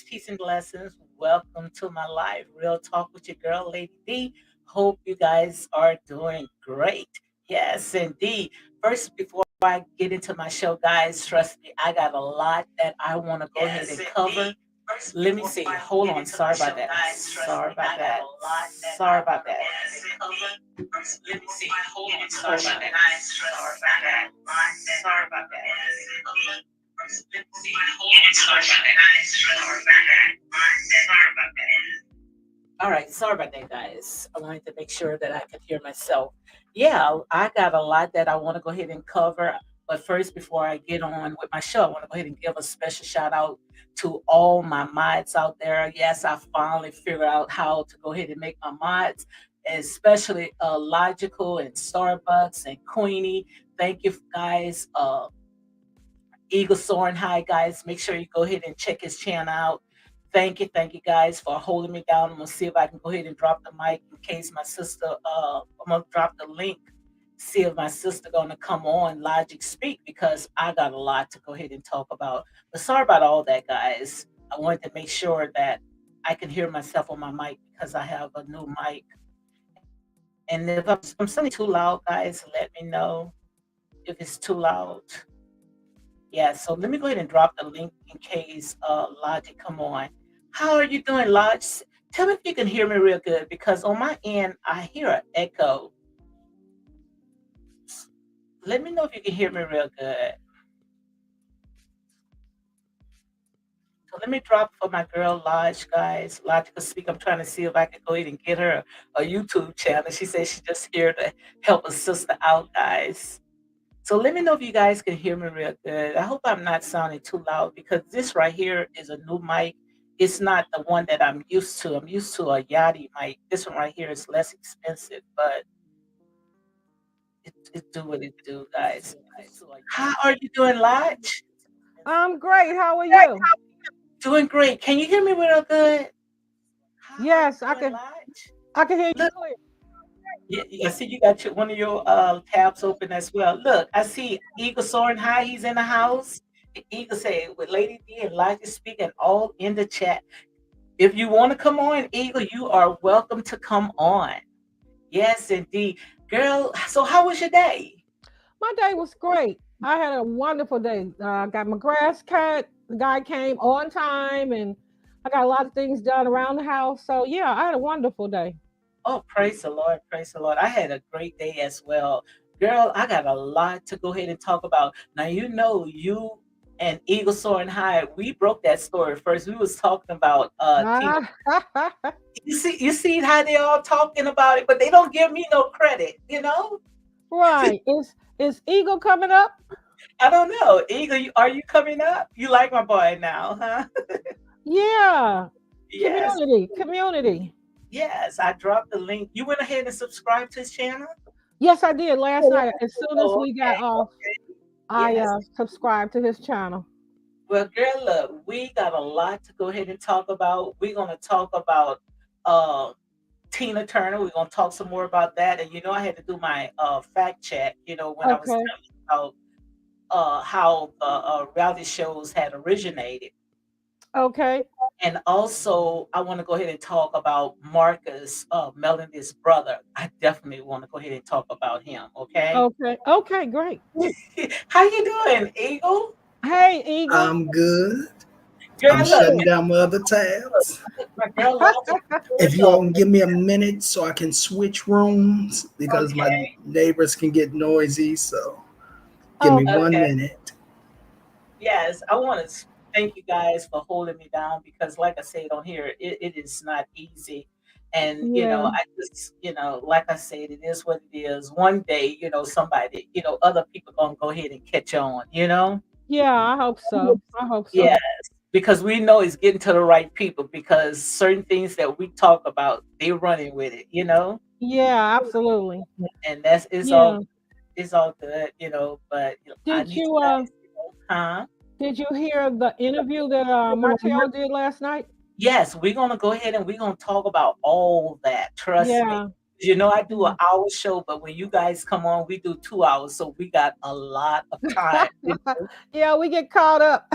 peace and blessings. Welcome to my live real talk with your girl, Lady D. Hope you guys are doing great. Yes, indeed. First, before I get into my show, guys, trust me, I got a lot that I want to go ahead and cover. Let me see. Hold on. Sorry about that. Sorry about that. Sorry about that. Let me see. Hold on. Sorry about that. Sorry about that. Sorry about that. Let me see. Hold on. Sorry about that. Sorry about that. Sorry about that. All right, sorry about that, guys. I wanted to make sure that I could hear myself. Yeah, I got a lot that I want to go ahead and cover. But first, before I get on with my show, I want to go ahead and give a special shout out to all my mods out there. Yes, I finally figured out how to go ahead and make my mods, especially Logical and Starbucks and Queenie. Thank you, guys. Eagle Soaring High, guys. Make sure you go ahead and check his channel out. Thank you guys for holding me down. I'm gonna see if I can go ahead and drop the mic in case my sister. I'm gonna drop the link. See if my sister gonna come on Logic Speak because I got a lot to go ahead and talk about. But sorry about all that, guys. I wanted to make sure that I can hear myself on my mic because I have a new mic. And if I'm sounding too loud, guys, let me know if it's too loud. Yeah, so let me go ahead and drop the link in case Logic come on. How are you doing, Lodge? Tell me if you can hear me real good because on my end I hear an echo. Let me know if you can hear me real good. So let me drop for my girl Lodge, guys. Logical Speak. I'm trying to see if I can go ahead and get her a YouTube channel. She says she's just here to help a sister out, guys. So let me know if you guys can hear me real good. I hope I'm not sounding too loud because this right here is a new mic. It's not the one that I'm used to. I'm used to a Yachty mic. This one right here is less expensive, but it do what it do, guys. How are you doing, Lodge? I'm great. How are you? Doing great. Can you hear me real good? How are you Yes, doing, Lodge? I can hear you Look, clear. I see you got one of your tabs open as well. Look, I see Eagle Soaring High. He's in the house. Eagle say with Lady D and Elijah speaking all in the chat. If you want to come on, Eagle, you are welcome to come on. Yes, indeed. Girl, so how was your day? My day was great. I had a wonderful day. I got my grass cut. The guy came on time, and I got a lot of things done around the house. So yeah, I had a wonderful day. Oh, praise the Lord. Praise the Lord. I had a great day as well. Girl, I got a lot to go ahead and talk about. Now, you know, you and Eagle Soaring High, we broke that story first. We was talking about Tina. Ah, You see how they all talking about it, but they don't give me no credit, you know? right. Is Eagle coming up? I don't know. Eagle, are you coming up? You like my boy now, huh? Yeah. Yes. Community. Yes. I dropped the link. You went ahead and subscribed to his channel? Yes, I did last night. As soon as Oh, we got okay. off, Okay. I Yes. subscribed to his channel. Well, girl, look, we got a lot to go ahead and talk about. We're gonna talk about uh Tina Turner. We're gonna talk some more about that. And I had to do my fact check, when I was Okay. telling you about how the reality shows had originated. Okay. And also I want to go ahead and talk about Marcus, Melanie's brother. I definitely want to go ahead and talk about him, okay? Okay. Okay. Great. How you doing, Eagle? Hey, Eagle. I'm good. I'm Girl, look, shutting down my other tabs. my girl Logic If is you all over. can give me a minute so I can switch rooms because my Okay, neighbors can get noisy. So give me Okay. 1 minute. yes, I want to thank you guys for holding me down because, like I said on here, it is not easy. And, Yeah. I just, like I said, it is what it is. One day, somebody, other people going to go ahead and catch on. Yeah, I hope so. I hope Yeah, so. because we know it's getting to the right people because certain things that we talk about, they running with it. Yeah, absolutely. And that's Yeah. it's all good, but I Did need you you guys to know, huh? did you hear the interview that Martell did last night? Yes, we're gonna go ahead and we're gonna talk about all that. Trust me. Yeah. I do an hour show, but when you guys come on, we do 2 hours, so we got a lot of time. Yeah, we get caught up.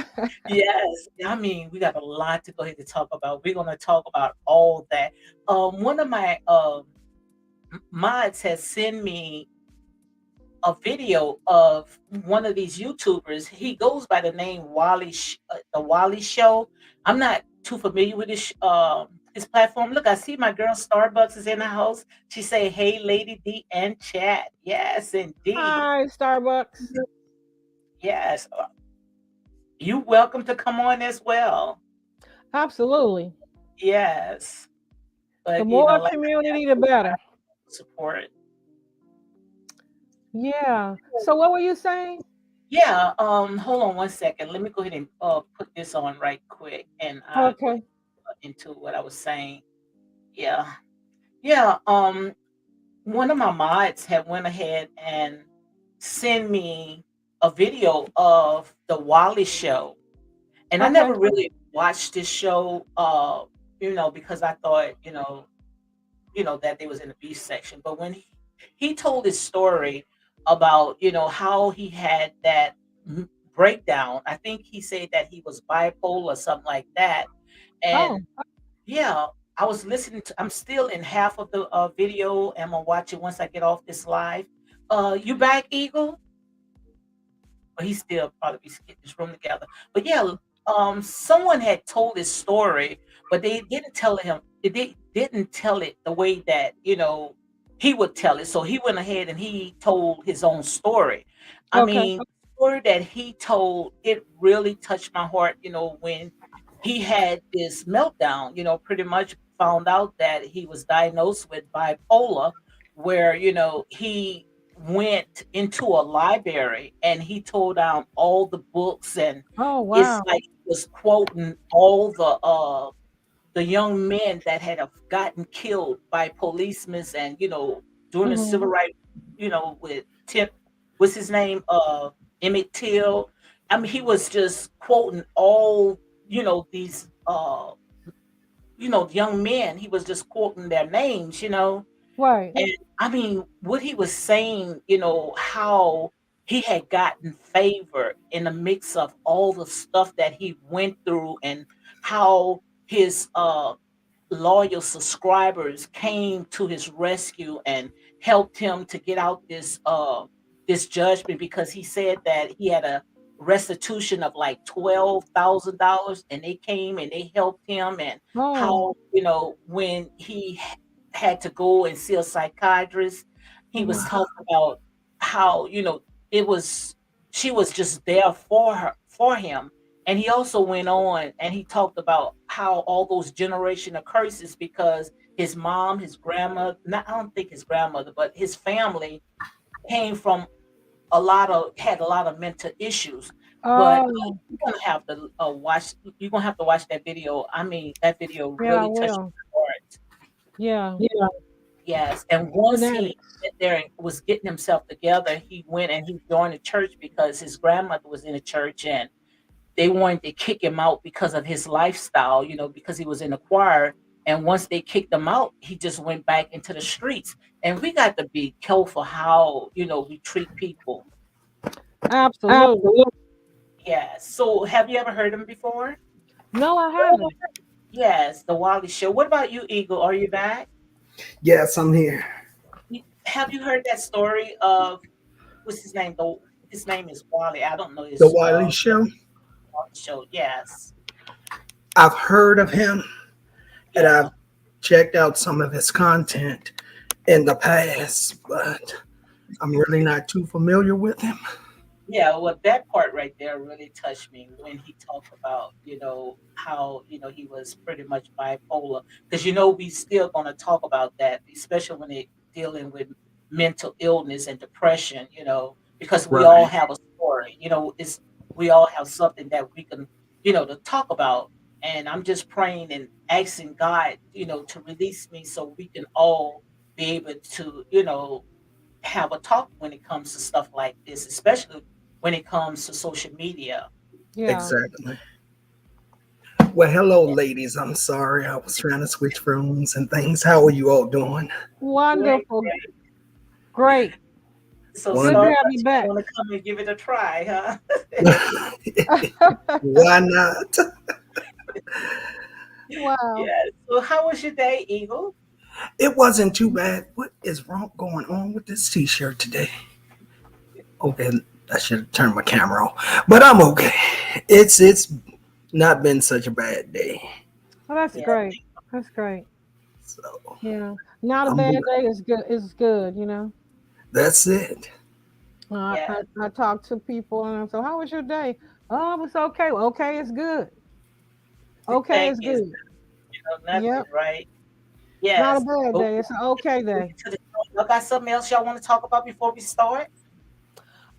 Yes, I mean, we got a lot to go ahead and talk about. We're gonna talk about all that. One of my mods has sent me a video of one of these YouTubers. He goes by the name the Wally Show. I'm not too familiar with his platform. Look, I see my girl Starbucks is in the house. She say, "Hey, Lady D and chat." Yes, indeed. Hi, Starbucks. Yes, you welcome to come on as well. Absolutely. Yes, The but more like I said, community, the better. support. Yeah. So what were you saying? Yeah. Hold on one second. Let me go ahead and put this on right quick, and I go Okay. into what I was saying. Yeah. Yeah. One of my mods had went ahead and sent me a video of the Wally show. And I Okay. never really watched this show, because I thought, that they was in the beef section. But when he told his story about, how he had that breakdown, I think he said that he was bipolar or something like that. And Oh, yeah, I was listening to. I'm still in half of the video. I'm gonna watch it once I get off this live. You back, Eagle? But he still probably be getting his room together. But yeah, someone had told his story, but they didn't tell him. They didn't tell it the way that he would tell it. So he went ahead and he told his own story. I okay. mean, the story that he told, it really touched my heart. When he had this meltdown, pretty much found out that he was diagnosed with bipolar, where he went into a library and he tore down all the books, and Oh, it's wow. like he was quoting all the young men that had gotten killed by policemen, and during the Hmm. civil rights, with Tim, what's his name, Emmett Till. I mean, he was just quoting all these young men. He was just quoting their names, Right. and I mean, what he was saying, how he had gotten favor in the mix of all the stuff that he went through, and how his loyal subscribers came to his rescue and helped him to get out this judgment, because he said that he had a restitution of like $12,000, and they came and they helped him, and Oh. how when he had to go and see a psychiatrist, he Hmm. was talking about how it was she was just there for him. And he also went on and he talked about how all those generational curses, because his mom, his grandma, not I don't think his grandmother, but his family came from had a lot of mental issues. But Oh, you're gonna have to watch that video. I mean, that video yeah, I really touched will. my heart. Yeah. Yes, and once he Fanatics. went there and was getting himself together, he went and he joined the church because his grandmother was in the church, and they wanted to kick him out because of his lifestyle, because he was in the choir. And once they kicked him out, he just went back into the streets. And we got to be careful how, we treat people. Absolutely. Yes. So have you ever heard him before? No, I haven't. Yes, the Wally Show. What about you, Eagle? Are you back? Yes, I'm here. Have you heard that story of what's his name? His name is Wally. I don't know The his Wiley Show. Wally Show. Yes. I've heard of him and Yeah. I've checked out some of his content in the past, but I'm really not too familiar with him. Yeah, well, that part right there really touched me when he talked about, how, he was pretty much bipolar. Because, we still going to talk about that, especially when it dealing with mental illness and depression, because we all Right. have a story, we all have something that we can, to talk about. And I'm just praying and asking God, to release me so we can all be able to, have a talk when it comes to stuff like this, especially when it comes to social media. Yeah. Exactly. Well, hello, ladies. I'm sorry. I was trying to switch rooms and things. How are you all doing? Doing Wonderful. great. Great. So Good to Wonderful. have you Starbucks, you back. want to come and give it a try, huh? Why not? Wow. Yeah. So how was your day, Eagle? It wasn't too bad. What is wrong going on with this t-shirt today? Okay, I should have turned my camera off. But I'm okay. It's not been such a bad day. Well, that's Yeah. great. That's great. So Yeah. Not a I'm bad good. day is good. Is good. That's it. Yeah. I talk to people and I say, "How was your day?" "Oh, it was okay." "Well, okay is good. The Okay thing is is, good." nothing, Yep. right? Not a Yes. bad But day. It's an okay we day. get to the show. Y'all got something else y'all want to talk about before we start?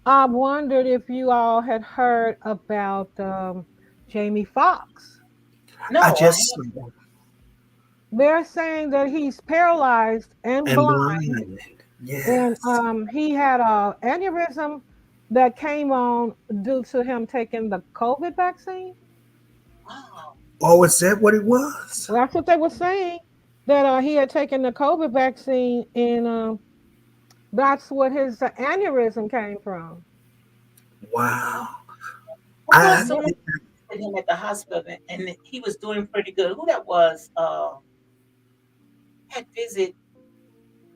I wondered if you all had heard about Jamie Foxx. I No, I just haven't. They're saying that he's paralyzed and am blind, blind. and Yes. he had a aneurysm that came on due to him taking the COVID vaccine. Wow. Oh, is that what it was? Well, that's what they were saying, that he had taken the COVID vaccine, and that's what his aneurysm came from. Oh, Wow. I thought I Yep. someone visited him at the hospital and he was doing pretty good. Who that was? Had visit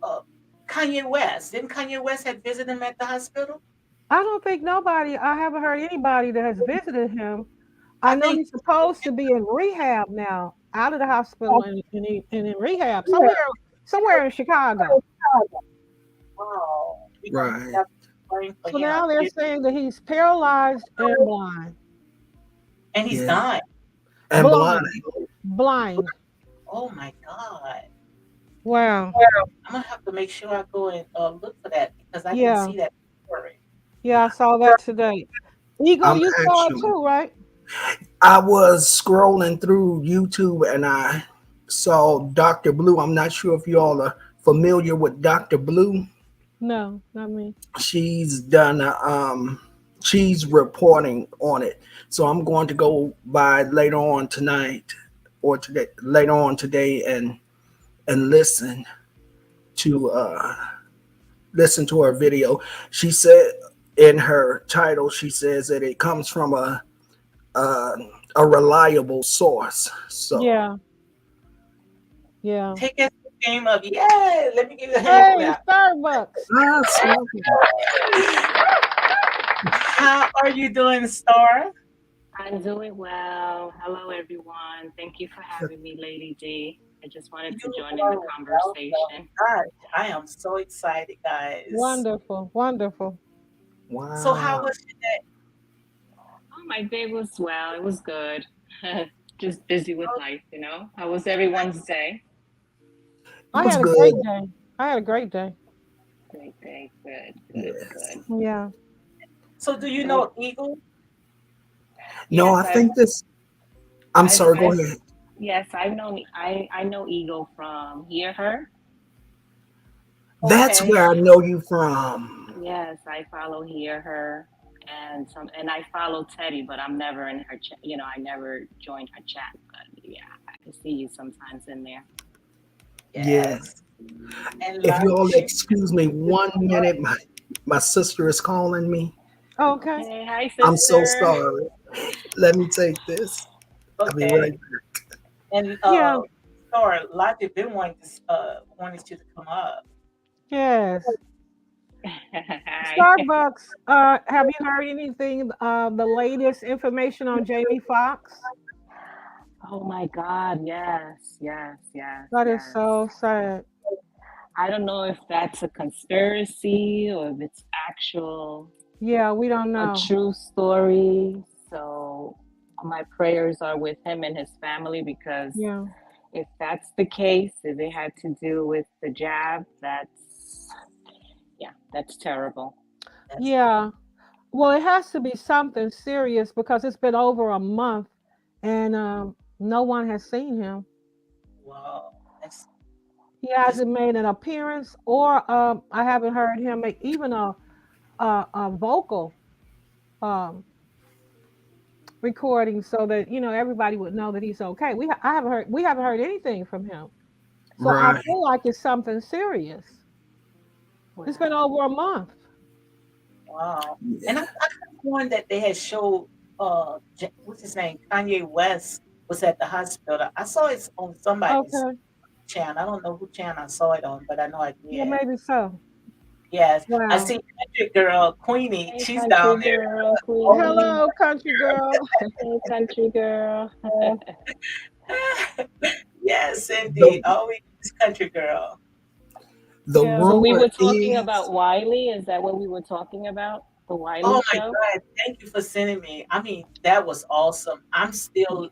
uh Kanye West. Didn't Kanye West had visited him at the hospital? I don't think nobody. I haven't heard anybody that has visited him. I I know think. he's supposed to be in rehab now, out of the hospital, and in rehab somewhere in Chicago. Wow. We're gonna right. have to pray for So him. now they're saying that he's paralyzed and blind, And he's Yeah. dying. And blind. blind, blind. Oh my God. Wow. I'm gonna have to make sure I go and look for that because I didn't Yeah, see that story. yeah. I saw that today. Eagle, I'm you saw it actually too, right? I was scrolling through YouTube and I saw Dr. Blue. I'm not sure if you all are familiar with Dr. Blue. No, not me. She's done she's reporting on it. So I'm going to go by later on tonight or today later on today and to listen to her video. She said in her title, she says that it comes from uh, a reliable source. So Yeah, yeah. Take us to the game of yeah. Let me give you a hand Hey, clap. Starbucks. How are you doing, Star? I'm doing well. Hello, everyone. Thank you for having me, Lady D. I just wanted to You join in the are welcome. conversation. Gosh, I am so excited, guys. Wonderful, wonderful. So how wow. was your day? Oh, my day was well. It was good. Just busy with life, you know. How was everyone's day? It I was had a good. great day. I had a great day. Great day. Good, good, Yes. good. Yeah. So do you So, know Eagle? No, yes, I think this. I'm sorry. Go I've, ahead. yes, I've known, I know Eagle from Hear Her. That's Okay. where I know you from. Yes, I follow Hear Her, and I follow Teddy, but I'm never in her chat. You know, I never joined her chat. But yeah, I can see you sometimes in there. Yeah. Yes. And If you like all she excuse me 1 minute, my sister is calling me. Okay. Hey, hi, I'm so sister. sorry. Let me take this. I'll be okay. right back. And Yeah. Star, Logic been wanted you to come up. Yes. Hi. Starbucks. Have you heard anything? The latest information on Jamie Foxx? Oh my God. Yes, yes, yes, That is yes. so sad. I don't know if that's a conspiracy or if it's actual, Yeah, we don't a know. true story. So my prayers are with him and his family because Yeah. if that's the case, if it had to do with the jab, yeah, that's terrible. That's Yeah. Well, it has to be something serious because it's been over a month, and no one has seen him. wow. That's He this hasn't made an appearance, or I haven't heard him make even a vocal um, recording so that everybody would know that he's okay. We haven't heard anything from him, so I Right. feel like it's something serious. It's been Wow. over a month. Wow. And I Yeah. could sworn that they had showed what's his name? Kanye West was at the hospital. I saw it on somebody's Okay, channel. I don't know who channel I saw it on, but I know I yeah, did. maybe so. Yes. I Wow. see Country Girl Queenie. Hey, She's down country there. girl, Oh, Queenie. Hello, country girl. Hey, country girl. yes, indeed. The Always Country Girl. the Yeah. So we rumor were talking is about Wiley. Is that what we were talking about? The Oh Wiley my show? God, thank you for sending me. I mean, that was awesome. I'm still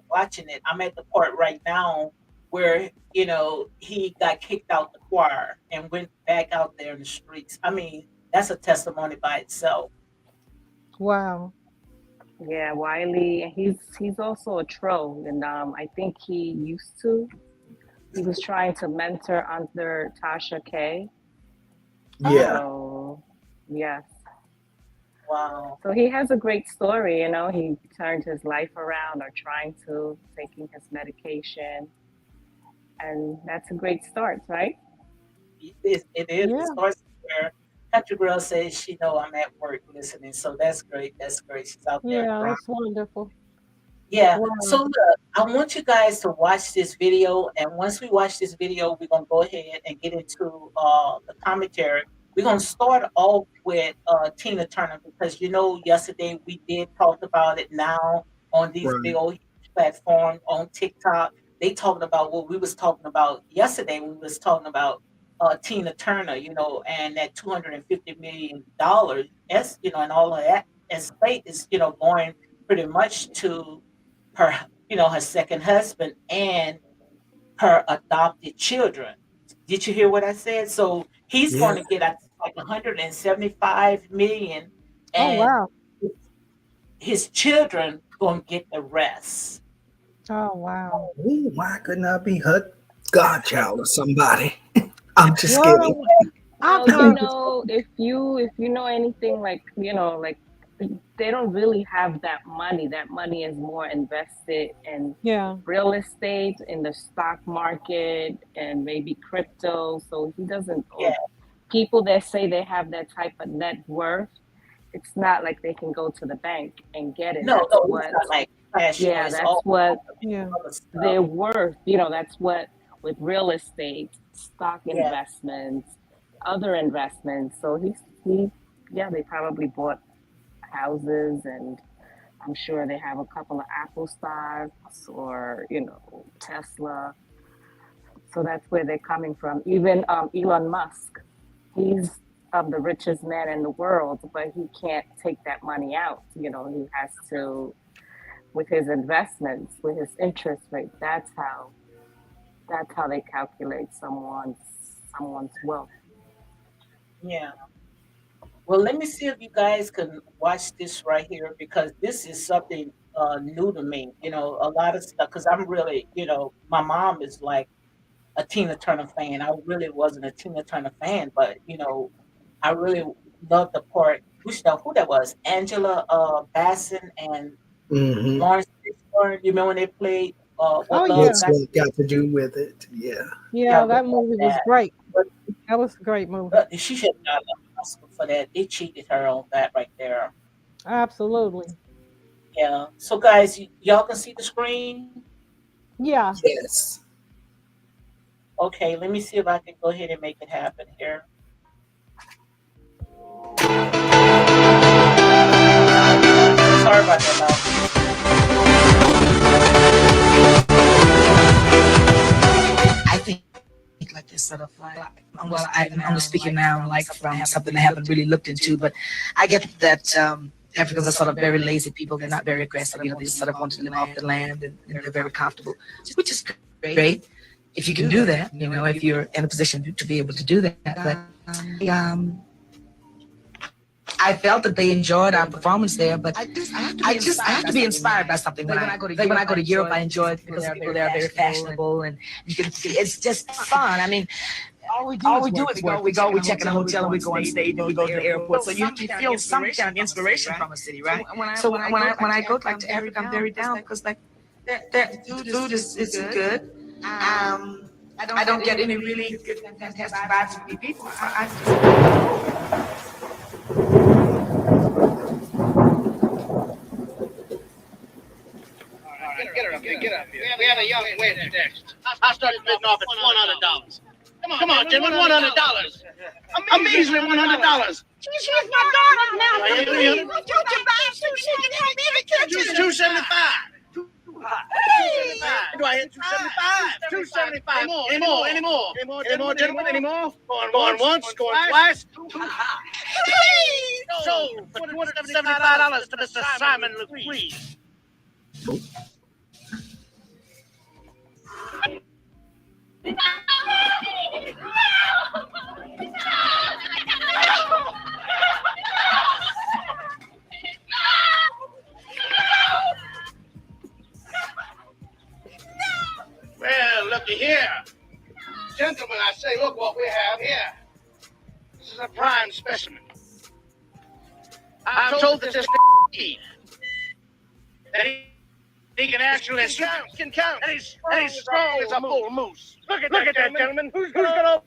watching it. I'm at the part right now where, he got kicked out the choir and went back out there in the streets. I mean, that's a testimony by itself. Wow. Yeah, Wiley. He's also a troll, and I think he used to. He was trying to mentor under Tasha K. yeah, Oh, So yes. wow. So he has a great story. He turned his life around, or trying to, taking his medication, and that's a great start, right? It is. It Yeah. starts where Country Girl says she know I'm at work listening. So that's great. That's great. She's out there Yeah, grinding. that's wonderful. Yeah. So Wow. look, I want you guys to watch this video, and once we watch this video, we're gonna go ahead and get into the commentary. We're gonna start off with Tina Turner because yesterday we did talk about it. Now on these big right. old platforms on TikTok, they talking about what we was talking about yesterday. We was talking about Tina Turner, and that $250 million, and all of that estate is going pretty much to her, her second husband and her adopted children. Did you hear what I said? So he's Yeah. going to get, I think, like 175 million, Oh, and wow. his children going to get the rest. Oh, wow. Oh, why couldn't I be her godchild or somebody? I'm just kidding. Well, I Well, uh, if you know anything, like, like, they don't really have that money. That money is more invested in yeah. real estate, in the stock market, and maybe crypto. So he doesn't, Yeah. or people that say they have that type of net worth, it's not like they can go to the bank and get it. No, That's no, it's what, not like cash. yeah, It's that's all what Yeah. other stuff. they're worth. That's what, with real estate, stock Yeah. investments, other investments. So he, yeah, they probably bought houses, and I'm sure they have a couple of Apple stocks, or Tesla. So that's where they're coming from. Even Elon Musk, he's the richest man in the world, but he can't take that money out. He has to, with his investments, with his interest rate. That's how they calculate someone's wealth. Yeah. Well, let me see if you guys can watch this right here because this is something new to me. A lot of stuff because I'm really, my mom is like a Tina Turner fan. I really wasn't a Tina Turner fan, but I really loved the part. Which know who that was? Angela Basson and Hmm. Lawrence Fishburne. You remember when they played Oh, What Love yeah. What's Got? that got to do with it? Yeah. Yeah, I Yeah, really that love movie was that. great. But That was a great movie. she should have got an Oscar for that. They cheated her on that right there. Absolutely. Yeah. So guys, y'all can see the screen. Yeah. Yes. Okay, let me see if I can go ahead and make it happen here. Sorry about that, y'all. I think like this sort of I'm only speaking now like from something I haven't really looked into, but I get that Africans are sort of very lazy people. They're not very aggressive. They just sort of want to live off the land, and they're very comfortable, which is great if you can do that. If you're in a position to be able to do that. But I felt that they enjoyed our performance there, but I have to be inspired by something. When I go to Europe, I enjoy it because the people there are very fashionable, and you can see it's just fun. I mean, all we do is work. We check in a hotel, and we go on stage, and we go to the airport. So you feel some kind of inspiration from a city, right? So when I go like to Africa, I'm very down because like the food is good. I don't get any really good fantastic vibes from the people. Get her up here, get her up here. We have a young waiter next. I'll start bidding off at $100. Come on, gentlemen, $100. A measly $100. She's my daughter now. Do I hear Please, 300? would you buy so she can help me in the kitchen? 275. Do I hit 275? 275. Any more, gentlemen? Any more? Going once, going twice. Please. So, for $275 to Mr. Simon Louise. Well, looky here. Gentlemen, I say, look what we have here. This is a prime specimen. I'm told that this that he can actually count. And he's strong as a bull moose. Look at that, gentlemen. Who's going to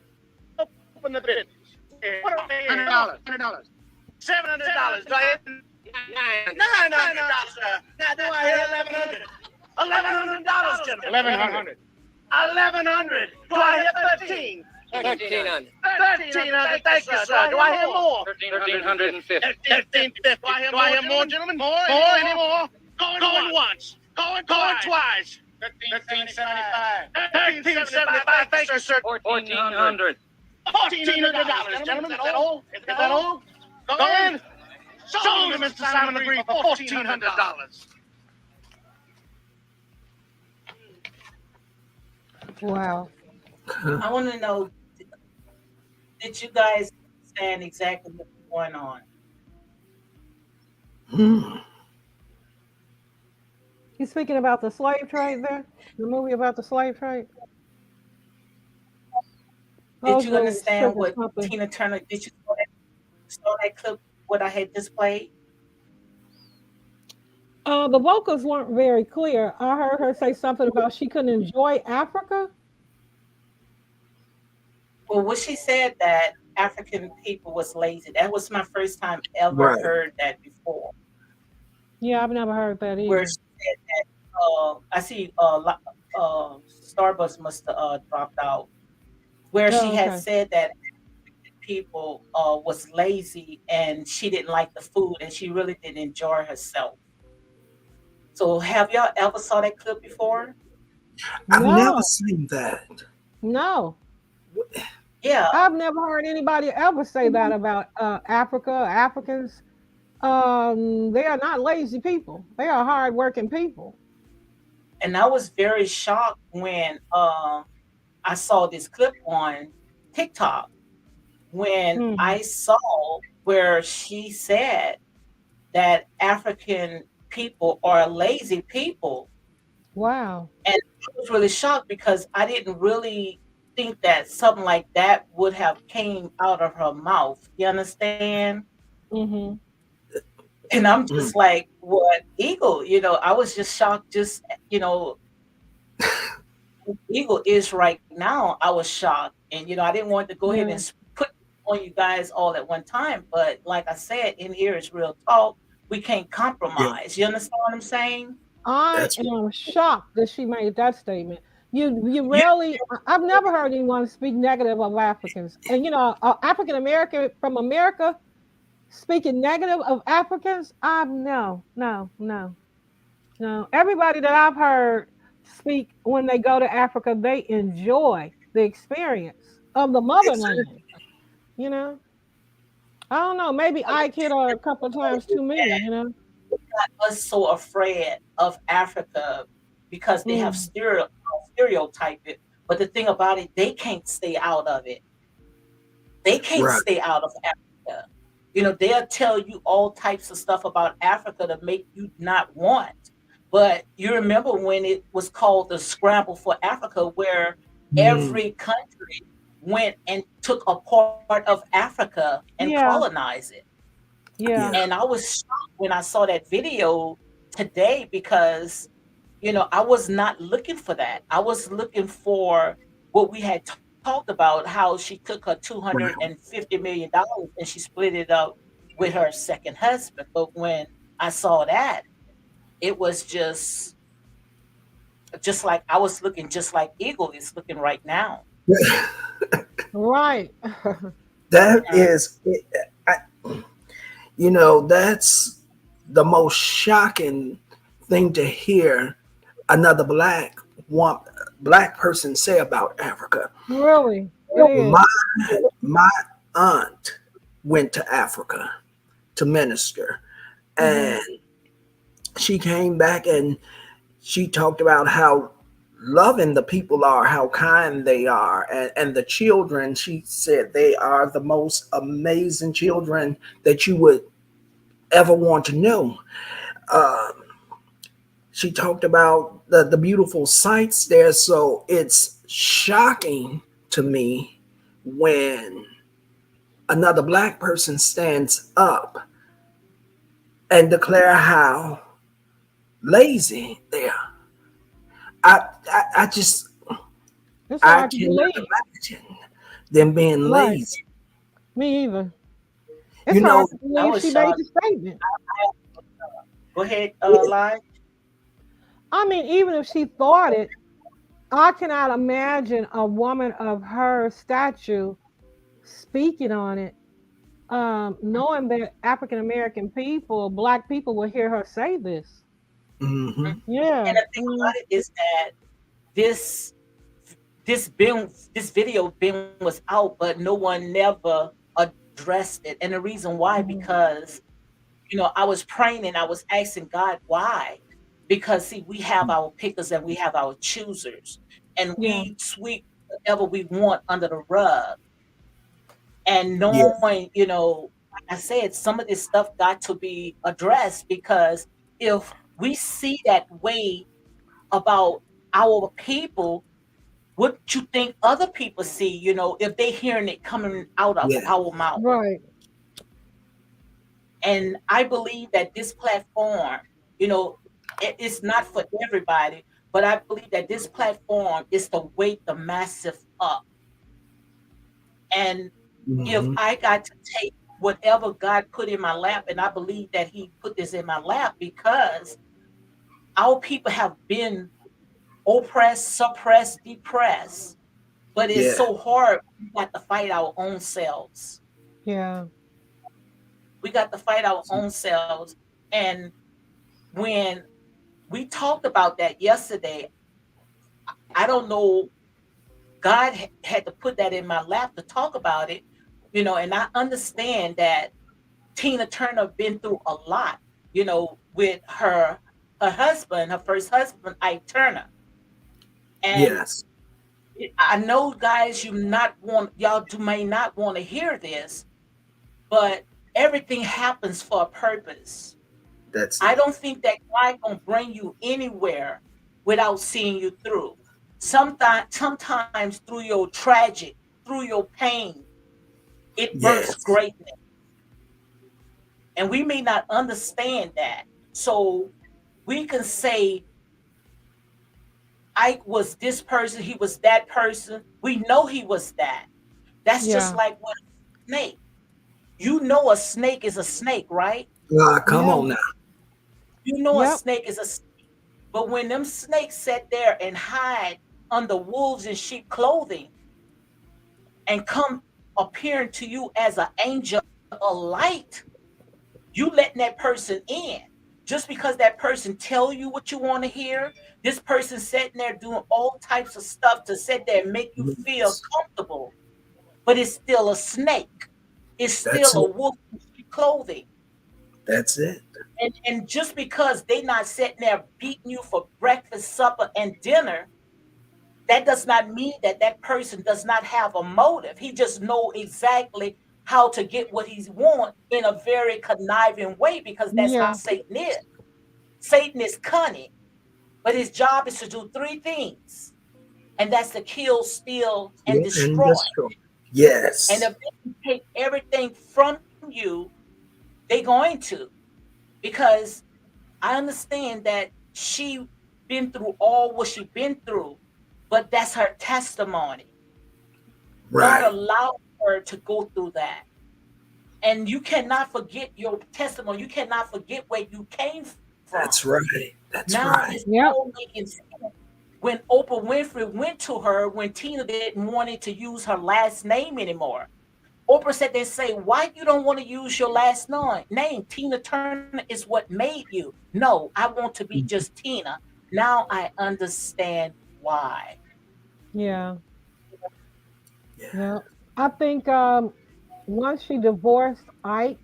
open the bid? $100. $700. Do I hit $900? Now do I hit $1,100? $1,100, gentlemen. $1,100. Do I hit 13? $1,300. $1,300. Thank you, sir. Do I hear more? $1,350. Do I hear more, gentlemen? More? Any more? Going once. Going twice. $1,375. $1,375. Thank you, sir. $1,400. $1,400, gentlemen. Is that all? Going. Sold to Mr. Simon Legree for $1,400. Wow. I want to know, did you guys understand exactly what's going on? You speaking about the slave trade there? The movie about the slave trade? Did you understand what Tina Turner, did you saw that clip, what I had displayed? The vocals weren't very clear. I heard her say something about she couldn't enjoy Africa. Well, what she said that African people was lazy. That was my first time ever heard that before. Yeah, I've never heard that either. Where she said that, I see Starbucks must have dropped out. Where she had said that people was lazy and she didn't like the food and she really didn't enjoy herself. So have y'all ever saw that clip before? I've never seen that. No. Yeah. I've never heard anybody ever say that about Africa, Africans. They are not lazy people. They are hardworking people. And I was very shocked when I saw this clip on TikTok when I saw where she said that African people are lazy people. Wow. And I was really shocked because I didn't really think that something like that would have came out of her mouth. You understand? Mm-hmm. And I'm just like, what Eagle? I was just shocked. Just Eagle is right now. I was shocked, and I didn't want to go ahead and put on you guys all at one time. But like I said, in here is real talk. We can't compromise. You understand what I'm saying? I am shocked that she made that statement. You rarely. I've never heard anyone speak negative of Africans, and African American from America speaking negative of Africans. No. Everybody that I've heard speak when they go to Africa, they enjoy the experience of the motherland. I don't know. Maybe I hit her a couple of times too many. Got us so afraid of Africa because they have stereotype it. But the thing about it, they can't stay out of it. They can't stay out of Africa. They'll tell you all types of stuff about Africa to make you not want. But you remember when it was called the Scramble for Africa, where every country went and took a part of Africa and Yeah. colonized it. Yeah. Yeah. And I was shocked when I saw that video today because, I was not looking for that. I was looking for what we had talked about, how she took her Right. $250 million and she split it up with her second husband. But when I saw that, it was just like I was looking just like Eagle is looking right now. Right. That Mhm. is, I, that's the most shocking thing to hear another one, black person say about Africa. Really. It is. My my aunt went to Africa to minister, Hmm. and she came back and she talked about how loving the people are, how kind they are, and the children. She said they are the most amazing children that you would ever want to know. Uh, she talked about the beautiful sights there. So it's shocking to me when another black person stands up and declare how lazy they are. I just It's I hard to cannot believe. imagine them being Right. lazy. Me either. You It's know, hard to I believe was she made shocked. the statement. Go ahead, yeah, Lige. I mean, even if she thought it, I cannot imagine a woman of her stature speaking on it, knowing that African American people, black people, will hear her say this. hmm Yeah. And the thing about it is that this this video bin was out, but no one never addressed it. And the reason why, Mhm. because I was praying and I was asking God why. Because see, we have our pickers and we have our choosers, and Yeah. we sweep whatever we want under the rug. And yeah, knowing, like I said, some of this stuff got to be addressed because if we see that way about our people, what you think other people see, if they hearing it coming out of yeah, our mouth. Right. And I believe that this platform, you know, it's not for everybody, but I believe that this platform is to wake the massive up. And if hmm I got to take whatever God put in my lap, and I believe that He put this in my lap because our people have been oppressed, suppressed, depressed, but it's yeah, so hard. We got to fight our own selves. Yeah. We got to fight our own selves. And when we talked about that yesterday, I don't know, God had to put that in my lap to talk about it, and I understand that Tina Turner been through a lot, with her husband, her first husband, Ike Turner. And yes, I know, guys, y'all do may not want to hear this, but everything happens for a purpose. that's I it. don't think that God gonna bring you anywhere without seeing you through. Sometimes through your tragic, through your pain, it births Yes, greatness. And we may not understand that. So we can say Ike was this person, he was that person. We know he was that. That's just Yeah. like with a snake. You know a snake is a snake, right? come Yeah. on now. You know a Yep. snake is a snake. But when them snakes sat there and hide under wolves in sheep clothing and come appearing to you as an angel of light, you letting that person in. Just because that person tell you what you want to hear, this person sitting there doing all types of stuff to sit there and make you feel Yes, comfortable, but it's still a snake. It's still that's a it. wolf in sheep clothing. That's it. And just because they not sitting there beating you for breakfast, supper, and dinner, that does not mean that that person does not have a motive. He just know exactly how to get what he want in a very conniving way because that's how Yeah. Satan is. Satan is cunning, but his job is to do three things. and that's to kill, steal, and Yeah, and destroy. destroy. And if Yes, they can take everything from you, they going to, because I understand that she been through all what she been through, but that's her testimony. God right. allowed her to go through that. And you cannot forget your testimony. You cannot forget where you came from. That's right. Now That's it's right. Yep. all making sense. When Oprah Winfrey went to her, when Tina didn't want to use her last name anymore, Oprah said they say, why you don't want to use your last name? Tina Turner is what made you. No, I want to be just Tina. Now I understand why. Yeah. Yeah. Yeah. I think once she divorced Ike,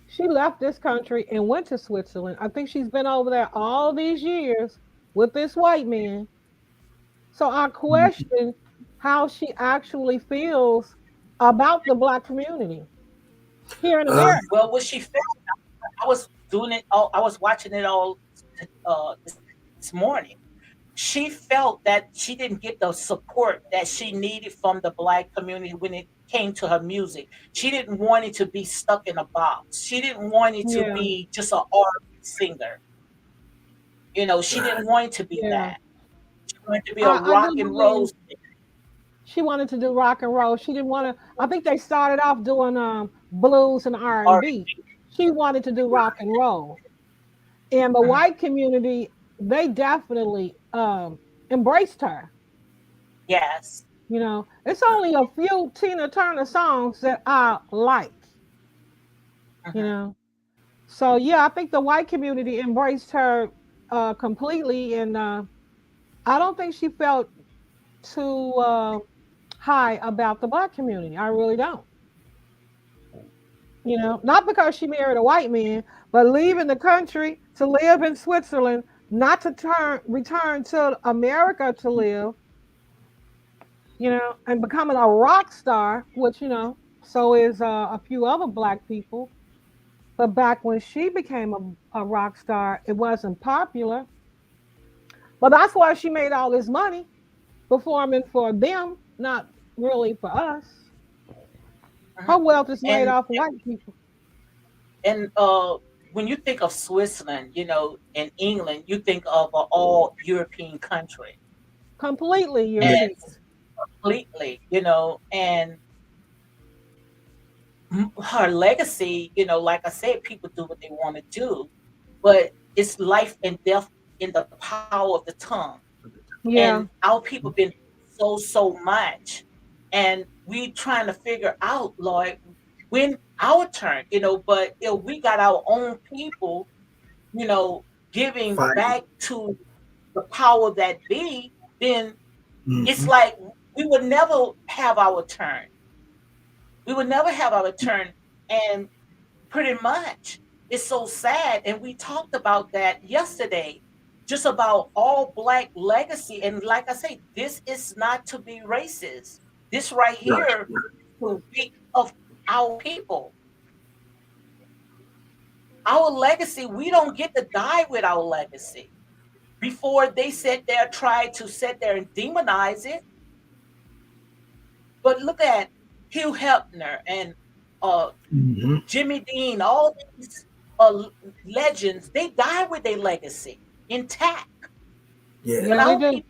she left this country and went to Switzerland. I think she's been over there all these years with this white man. So I Mhm. question how she actually feels about the black community here in Uh, America. Well, what she felt, I was doing it all, I was watching it all this morning. She felt that she didn't get the support that she needed from the black community when it came to her music. She didn't want it to be stuck in a box. She didn't want it to Yeah, be just an R&B singer. You know, she didn't right. want it to be yeah. that. She wanted to be a I rock do and roll believe singer. she wanted to do rock and roll. She didn't want to. I think they started off doing blues and R&B. R&B. She wanted to do rock and roll. And the Mhm. white community, they definitely embraced her. Yes. You know, it's only a few Tina Turner songs that I like. You Mhm. know, so yeah, I think the white community embraced her completely, and I don't think she felt too high about the black community. I really don't. You know, not because she married a white man, but leaving the country to live in Switzerland, not to return to America to live, and becoming a rock star, which, so is a few other black people. But back when she became a rock star, it wasn't popular. But that's why she made all this money performing for them, not really for us. Her Mhm. wealth is made And off of white people. and when you think of Switzerland, and England, you think of an all European country, Completely and Yeah. European. completely, and her legacy, like I said, people do what they want to do, but it's life and death in the power of the tongue. And Yeah. our people been so much, and we trying to figure out, Lord, when our turn, but if we got our own people, giving Fighting. back to the power that be, then it's Hmm. like we would never have our turn. We would never have our turn. And pretty much it's so sad. And we talked about that yesterday, just about all black legacy. And like I say, this is not to be racist. This right Right. here to be of our people. Our legacy, we don't get to die with our legacy. Before they sit there, try to sit there and demonize it. But look at Hugh Hefner and uh, Hmm. Jimmy Dean, all these uh, legends, they die with their legacy intact. But Yeah, Yeah, they our do. people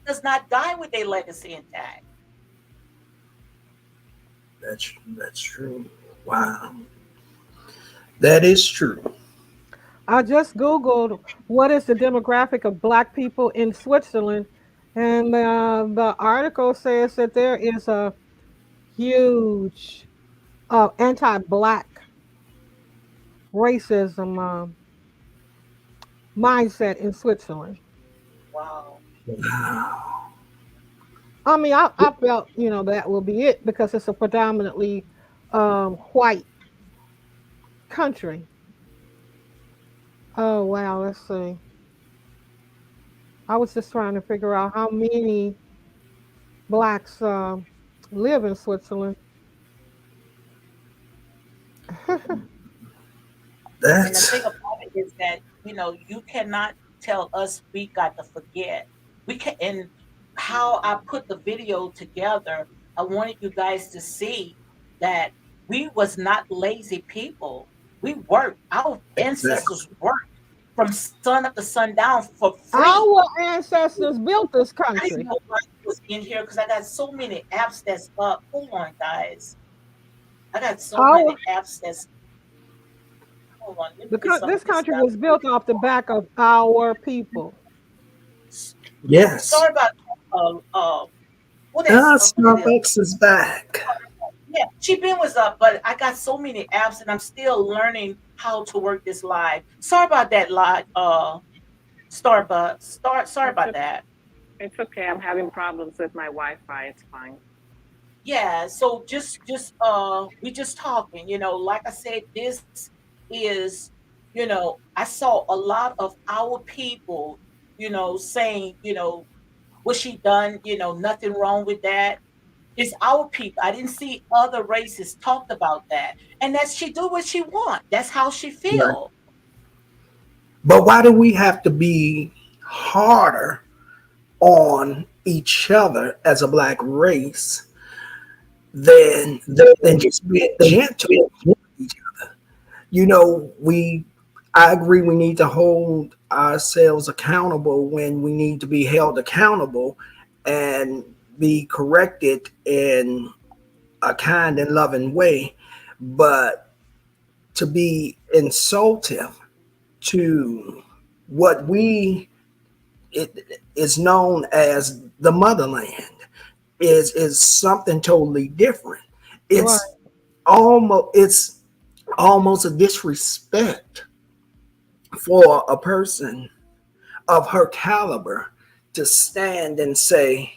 does not die with their legacy intact. that's true. Wow, that is true. I just Googled what is the demographic of black people in Switzerland, and the article says that there is a huge anti-black racism mindset in Switzerland. Wow. Wow. I mean, I felt that will be it because it's a predominantly white country. Oh wow, let's see. I was just trying to figure out how many blacks live in Switzerland. And the thing That's about it is that, you cannot tell us we got to forget. We can, and how I put the video together, I wanted you guys to see that we was not lazy people. We worked. Our Exactly. ancestors worked from sun up to sundown for free. Our ancestors built this I didn't country. know why it was in here because I got so many apps that's up. Hold on, guys. I got so Our many apps that's hold on. Let me get some of this this country stuff. was built off the back of our people. S- Yes. Sorry about what is what it is. Starbucks is back. Yeah, Cheap-In was up, but I got so many apps and I'm still learning how to work this live. Sorry about that live Starbucks. Sorry It's about o- that. it's okay. I'm having problems with my Wi-Fi. It's fine. Yeah, so we just talking, like I said, this is, I saw a lot of our people, saying, what she done, nothing wrong with that. It's our people. I didn't see other races talked about that. And that she do what she want. That's how she Right. feel. But why do we have to be harder on each other as a black race than just being gentle? You know, we I agree we need to hold ourselves accountable when we need to be held accountable and be corrected in a kind and loving way. But to be insultive to what we it is known as the motherland is something totally different. Right. It's almost a disrespect for a person of her caliber to stand and say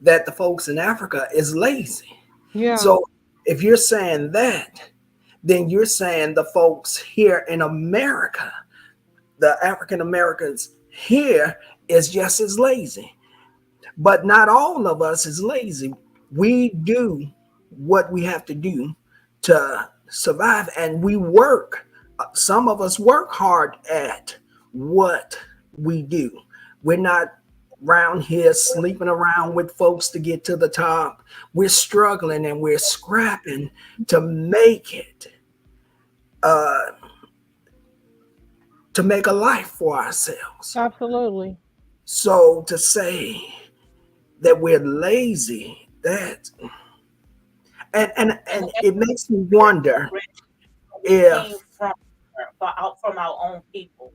that the folks in Africa is lazy. Yeah. So if you're saying that, then you're saying the folks here in America, the African Americans here, is just as lazy. But not all of us is lazy. We do what we have to do to survive, and we work. Some of us work hard at what we do. We're not around here sleeping around with folks to get to the top. We're struggling and we're scrapping to make it, uh, to make a life for ourselves. Absolutely. So to say that we're lazy, that And and it makes me every wonder correction came if from out from our own people.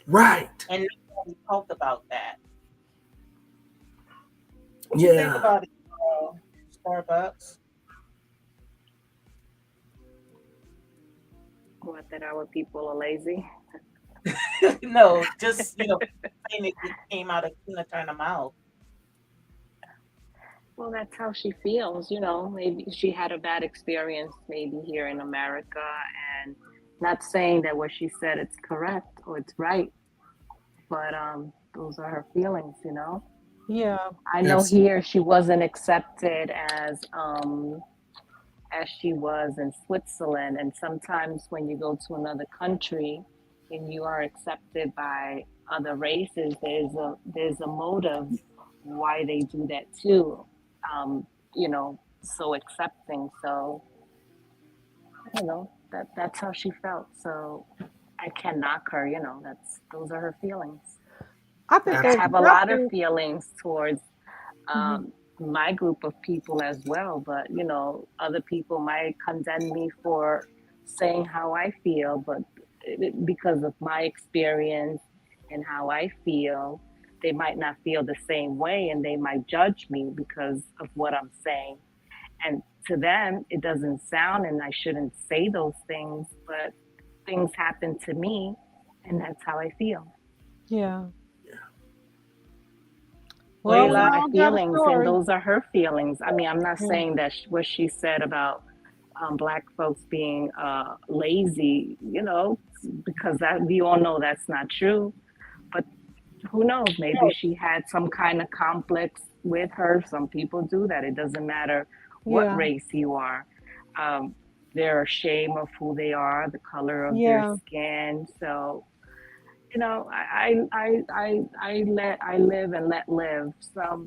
right, And nobody talked about that. What you think yeah, about it, Starbucks? What, that our people are lazy? No, just saying it came out of Tina Turner mouth. Well, that's how she feels. Maybe she had a bad experience, maybe here in America, and not saying that what she said it's correct or it's right, but those are her feelings. Yeah. I know absolutely, here she wasn't accepted as she was in Switzerland. And sometimes when you go to another country and you are accepted by other races, there's a motive why they do that too. So accepting. So that's how she felt. So I can knock her. Those are her feelings. I think And I there's have absolutely, a lot of definitely. feelings towards Mhm. my group of people as well. But other people might condemn me for saying how I feel, but because of my experience and how I feel, they might not feel the same way, and they might judge me because of what I'm saying. And to them, it doesn't sound, and I shouldn't say those things, but things happen to me, and that's how I feel. Yeah. We Well, Those we are like my all got a feelings, and story. those are her feelings. I mean, I'm not Yeah. saying that what she said about black folks being lazy, because that we all know that's not true. But who knows? Maybe she had some kind of complex with her. Some people do that. It doesn't matter what Yeah. race you are. Um, they're ashamed of who they are, the color of their Yeah. skin. So I live and let live.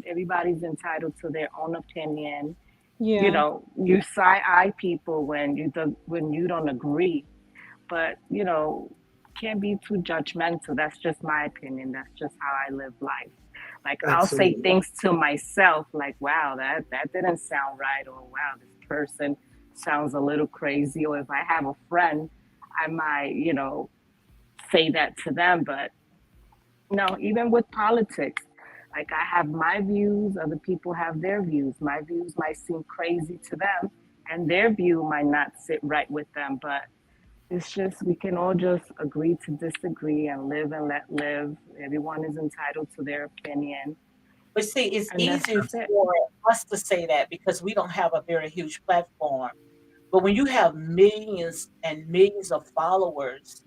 Everybody's entitled to their own opinion. Yeah. You side eye people when you don't agree, but can't be too judgmental. That's just my opinion. That's just how I live life. Like I'll say Absolutely. things to myself, like, "Wow, that didn't sound right," or "Wow, this person sounds a little crazy." Or if I have a friend, I might say that to them, but no, even with politics, like I have my views, other people have their views. My views might seem crazy to them, and their view might not sit right with them. But it's just, we can all just agree to disagree and live and let live. Everyone is entitled to their opinion, But see, it's and that's easy it. for us to say that because we don't have a very huge platform. But when you have millions and millions of followers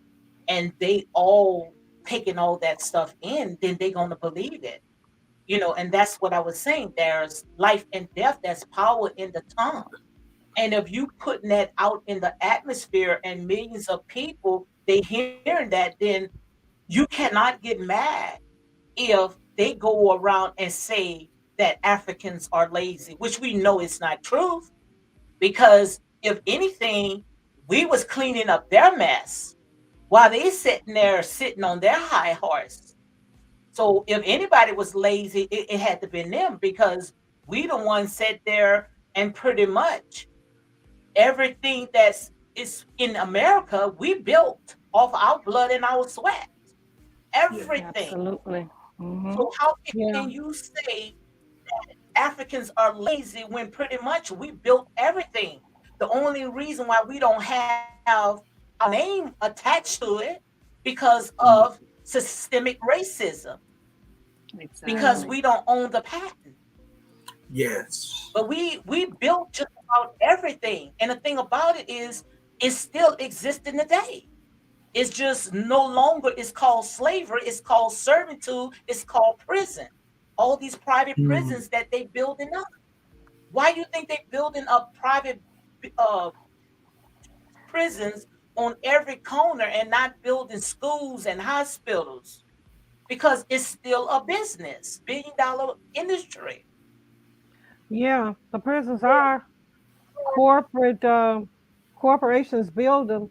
and they all taking all that stuff in, then they're going to believe it. And that's what I was saying. There's life and death, there's power in the tongue. And if you putting that out in the atmosphere and millions of people, they hearing that, then you cannot get mad if they go around and say that Africans are lazy, which we know is not truth. Because if anything, we was cleaning up their mess while they sitting there sitting on their high horse. So if anybody was lazy, it had to be them because we the ones sat there and pretty much everything that's is in America, we built off our blood and our sweat. Yeah. Everything. Absolutely. Hmm. So how Yeah. can you say Africans are lazy when pretty much we built everything? The only reason why we don't have our name attached to it because of Mm. systemic racism, because Exactly. we don't own the patent. Yes. But we built just about everything. And the thing about it is it still exists in the day. It's just no longer, it's called slavery, it's called servitude, it's called prison. All these private Mm. prisons that they building up. Why do you think they building up private uh, prisons on every corner and not building schools and hospitals? Because it's still a business, $1 billion industry. Yeah. The prisons are corporate. Corporations build them.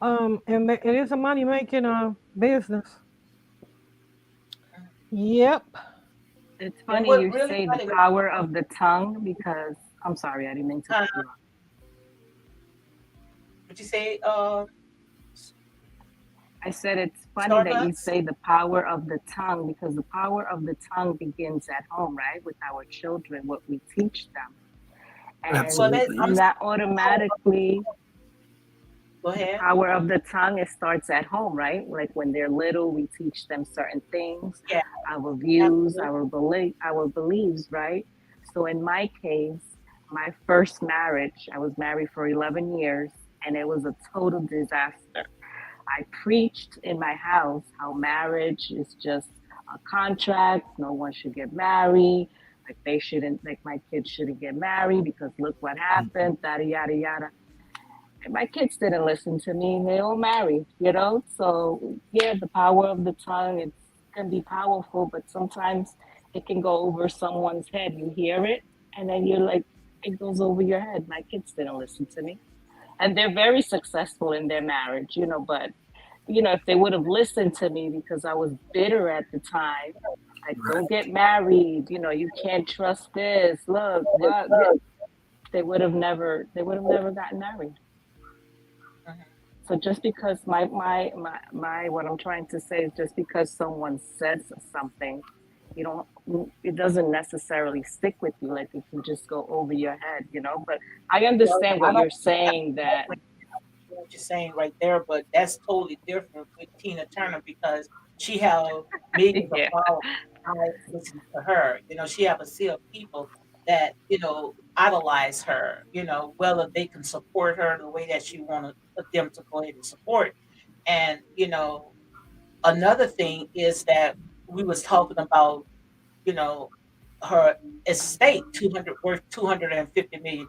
And it is a money making business. Yep. It's And funny what you really say the funny, power of the tongue, because I'm sorry, I didn't mean to cut you off. would you say, I said it's funny that you Starbucks? say the power of the tongue, because the power of the tongue begins at home, right? With our children, what we teach them. Well, And Absolutely. I'm not sorry. automatically, Go the ahead. power of the tongue, it starts at home, right? Like when they're little, we teach them certain things, Yeah, our views, absolutely. our beliefs, right? So in my case, my first marriage, I was married for 11 years, and it was a total disaster. I preached in my house how marriage is just a contract. No one should get married. Like they shouldn't, like my kids shouldn't get married because look what Mhm. happened, yada, yada, yada. And my kids didn't listen to me. They all married. So yeah, the power of the tongue, it can be powerful, but sometimes it can go over someone's head. You hear it, and then you're like, it goes over your head. My kids didn't listen to me. And they're very successful in their marriage, but if they would have listened to me because I was bitter at the time, like, don't Right. get married, you can't trust this. Look, what? They would have never gotten married. Mhm. So just because my what I'm trying to say is, just because someone says something, you don't it doesn't necessarily stick with you. Like it can just go over your head. But I Well, understand I what don't you're saying, that know what you're saying right there, but that's totally different with Tina Turner because she have millions of yeah, followers. I listen to her. She have a sea of people that idolize her. Whether they can support her the way that she wanted them to go ahead and support. And another thing is that we was talking about you know her estate 200 worth $250 million,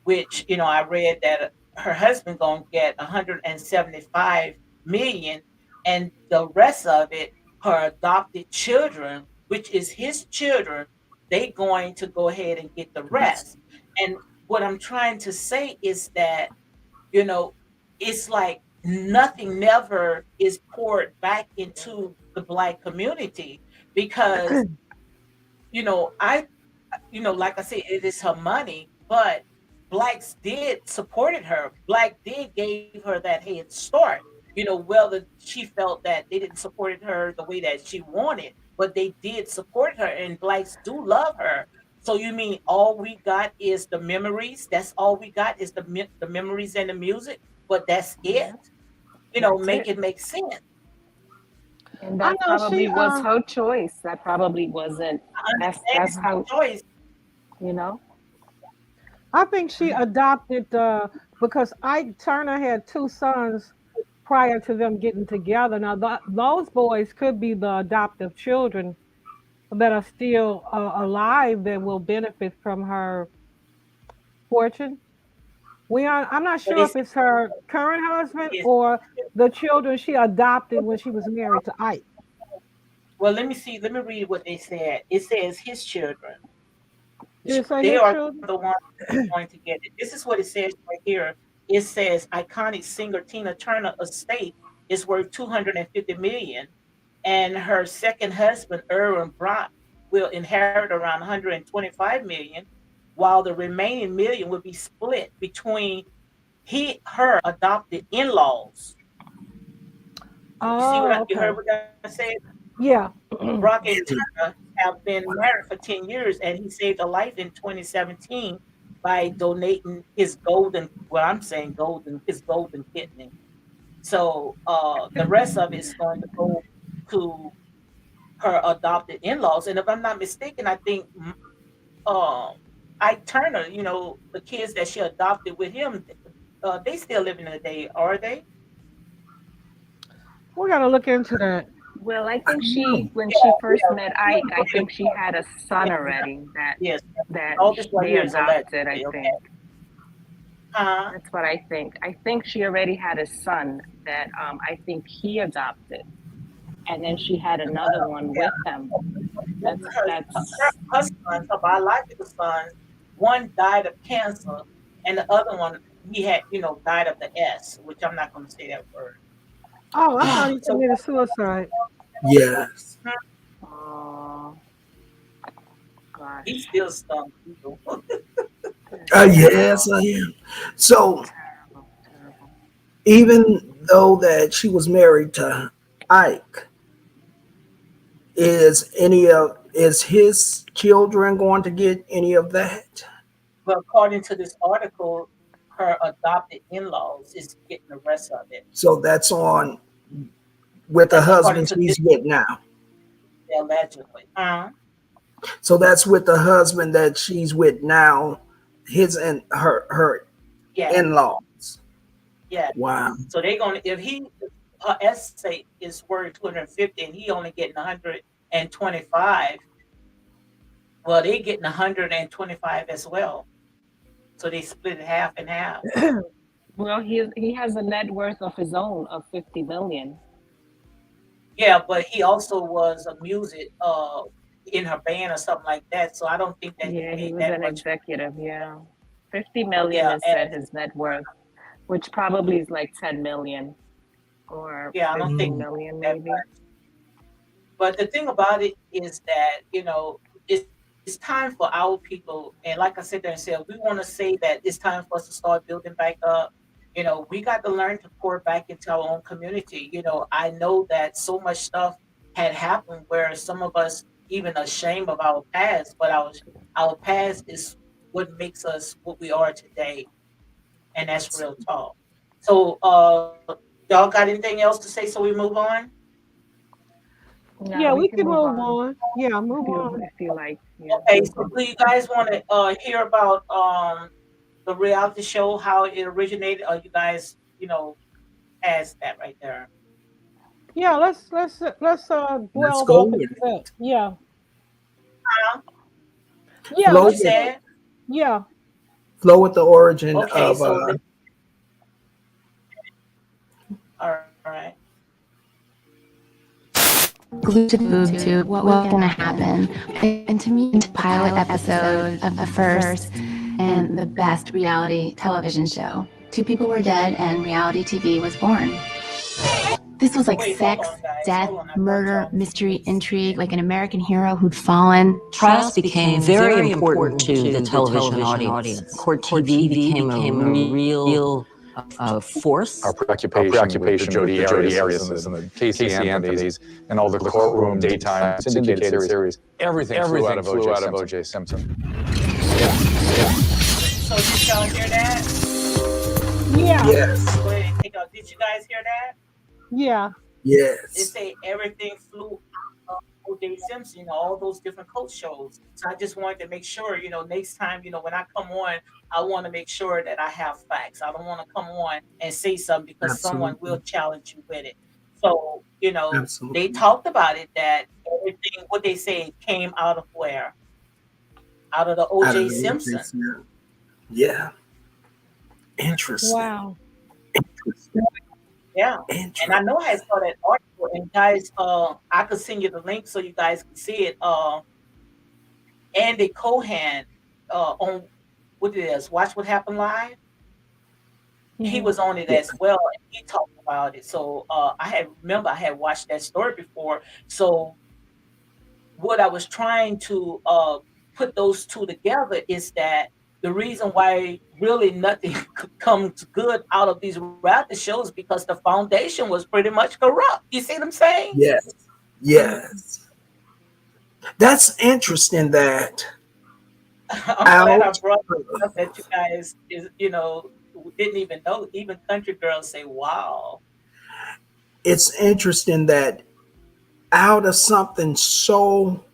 which I read that her husband gonna get 175 million, and the rest of it, her adopted children, which is his children, they going to go ahead and get the rest. And what I'm trying to say is that, you know, it's like nothing never is poured back into the Black community because, I like I said, it is her money, but blacks did supported her. Black did gave her that head start. Whether she felt that they didn't support her the way that she wanted, but they did support her, and blacks do love her. So you mean all we got is the memories? That's all we got is the memories and the music, but that's it. Yeah, that's Make it. it make sense. And I that know she probably was her choice. That probably wasn't. I understand That's it's how her choice. you know. I think she adopted because Ike Turner had two sons prior to them getting together. Now those boys could be the adoptive children that are still alive that will benefit from her fortune. I'm not But sure it's if it's her current husband it's or the children she adopted when she was married to Ike. well, let me see. Let me read what they said. It says his children. Did it say They his are the children? ones going to get it. This is what it says right here. It says iconic singer Tina Turner estate is worth 250 million, and her second husband Irwin Brock will inherit around 125 million, while the remaining million will be split between her adopted in-laws. You see Oh, you heard okay. what I said? Yeah. Brock and Turner have been married for 10 years, and he saved a life in 2017 by donating I'm saying his golden kidney. So the rest of it is going to go to her adopted in-laws. And if I'm not mistaken, I think uh, Ike Turner, the kids that she adopted with him, they still living today, are they? We got to look into that. Well, I I think don't know. when Yeah, she first yeah. met He Ike, was I rated think she had a son yeah, already yes. that All this right they here is adopted. I allegedly, okay? think Huh? that's what I think. I think she already had a son that I think he adopted, and then she had another one with him. That's Her sons, her biological sons, one died of cancer, and the other one he had, died of the S, which I'm not going to say that word. Oh, I thought he So committed suicide. Yes. oh he's gosh, still stung people. that's Yes, terrible, I am. So terrible, terrible. even though that she was married to Ike, is his children going to get any of that? But according to this article, her adopted in-laws is getting the rest of it. So that's on with the That's according husband to this she's with now. allegedly. So that's with the husband that she's with now, his and her Yeah, in-laws. yeah. Wow. So they're gonna if he her estate is worth 250 and he only getting 125. Well, they getting 125 as well. So they split it half and half. Well, he has a net worth of his own of 50 million. Yeah, but he also was a music in her band or something like that. So I don't think that he Yeah, he made was that an much. executive. Yeah, 50 million Yeah, is said his net worth, which probably is like 10 million or yeah, I don't think 15 Mm. million that maybe. much. But the thing about it is that, it's time for our people. And like I said there and said, we want to say that it's time for us to start building back up. We got to learn to pour back into our own community. I know that so much stuff had happened where some of us even ashamed of our past, but our past is what makes us what we are today. And that's real talk. So y'all got anything else to say so we move on? No, Yeah, we we can can move move on on. Yeah, if move you on. like. Yeah, Okay, move so on. do you guys want to hear about the reality show, how it originated? Or you guys, past that right there? Yeah, let's Let's dwell go up into with it. that. Yeah. Huh? Yeah, What Flow you let's with do said? yeah. flow with the origin Okay, of so all right. glued to the boob tube, what was going to happen. And to me, the pilot episode of the first and the best reality television show. Two people were dead and reality TV was born. This was like Wait, hold sex, on, guys. death, Hold on. I brought murder, y'all to mystery, this. intrigue, like an American hero who'd fallen. Trials became very important to the television audience. Court TV became a real force. Our preoccupation with the Jodi Ariases and the Casey Anthony's and all the courtroom daytime syndicated series. Everything flew out of O.J. Simpson. So did y'all hear that? Yeah. Yes. Go ahead and take out. Did you guys hear that? Yeah. They Yes. say everything flew up O.J. Simpson, all those different coach shows. So I just wanted to make sure, next time, when I come on, I want to make sure that I have facts. I don't want to come on and say something because someone will Absolutely. challenge you with it. So, they Absolutely. talked about it that everything, what they say, came out of where? Out of the Out of O.J. the OJ Simpson. Simpson. Yeah. Interesting. Wow. Interesting. Yeah. And I know I Interesting. saw that article, and guys, I could send you the link so you guys can see it. Andy Cohen, on what it is, Watch What Happened Live. He Hmm. was on it Yeah. as well, and he talked about it. So I had watched that story before. So what I was trying to put those two together is that the reason why really nothing comes good out of these reality shows because the foundation was pretty much corrupt. You see what I'm saying? Yes. Hmm. Yes. That's interesting that I'm glad I out. brought it up that you guys didn't even know. Even country girls say, "Wow." It's interesting that out of something so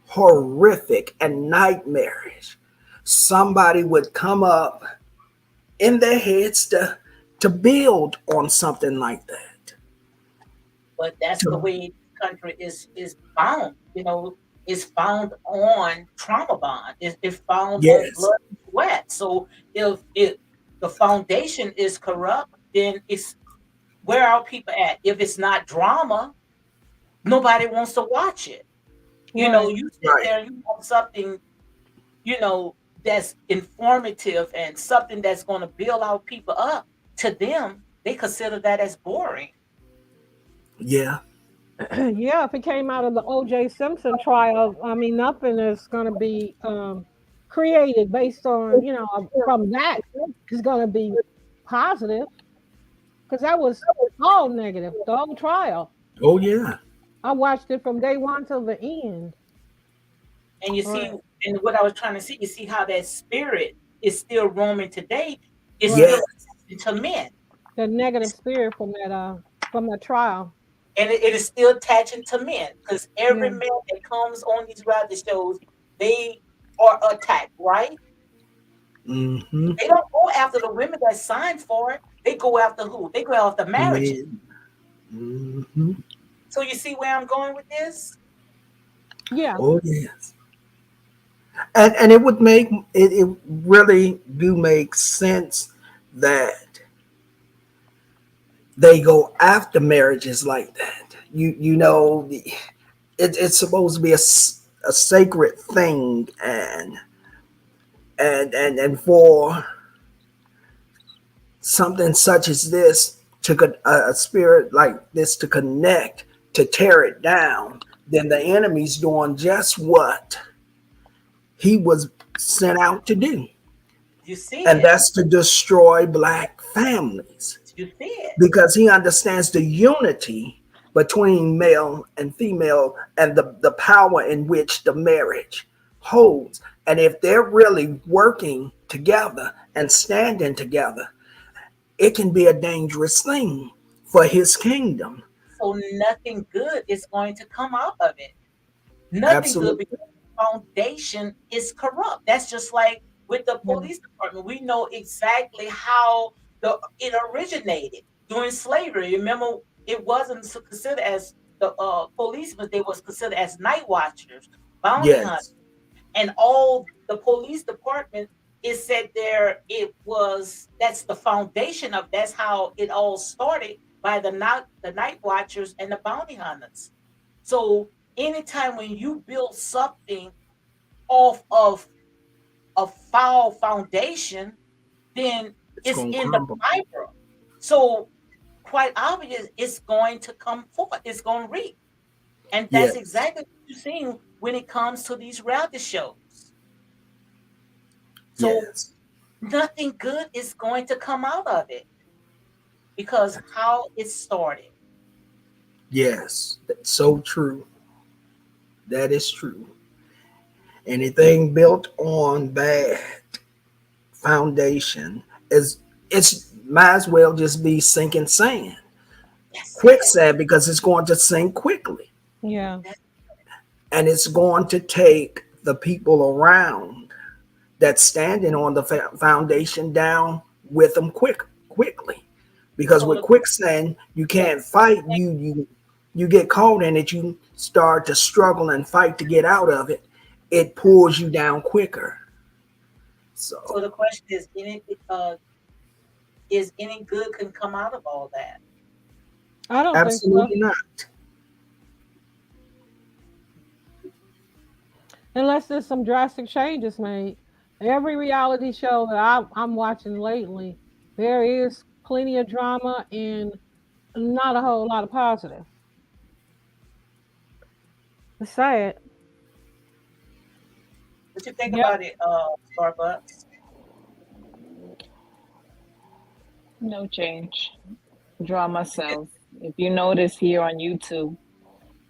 horrific and nightmarish, somebody would come up in their heads to build on something like that. But that's the To, way the country is bound. Is found on trauma bond. It's found on yes. blood and sweat. So if the foundation is corrupt, then it's where are people at? If it's not drama, nobody wants to watch it. Right. You sit Right. there and you want something, you know, that's informative and something that's going to build our people up. To them, they consider that as boring. Yeah. Yeah, if it came out of the O.J. Simpson trial, I mean, nothing is going to be created based on, from that is going to be positive because that was all negative, the whole trial. Oh yeah. I watched it from day one till the end. And you see, Right, and what I was trying to see, you see how that spirit is still roaming today. It's right. still Yes. to men, The negative spirit from that trial. and it is still attaching to men because every Yeah, man that comes on these reality shows, they are attacked, right? Mm-hmm. They don't go after the women that signed for it. They go after who? They go after The marriages. man. Mm-hmm. So you see where I'm going with this? yeah, Oh yes. And it would make it really do make sense that they go after marriages like that. It's supposed to be a sacred thing, and for something such as this a spirit like this to connect to tear it down, then the enemy's doing just what he was sent out to do, You see and it. that's to destroy black families You see it. because he understands the unity between male and female and the power in which the marriage holds. And if they're really working together and standing together, it can be a dangerous thing for his kingdom. So nothing good is going to come out of it. Nothing good Absolutely. because the foundation is corrupt. That's just like with the yeah, police department. We know exactly how it originated during slavery. Remember, it wasn't considered as the policemen; they was considered as night watchers, bounty hunters, Yes. and all the police department. It said there it was that's the foundation of that's how it all started by the night watchers and the bounty hunters. So anytime when you build something off of a foul foundation, then It's it's gonna in the crumble. fiber. So quite obvious it's going to come forth, it's going to reap. And that's Yes, exactly what you're seeing when it comes to these reality shows. So yes, nothing good is going to come out of it because how it started. yes. That's so true. That is true. Anything built on bad foundation is it's might as well just be sinking sand, Yes, it. quicksand, because it's going to sink quickly, Yeah. That's and it's going to take the people around that's standing on the foundation down with them quickly. Because so with the quicksand, you can't fight. You get caught in it. You start to struggle and fight to get out of it. It pulls you down quicker. so So the question is any good can come out of all that? I don't think so. absolutely not. Unless there's some drastic changes made. Every reality show that I'm watching lately, there is plenty of drama and not a whole lot of positive. It's sad. What you think Yep. about it, Starbucks? No change. Drama sells. If you notice here on YouTube,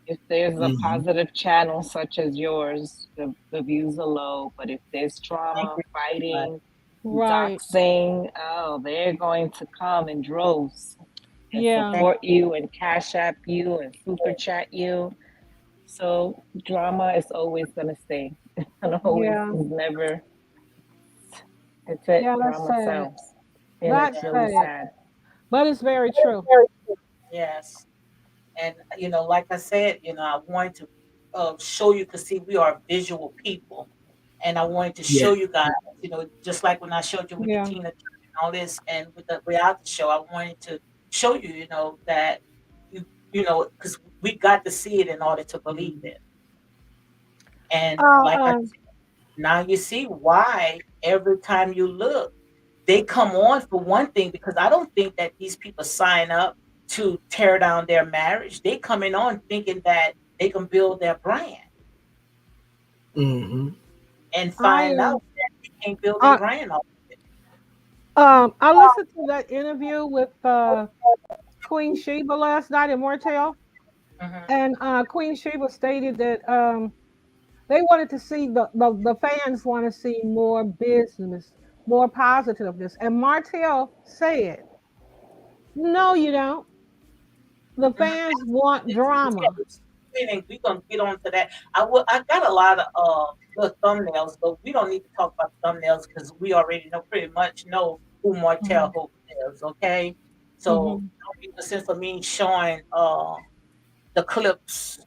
if there's a Hmm. positive channel such as yours, the views are low. But if there's I trauma, agree with everybody. fighting, Right. doxing, oh, they're going to come in droves and Yeah. Thank support you and cash app you and super you. chat you. So drama is always going to stay and always Yeah. is never, it's it. Yeah, that's Drama sad. sells. And it's That's Yeah. really sad. sad. But it's very true. Yes. And like I said, I wanted to show you because see, we are visual people, and I wanted to Yeah. show you guys, just like when I showed you with the Yeah. Tina Turner and all this, and with the reality show, I wanted to show you, that because we got to see it in order to believe it. And Uh, like I um, said, now you see why every time you look, they come on for one thing because I don't think that these people sign up to tear down their marriage. They coming on thinking that they can build their brand Hmm. and I find out am. that they can't build their I brand off of it. I listened to that interview with Queen Sheba last night in Martell, Mhm. and Queen Sheba stated that they wanted to see the fans want to see more business, more positiveness, and Martell said, "No, you don't. The Mhm. fans want Yeah, drama." we're gonna get on to that. I got a lot of little thumbnails, but we don't need to talk about thumbnails because we already pretty much know who Martell Hmm. Holt is. Okay, so Hmm. don't make no sense for me showing the clips,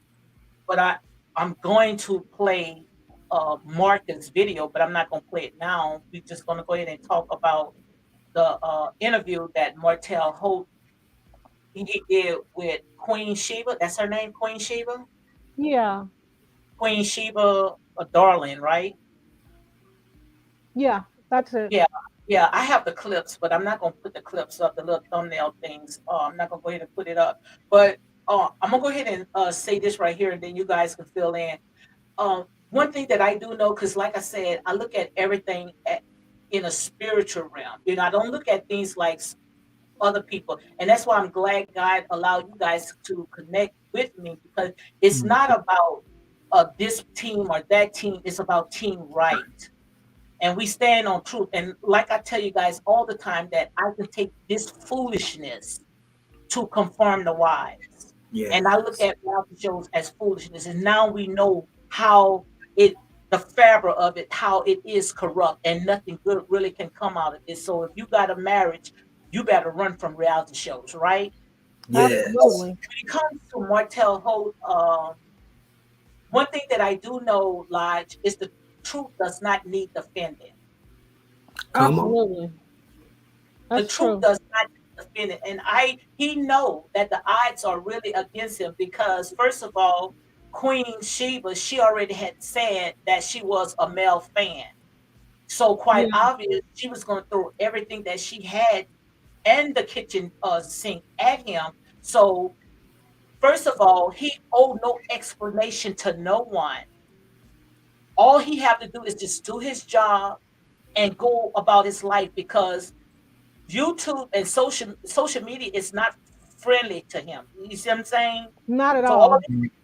but I'm going to play Marcus' video, but I'm not gonna play it now. We're just gonna go ahead and talk about the interview that Martell Holt he did with Queen Sheba. That's her name, Queen Sheba. Yeah, Queen Sheba, a darling, right? yeah, that's it. Yeah, yeah. I have the clips, but I'm not gonna put the clips up, the little thumbnail things. I'm not gonna go ahead and put it up. But I'm gonna go ahead and say this right here, and then you guys can fill in. One thing that I do know, because like I said, I look at everything in a spiritual realm. I don't look at things like other people, and that's why I'm glad God allowed you guys to connect with me because it's not about this team or that team. It's about team right, and we stand on truth. And like I tell you guys all the time, that I can take this foolishness to confirm the wise. And I look Yes. at reality shows as foolishness. And now we know how it, the fabric of it, how it is corrupt and nothing good really can come out of it. So if you got a marriage, you better run from reality shows, right? So Yes. Absolutely. when it comes to Martell Holt, one thing that I do know, Lodge, is the truth does not need defending. Come on. Absolutely. The That's truth true. does not need defend it. And he know that the odds are really against him because first of all, Queen Sheba, she already had said that she was a male fan. So quite Yeah, obvious, she was going to throw everything that she had and the kitchen sink at him. So first of all, he owed no explanation to no one. All he have to do is just do his job and go about his life because YouTube and social media is not friendly to him. You see what I'm saying? not at So all all.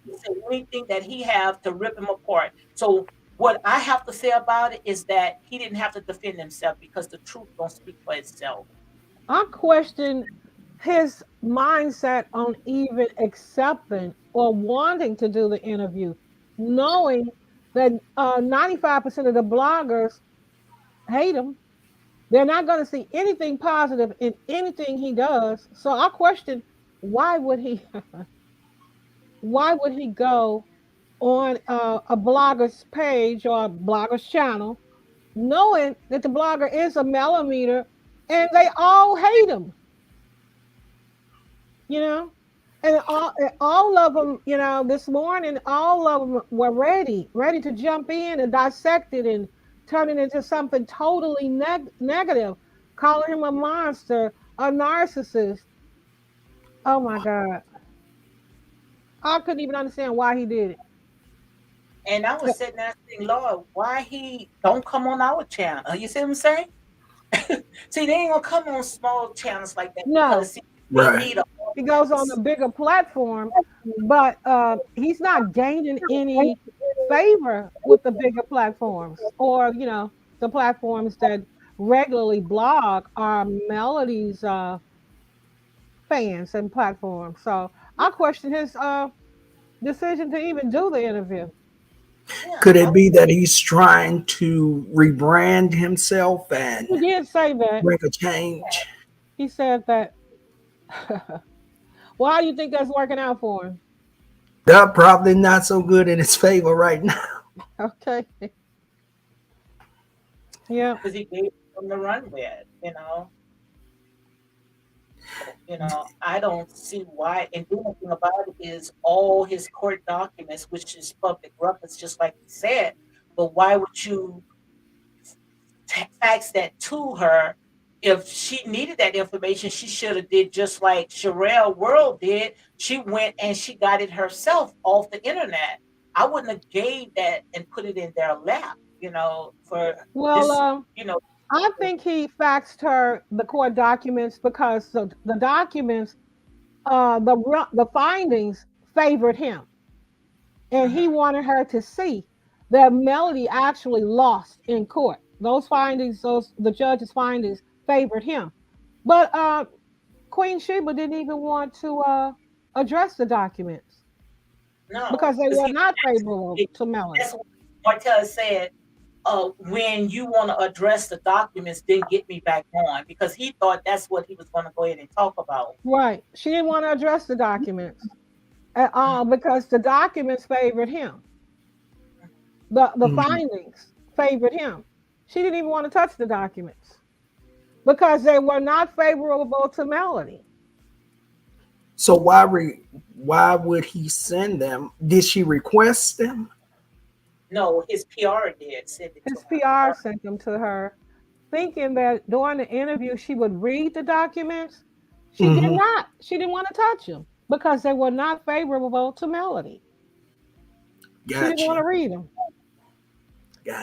he say anything that he have to rip him apart. So what I have to say about it is that he didn't have to defend himself because the truth don't speak for itself. I question his mindset on even accepting or wanting to do the interview, knowing that 95% of the bloggers hate him. They're not going to see anything positive in anything he does. So I question why would he why would he go on a blogger's page or a blogger's channel, knowing that the blogger is a millimeter and they all hate him, you know? And all of them, this morning, all of them were ready to jump in and dissect it and turn it into something totally negative, calling him a monster, a narcissist. Oh my God. I couldn't even understand why he did And I was it. sitting there saying, Lord, why he don't come on our channel? You see what I'm saying? See, they ain't gonna come on small channels like that No, because see, they Right. need a he goes on a audience. bigger platform, but he's not gaining any favor with the bigger platforms or the platforms that regularly blog are Melody's fans and platforms. So I question his decision to even do the interview. Yeah, Could I it was be that he's trying to rebrand himself He and did say that. bring a change? He said that. Why do you think that's working out for him? They're probably not so good in his favor right now. Okay. Yeah. because he gave them the run with, you know. So, I don't see why. And the only thing about it is all his court documents, which is public records, just like he said. But why would you fax that to her? If she needed that information, she should have did just like Sherelle World did. She went and she got it herself off the internet. I wouldn't have gave that and put it in their lap, for Well, this, you know, I think he faxed her the court documents because the documents, the findings favored him, and he mhm. wanted her to see that Melody actually lost in court. Those findings, the judge's findings, favored him, but Queen Sheba didn't even want to address the documents No, because they because were he not favorable actually, to Melody. that's what Martell said. When you want to address the documents, then get me back on because he thought that's what he was going to go ahead and talk about. Right? She didn't want to address the documents at Mhm, all because the documents favored him. The Mhm. findings favored him. She didn't even want to touch the documents because they were not favorable to Melody. So why would he send them? Did she request them? No, his PR did send it to His him. PR sent them to her, thinking that during the interview she would read the documents. She did Hmm. not. She didn't want to touch them because they were not favorable to Melody. She didn't Got want you. to read them.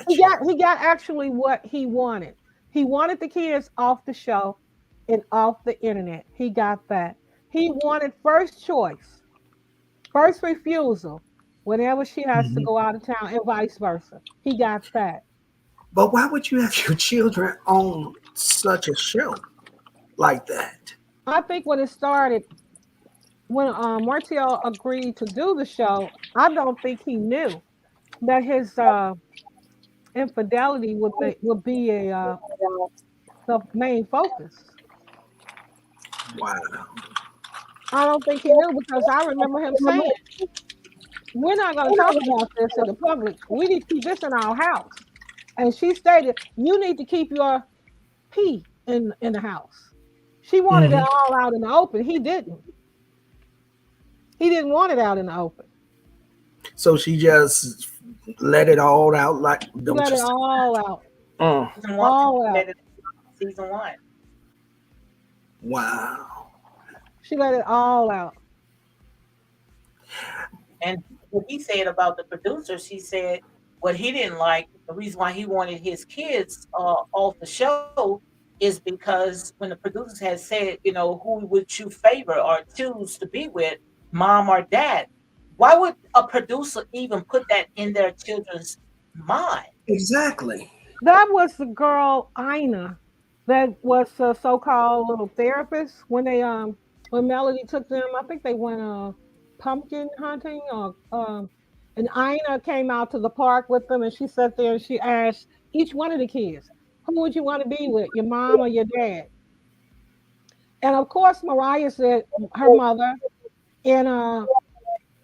He Got you. got he got actually what he wanted. He wanted the kids off the show and off the internet. He got that. He wanted first choice, first refusal whenever she has to Hmm. go out of town and vice versa. He got that. But why would you have your children on such a show like that? I think when it started, when Martial agreed to do the show, I don't think he knew that his infidelity would be the main focus. Wow. I don't think he knew because I remember him saying, "We're not going to talk about this in the public. We need to keep this in our house." And she stated, "You need to keep your pee in the house." She wanted it Hmm. all out in the open. He didn't. He didn't want it out in the open. So she just let it all out, like, She don't let you it say? all out. Mm. Season one, All let out. it season one. Wow. She let it all out. And what he said about the producers, he said what he didn't like, the reason why he wanted his kids off the show is because when the producers had said, who would you favor or choose to be with, mom or dad? Why would a producer even put that in their children's mind? Exactly. That was the girl Ina, that was a so-called little therapist when Melody took them. I think they went pumpkin hunting or and Ina came out to the park with them, and she sat there and she asked each one of the kids, "Who would you want to be with, your mom or your dad?" And of course, Mariah said her mother, and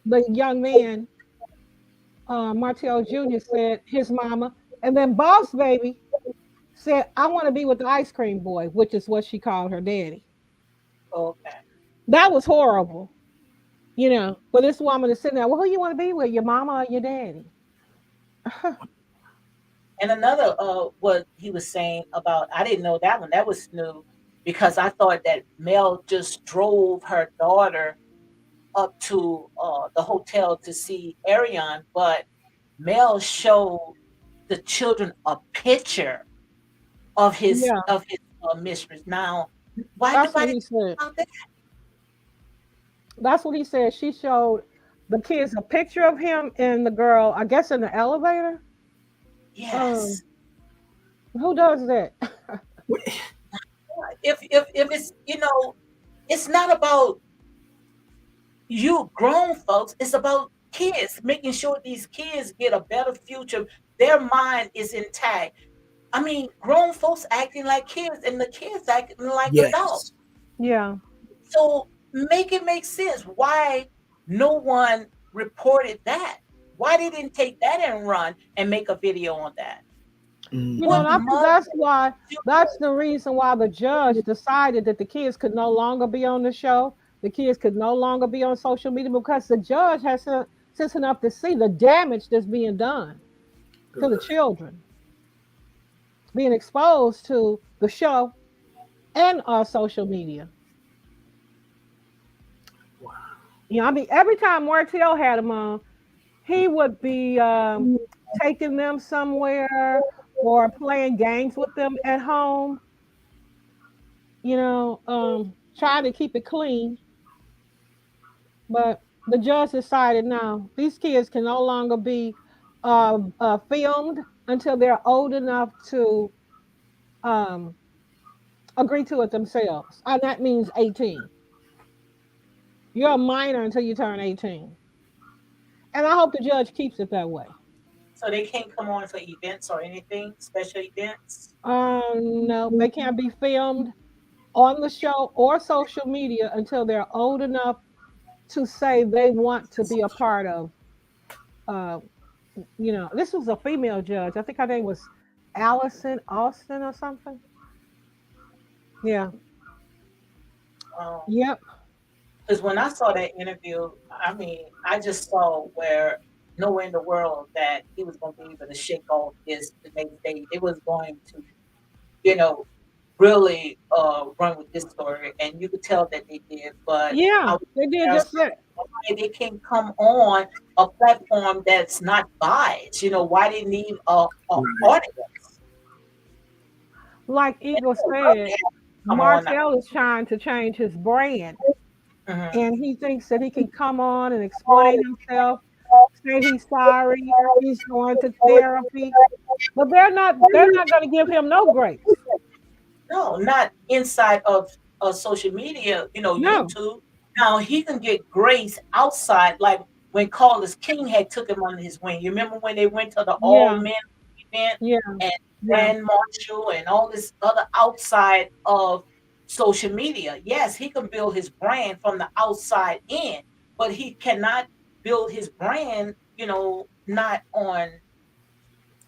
the young man, Martell Jr., said his mama, and then Boss Baby said, "I want to be with the ice cream boy," which is what she called her daddy. Okay. That was horrible, you know. But this woman is sitting there, well, who you want to be with, your mama or your daddy? And another, what he was saying about, I didn't know that one. That was new because I thought that Mel just drove her daughter up to the hotel to see Arion, but Mel showed the children a picture Yeah, of his mistress. Now, why that's what nobody he talk said. about that? That's what he said. She showed the kids a picture of him and the girl, I guess, in the elevator. Um, Yes. who does that? If it's it's not about you grown folks, it's about kids, making sure these kids get a better future. Their mind is intact. I mean, grown folks acting like kids and the kids acting like adults. Yes. Yeah, So make it make sense. Why no one reported that? Why they didn't take that and run and make a video on that? you know, What Hmm. and I think mother that's why do that's the reason why the judge decided that the kids could no longer be on the show. The kids could no longer be on social media because the judge has sense enough to see the damage that's being done to the Good. children, being exposed to the show and social media. You know, I mean, every time Martell had him on, he would be taking them somewhere or playing games with them at home, trying to keep it clean. But the judge decided now these kids can no longer be filmed until they're old enough to um, agree to it themselves. And that means 18. You're a minor until you turn 18. And I hope the judge keeps it that way. so they can't come on for events or anything, special events? No, they can't be filmed on the show or social media until they're old enough to say they want to be a part of. Uh, this was a female judge. I think her name was Allison Austin or something. Yeah. Um, Yep. Because when I saw that interview, I mean, I just saw where nowhere in the world that he was going to be able to shake off this the next day. It was going to, you know, really run with this story, and you could tell that they did. But I Yeah. was They did asked just that. why they can't come on a platform that's not biased. Why they need a Right. audience? Like And Eagle they love to said, have them come on. Martell is trying to change his brand. Mhm. And he thinks that he can come on and explain himself, say he's sorry, he's going to therapy. But they're not gonna give him no grace. No, not inside of social media, No. YouTube. Now he can get grace outside, like when Carlos King had took him under his wing. You remember when they went to the all Yeah. men event Yeah. and Yeah. Grand Marshal and all this other outside of social media. Yes, he can build his brand from the outside in, but he cannot build his brand, not on,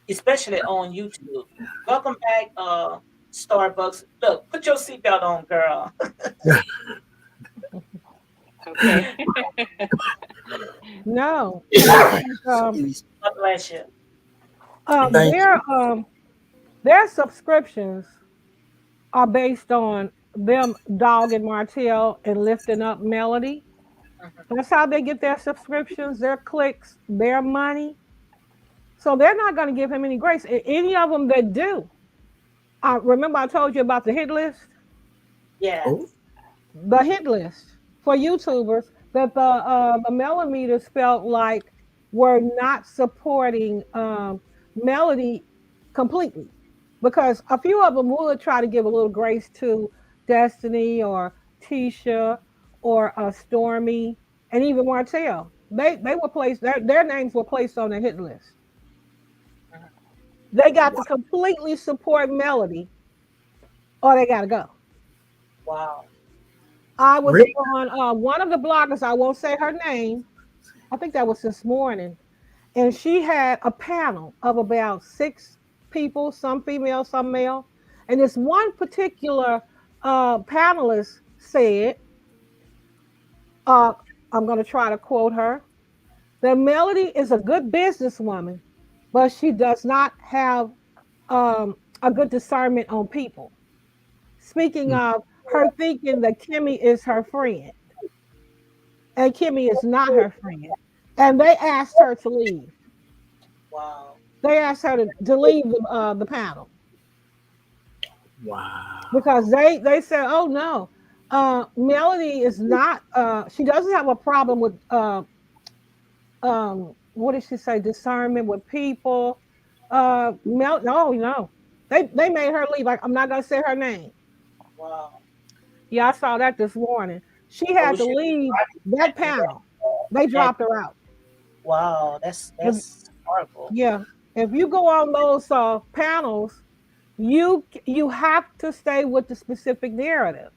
especially on YouTube. Welcome back, Starbucks. Look, put your seatbelt on, girl. Okay. No, and I think God bless you. um, Thank their you. um, their subscriptions are based on them dogging Martell and lifting up Melody. Mhm. That's how they get their subscriptions, their clicks, their money. So they're not going to give him any grace. Any of them that do, remember I told you about the hit list, Oh, Yes. the hit list for YouTubers that the millimeters felt like were not supporting Melody completely, because a few of them would try to give a little grace to Destiny or Tisha or Stormy and even Martell. They were placed, their names were placed on the hit list. Mhm. They got to wow. completely support Melody or they got to go. Wow. I was Really? on one of the bloggers, I won't say her name. I think that was this morning. And she had a panel of about six people, some female, some male. And this one particular panelist said, uh, I'm going to try to quote her, that Melody is a good businesswoman, but she does not have a good discernment on people. Speaking of her thinking that Kimmy is her friend, and Kimmy is not her friend. And they asked her to leave. Wow. They asked her to leave the panel Wow. because they said, "Oh no, Melody is not. She doesn't have a problem with what did she say? Discernment with people. No, no. They made her leave. Like I'm not gonna say her name. Wow. Yeah, I saw that this morning. She I had to wish you leave that had panel. They had dropped her out. wow, that's If, horrible. yeah, if you go on those panels, you have to stay with the specific narrative.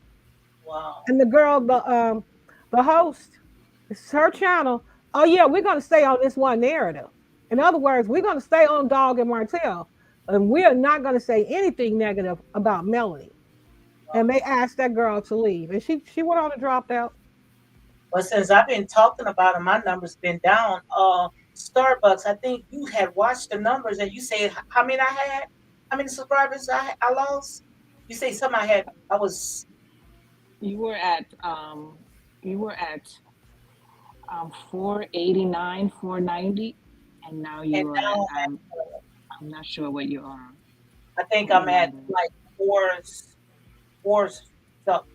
Wow. And the girl, the host, it's her channel. Oh yeah, we're gonna stay on this one narrative. In other words, we're gonna stay on Dog and Martell, and we are not gonna say anything negative about Melody. And they asked that girl to leave, and she went on and dropped out. But since I've been talking about it, my numbers been down. Starbucks, I think you had watched the numbers and you said how many I had, how many subscribers I lost. You say something I had. I was You were at you were at 489, 490, and now and you are at now I'm not sure what you are, I think what I'm your at number is. like four. So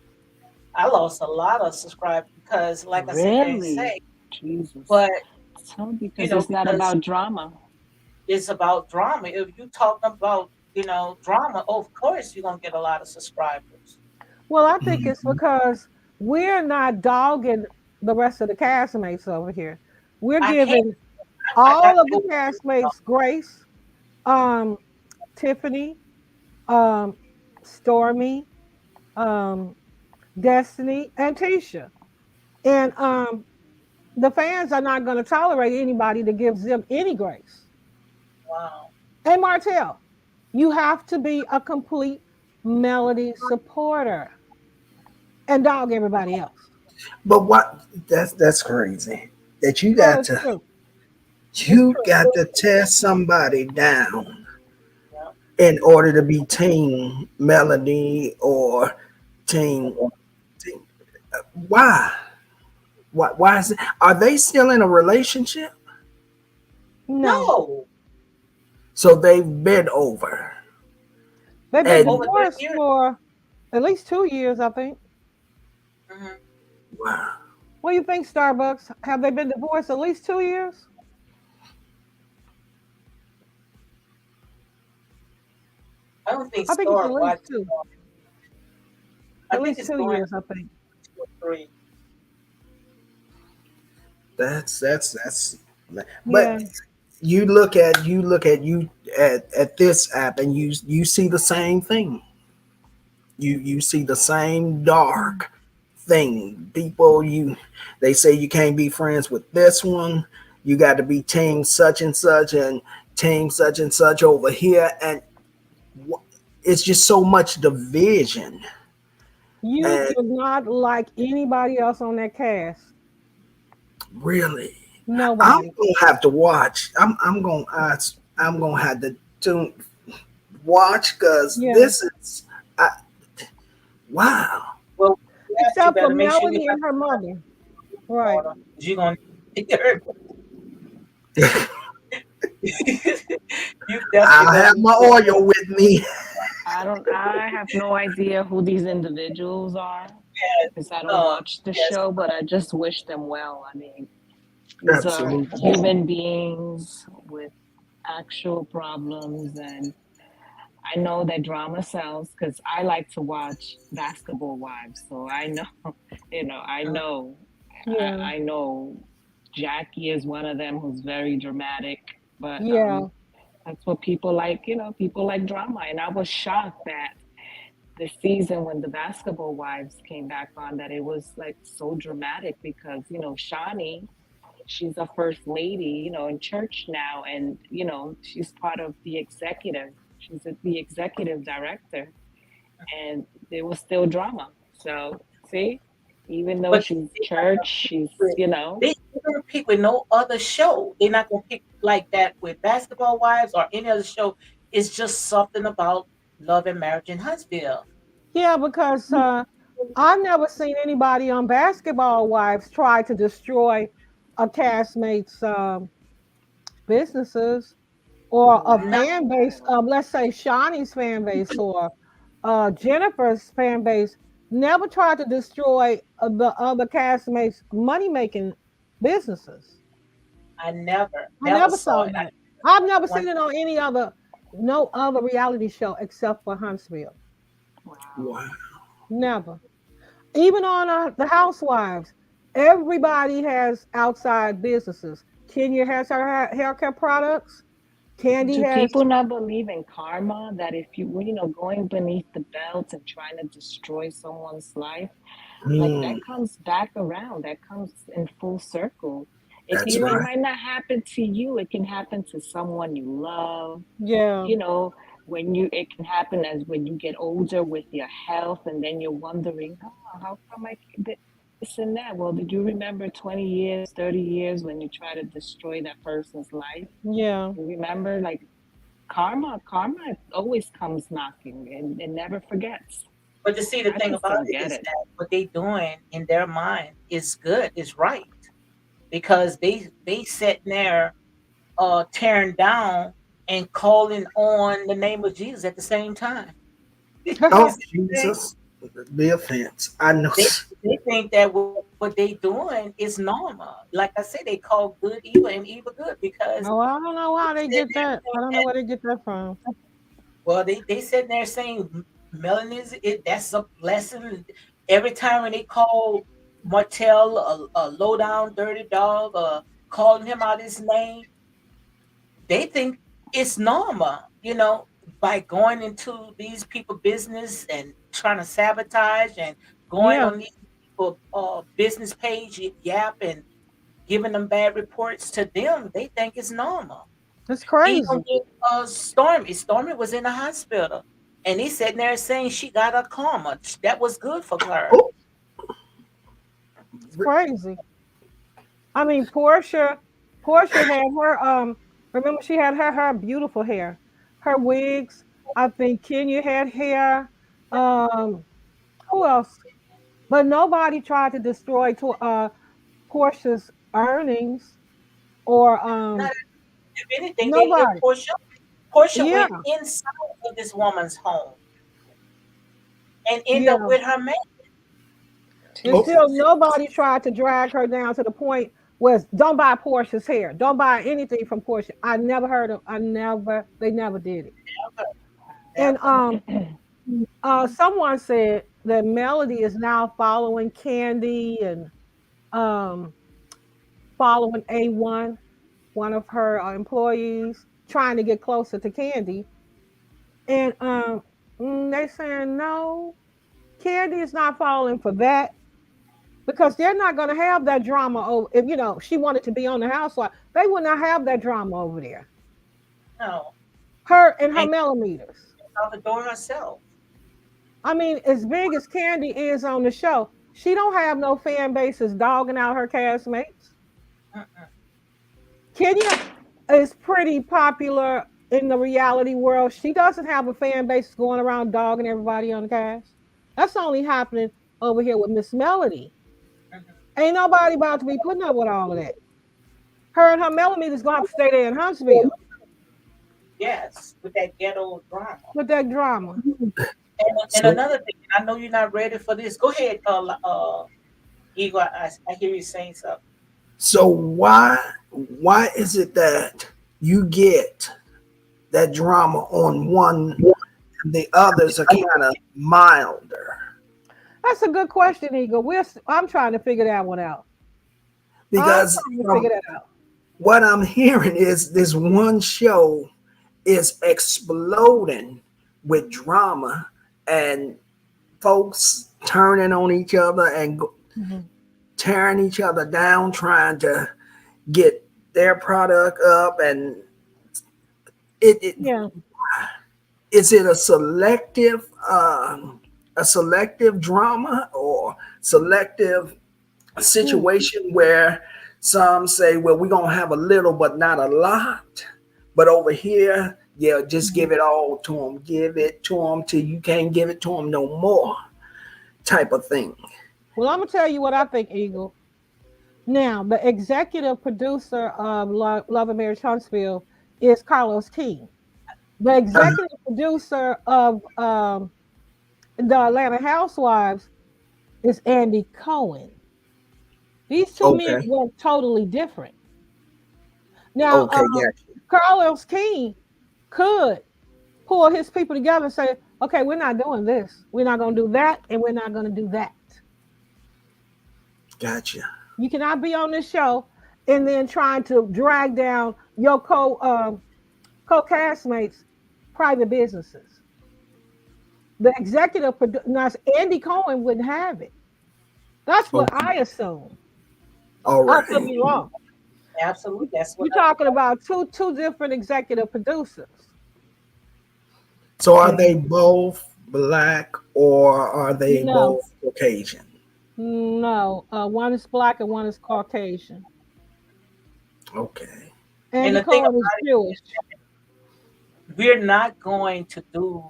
I lost a lot of subscribers because, like I said, they Really? say, Jesus. but So because it's not because about drama. it's about drama. If you talk about, drama, of course you're gonna get a lot of subscribers. Well, I think it's Mhm. because we're not dogging the rest of the castmates over here. We're I can't. giving I got all to of the go. castmates grace. Um, Tiffany, um, Stormy, um, Destiny, and Tisha. And the fans are not going to tolerate anybody that gives them any grace. Wow. And Martell, you have to be a complete Melody supporter and dog everybody else. But what? That's crazy. That No, it's true. It's you true. got to tear somebody down Yeah. in order to be Team Melody or Team. team why? Why is it? Are they still in a relationship? No, No, So they've been over. they've been And over 30 divorced years. for at least 2 years, I think. Hmm. wow. What do you think, Starbucks? Have they been divorced at least 2 years? I don't think I think it's Star at least watched. two. I At think least it's two going years, I think. 2 or 3. That's but Yeah. you look at this app and you see the same thing. You see the same dark thing. People they say you can't be friends with this one. You got to be team such and such over here. And it's just so much division. You And did not like anybody else on that cast. really, I'm Nobody. gonna have to watch. I'm gonna have to tune watch because Yeah. this is I, wow. Well, you Except for better make sure you Melody and her mother. have Right. water. You're gonna need her. You definitely I'll gonna have need my your oil with me. I have no idea who these individuals are because I don't watch the yes. show, but I just wish them well. I mean, these are Absolutely. human beings with actual problems, and I know that drama sells because I like to watch Basketball Wives. So I know, Yeah. I know Jackie is one of them who's very dramatic, but Yeah. that's what people like. People like drama, and I was shocked that this season when the Basketball Wives came back on, that it was like so dramatic because Shawnee, she's a first lady, in church now, and she's part of the executive. She's the executive director, and there was still drama. So see, even though But she's they're not church, gonna pick she's with they're gonna pick with no other show. They're not gonna pick like that with Basketball Wives or any other show. It's just something about Love and Marriage in Huntsville. Yeah, because I've never seen anybody on Basketball Wives try to destroy a castmate's businesses or a Not fan base of, let's say, Shawnee's fan base or Jennifer's fan base. Never tried to destroy the other castmates' money making businesses. I never, I never never saw saw it. I that. I've never one seen it on any other, no other reality show except for Huntsville. wow. Wow. Never. Even on the Housewives, everybody has outside businesses. Kenya has her hair care products. Candy Do has, people not believe in karma that if going beneath the belt and trying to destroy someone's life, like that Mm, comes back around, that comes in full circle. that's It right. might not happen to you, it can happen to someone you love. yeah, you know it can happen as when you get older with your health, and then you're wondering, oh, how come I did this and that. Well, did you remember 20 years, 30 years when you try to destroy that person's life? yeah, You remember, like, karma always comes knocking, and it never forgets. but to see the I thing just about don't it get is it. that what they doing in their mind is good, is right. Because they sitting there tearing down and calling on the name of Jesus at the same time. You Oh see what I'm saying? Jesus, the offense. I know. They think that what they doing is normal. Like I said, they call good evil and evil good because oh, I don't know they how they sitting get there that. I saying don't know that, where they get that from. well, they sitting there saying Melanie's it that's a blessing. Every time when they call Martell a low down dirty dog, calling him out his name, they think it's normal, by going into these people business and trying to sabotage and going Yeah, on these people business page yap and giving them bad reports to them. They think it's normal. it's Even crazy. with Stormy was in the hospital, and he sitting there saying she got a coma. That was good for her. Oh, It's crazy. I mean, Portia had her remember she had her beautiful hair, her wigs. I think Kenya had hair. Um, who else? But nobody tried to destroy to Portia's earnings or Not if anything, they lift nobody. Portia. Portia Yeah, went inside of this woman's home and end up yeah. with her man. And oh, still Jesus. nobody tried to drag her down to the point where don't buy Portia's hair. Don't buy anything from Portia. I never heard of they never did it. Never, And never. someone said that Melody is now following Candy and um following one of her employees, trying to get closer to Candy. And they saying no, Candy is not following for that because they're not going to have that drama over. If she wanted to be on the housewife, they would not have that drama over there. No. Her and her And millimeters. out the door herself. I mean, as big as Candy is on the show, she don't have no fan bases dogging out her castmates. Mm-mm. Kenya is pretty popular in the reality world. She doesn't have a fan base going around dogging everybody on the cast. That's only happening over here with Miss Melody. Mhm. Ain't nobody about to be putting up with all of that. Her and her millimeters gonna have to stay there in Huntsville Yes, with that ghetto drama. with that drama. And So another thing, I know you're not ready for this. Go ahead, Eagle. I hear you saying something. so why is it that you get that drama on one and the others are kind of milder? That's a good question, Eagle. I'm trying to figure that one out. I'm Because trying to figure from that out. what I'm hearing is this one show is exploding with drama and folks turning on each other and Mhm. tearing each other down, trying to get their product up. And it Yeah. is it a selective drama or selective Mm. situation where some say, well, we're gonna have a little but not a lot, but over here, yeah, just Mhm. give it all to them, give it to them till you can't give it to them no more, type of thing. Well, I'm gonna tell you what I think, Eagle. Now, the executive producer of Love and Marriage Huntsville is Carlos King. The Uh, executive producer of the Atlanta Housewives is Andy Cohen. These two men okay, were totally different. Now, okay, yeah, Carlos King could pull his people together and say, okay, we're not doing this. We're not going to do that. And we're not going to do that. gotcha. You cannot be on this show and then trying to drag down your co-castmates' private businesses. The executive now Andy Cohen wouldn't have it. That's what Okay, I assume. all I right. could be wrong. Absolutely, that's what You're talking about two different executive producers. So are And they both black or are they no, both Caucasian? no, one is black and one is Caucasian. Okay. And Andy the thing Cohen is about it, Jewish. we're not going to do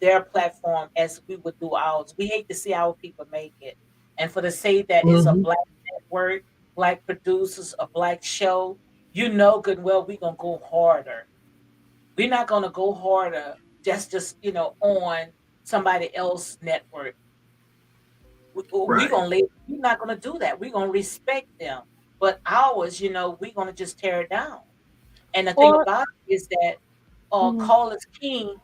their platform as we would do ours. We hate to see our people make it. And for the say that it's a Hmm. black network, black producers, a black show, you know good and well we're gonna go harder. We're not gonna go harder just on somebody else's network. We Right. gonna we're not gonna do that. We're gonna respect them. But ours, we're gonna just tear it down. And the thing Or about it is that mhm, Carlos King,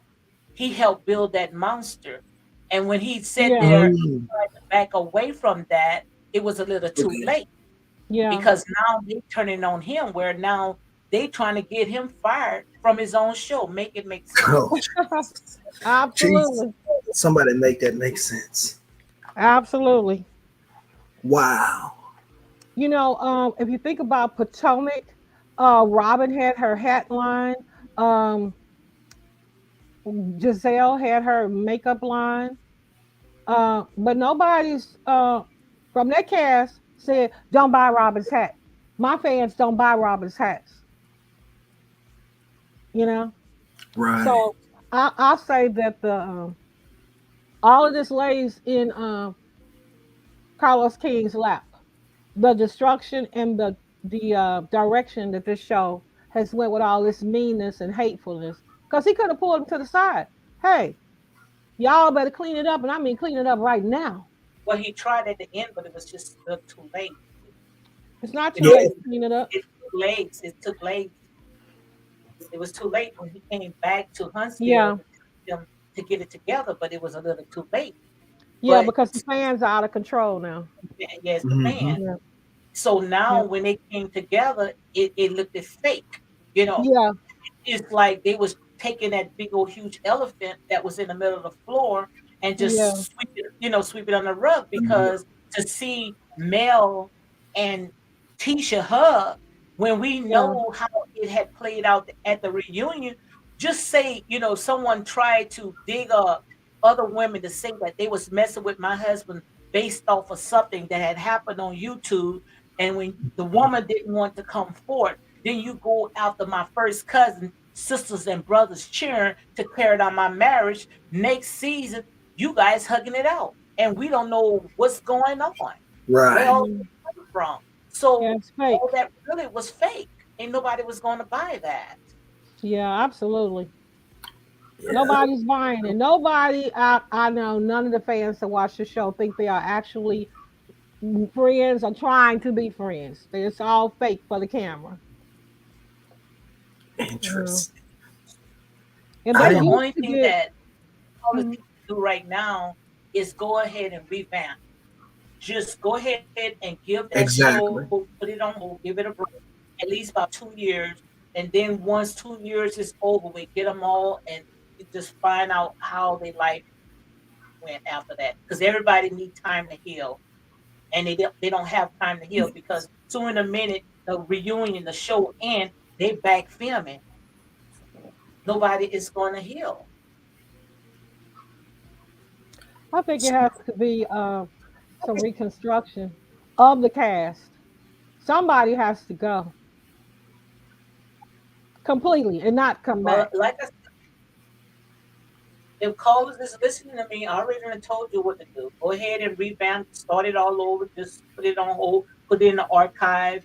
he helped build that monster. And when he said yeah, there Mm, tried to back away from that, it was a little too okay. late yeah, because now they turning on him where now they trying to get him fired from his own show. Make it make Oh, sense. jeez. absolutely, Somebody make that make sense. absolutely. Wow. If you think about Potomac, Robin had her hat line. Um, Giselle had her makeup line. But nobody's from that cast said, don't buy Robin's hat. My fans don't buy Robin's hats, you know? Right. So I'll say that the all of this lays in Carlos King's lap. The destruction and the direction that this show has went with all this meanness and hatefulness. Because he could have pulled him to the side. Hey, y'all better clean it up, and I mean clean it up right now. Well, he tried at the end, but it was just a little too late. It's not You too know, Yeah. late to clean it up. it took legs. It took legs. It was too late when he came back to Huntsville Yeah, to tell them to get it together, but it was a little too late. yeah, But because the fans are out of control now. yes, the Hmm. fan. Yeah, So now yeah, when they came together, it looked fake. You know, yeah, it's like they was taking that big old huge elephant that was in the middle of the floor and yeah, just sweep it on the rug because to see Mel and Tisha hug when we yeah, know how it had played out at the reunion, just say, someone tried to dig up other women to say that they was messing with my husband based off of something that had happened on YouTube. And when the woman didn't want to come forward, then you go after my first cousin, sisters and brothers cheering to tear down my marriage. Next season, you guys hugging it out. And we don't know what's going on. Where Right. all Mm, this coming from. yeah, So it's all fake. that really was fake. And nobody was going to buy that. Yeah, absolutely. Yeah. Nobody's buying it. Nobody, I know, none of the fans that watch the show think they are actually friends or trying to be friends. It's all fake for the camera. Mhm. Interesting. And I they So the didn't. used only to thing get. that all the Mhm. people do right now is go ahead and revamp. Just go ahead and give that show, Exactly. put it on hold, give it a break, at least about 2 years. And then once 2 years is over, we get them all and you just find out how their life went after that. Because everybody needs time to heal. And they don't have time to heal because soon in a minute, the reunion, the show end, they back filming. Nobody is going to heal. I think it has to be some reconstruction of the cast. Somebody has to go completely and not come Well, back. like I if callers is listening to me, I already done told you what to do. Go ahead and revamp, start it all over, just put it on hold, put it in the archive,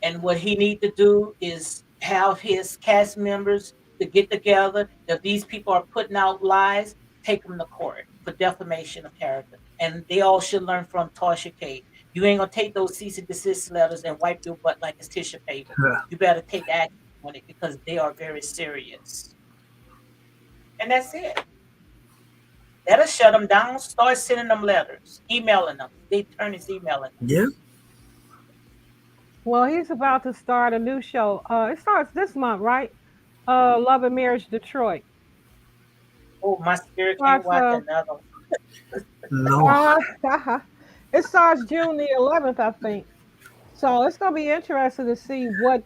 and what he need to do is have his cast members to get together. If these people are putting out lies, take them to court for defamation of character. And they all should learn from Tasha K. You ain't gonna take those cease and desist letters and wipe your butt like it's tissue paper. You better take action on it because they are very serious. And that's it. That'll shut them down. Start sending them letters, emailing them. They turn is emailing them. Yeah. Well, he's about to start a new show. It starts this month, right? Love and Marriage Detroit. Oh, my spirit can't Starts watch another one. No. uh, it starts June the 11th, I think. So it's gonna be interesting to see what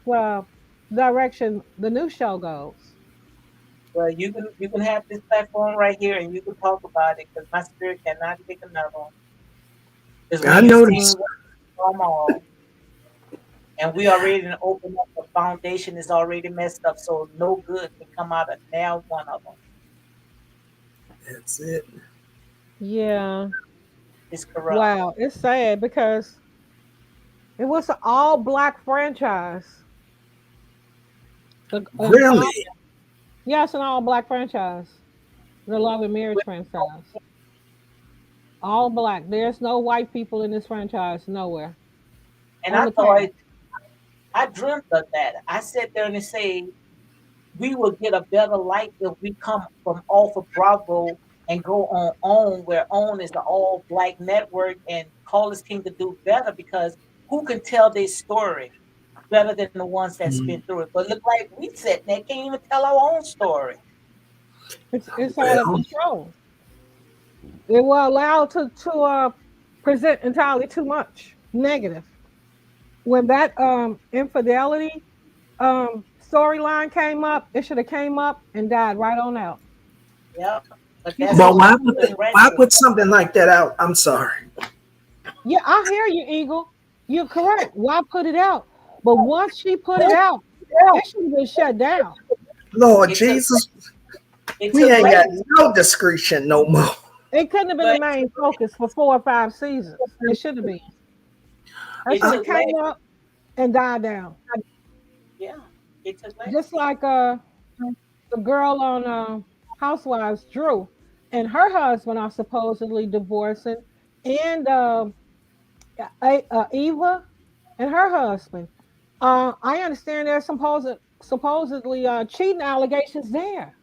direction the new show goes. Well, you can have this platform right here and you can talk about it because my spirit cannot take another one. Because when I you seen noticed. what from all, and we already done opened up the foundation is already messed up, so no good can come out of now one of them That's it. Yeah. is corrupt. Wow. It's sad because it was an all black franchise. The entire Really? yes, an all black franchise. The Love and Marriage franchise. All black. There's no white people in this franchise nowhere And on I the thought cast. I dreamt of that. I sat there and say we will get a better light if we come from off of Bravo and go on OWN, where OWN is the all black network, and Callers King to do better because who can tell their story better than the ones that's been Mm, through it? But look like we sitting there can't even tell our own story. It's out of well, control. They were allowed to present entirely too much negative. When that infidelity storyline came up, it should have came up and died right on out. Yep. But You that's should have but what why happened put with why Randy. put something like that out? I'm sorry. yeah, I hear you, Eagle. You're correct. Why put it out? But once she put it out, it should have been shut down. Lord It took Jesus, it we took ain't got place. no discretion no more. It couldn't have been the But main focus for 4 or 5 seasons. It should have been. It it should have took came legs. up and died down. Yeah. It took Just legs. like the girl on Housewives, Drew, and her husband are supposedly divorcing, and Eva and her husband. I understand there's supposedly cheating allegations there,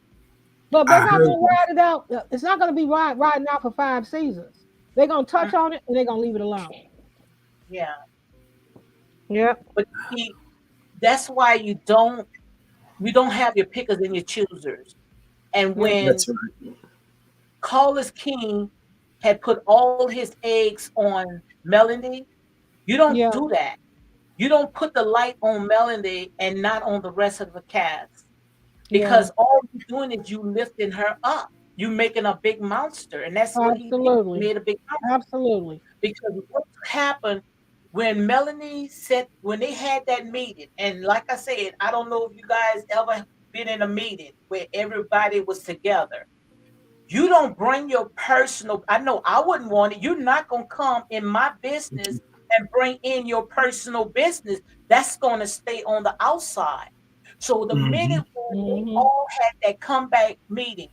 but they're I not heard. going to ride it out. It's not going to be riding out for 5 seasons. They're going to touch Mm, on it and they're going to leave it alone. yeah. Yep. But see, that's why you don't have your pickers and your choosers. And Yep. when That's right. Carlos King had put all his eggs on Melody, you don't Yeah. do that. You don't put the light on Melody and not on the rest of the cast. Yeah, because all you're doing is you lifting her up. You making a big monster, and that's what he did. He absolutely. made a big monster Absolutely. because what happened when Melanie said when they had that meeting, and like I said, I don't know if you guys ever been in a meeting where everybody was together. You don't bring your personal. I know I wouldn't want it. You're not gonna come in my business and bring in your personal business. That's gonna stay on the outside. So the minute Mm-hmm. when they Hmm. all had that comeback meeting,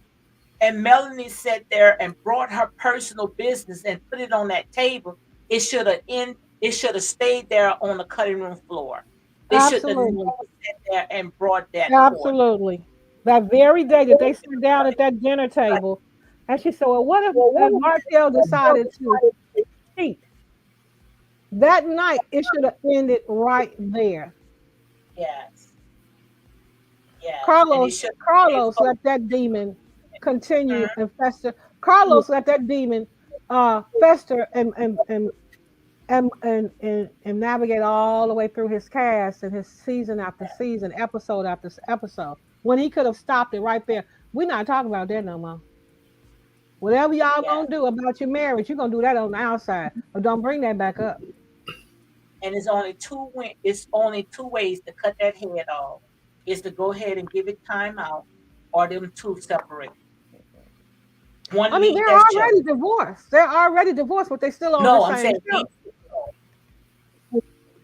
and Melanie sat there and brought her personal business and put it on that table, it should have in it should have stayed there on the cutting room floor. They should have Absolutely. never sat there and brought that forth. Absolutely. That very day that they sat down at that dinner table, and she said, "Well, what if Martell decided to cheat that night? It should have ended right there." Yes, yes, and it Carlos, should have been Carlos focused. let that demon continue and fester. Carlos let that demon fester and navigate all the way through his cast and his season after season, episode after episode. When he could have stopped it right there. We're not talking about that no more. Whatever y'all Yeah, gonna do about your marriage, you're gonna do that on the outside. But don't bring that back up. and it's only two ways to cut that head off. Is to go ahead and give it time out, or them two separate. I One mean, leave they're that show. already divorced. They're already divorced, but they still on the No, I'm same saying show.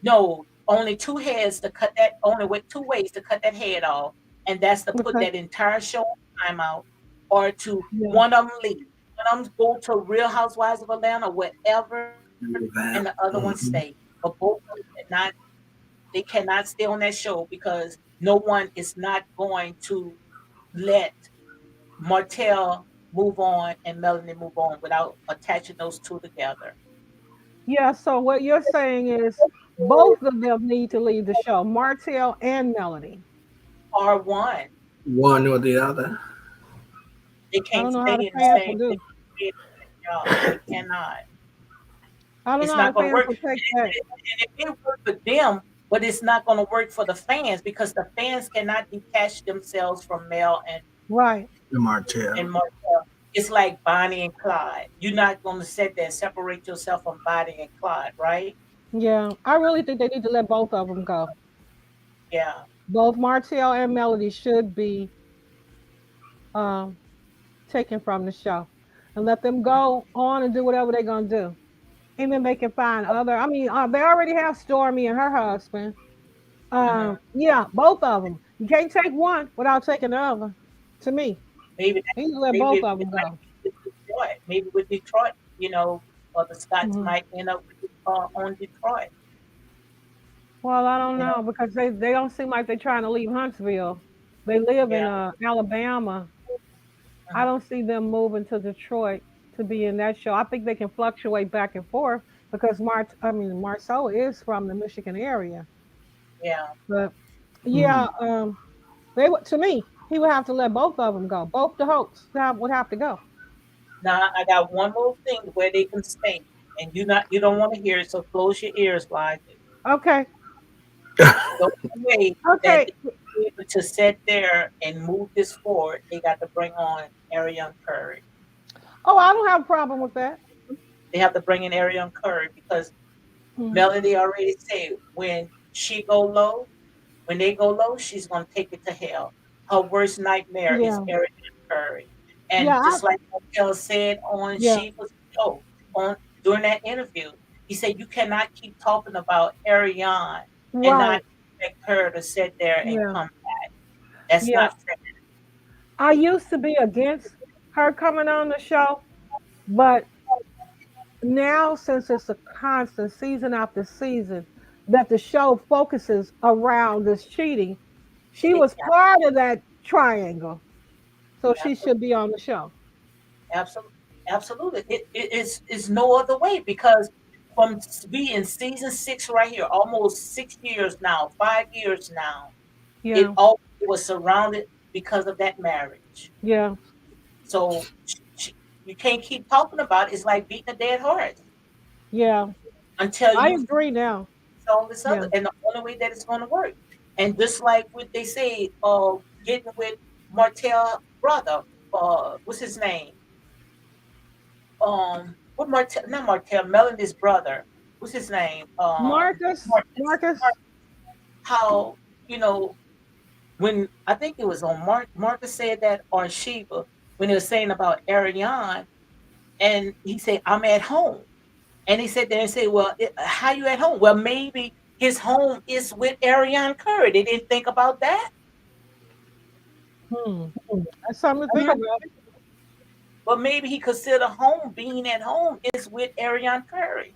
no. Only two heads to cut that. Only with two ways to cut that head off, and that's to put Okay. that entire show on timeout, or to Yeah. one of them leave. One of them go to Real Housewives of Atlanta, whatever, and the other one stay. Mm-hmm. But both of them cannot. They cannot stay on that show because no one is not going to let Martell move on and Melanie move on without attaching those two together. Yeah. So what you're saying is both of them need to leave the show, Martell and Melody. Or one. One or the other. They I can't don't know how stay the in the fans same will they do. can't stay in the same job. They cannot. I don't know It's how not the gonna fans work. will take that. And it may work for them, but it's not gonna work for the fans because the fans cannot detach themselves from Mel Right. The Martell. and Martell. It's like Bonnie and Clyde. You're not gonna sit there and separate yourself from Bonnie and Clyde, right? Yeah. I really think they need to let both of them go. Yeah, Both Martell and Melody should be um, taken from the show and let them go on and do whatever they're gonna do. And then they can find other. I mean, they already have Stormy and her husband. hmm Yeah, both of them. You can't take one without taking the other. To me, maybe he need to let maybe both it of them might go. be with Detroit. Maybe with Detroit, the Scots Hmm. might end up with, on Detroit. Well, I don't You know, know because they don't seem like they're trying to leave Huntsville. They live in yeah, Alabama. I uh don't see them moving to Detroit to be in that show. I think they can fluctuate back and forth because Marceau is from the Michigan area. yeah. But yeah, Mm. to me, he would have to let both of them go. Both the Holts would have to go. Now I got one more thing where they can stay, and you don't want to hear it, so close your ears, like Okay, the only way that okay. they be able to sit there and move this forward, they got to bring on Ariane Curry. Oh, I don't have a problem with that. They have to bring in Ariane Curry because Mhm. Melody already said when they go low, she's gonna take it to hell. Her worst nightmare is Yeah, Ariane Curry. And yeah, just like Martell said on yeah. She Was Show on during that interview, he said you cannot keep talking about Ariane and not Right. expect her to sit there and Yeah, come back. That's yeah. not fair. I used to be against her coming on the show, but now since it's a constant season after season that the show focuses around this cheating, she It, was part of that triangle, so she absolutely, should be on the show. absolutely, absolutely. It's no other way because from we in season 6 right here, almost 6 years now, 5 years now, it Yeah, all was surrounded because of that marriage. yeah, So you can't keep talking about it. It's like beating a dead horse yeah. until I you agree now. all this Yeah. other, and the only way that it's going to work. And just like what they say, getting with Martell brother. What's his name? What Martell? Not Martell. Melanie's brother. What's his name? Marcus, Marcus. Marcus. How you know when I think it was on Marcus said that or Sheba when he was saying about Ariane, and he said, "I'm at home." And he said there and said, "Well, how you at home?" Well, maybe his home is with Ariane Curry. They didn't think about that. Hmm. That's something to think about. But maybe he consider home being at home is with Ariane Curry.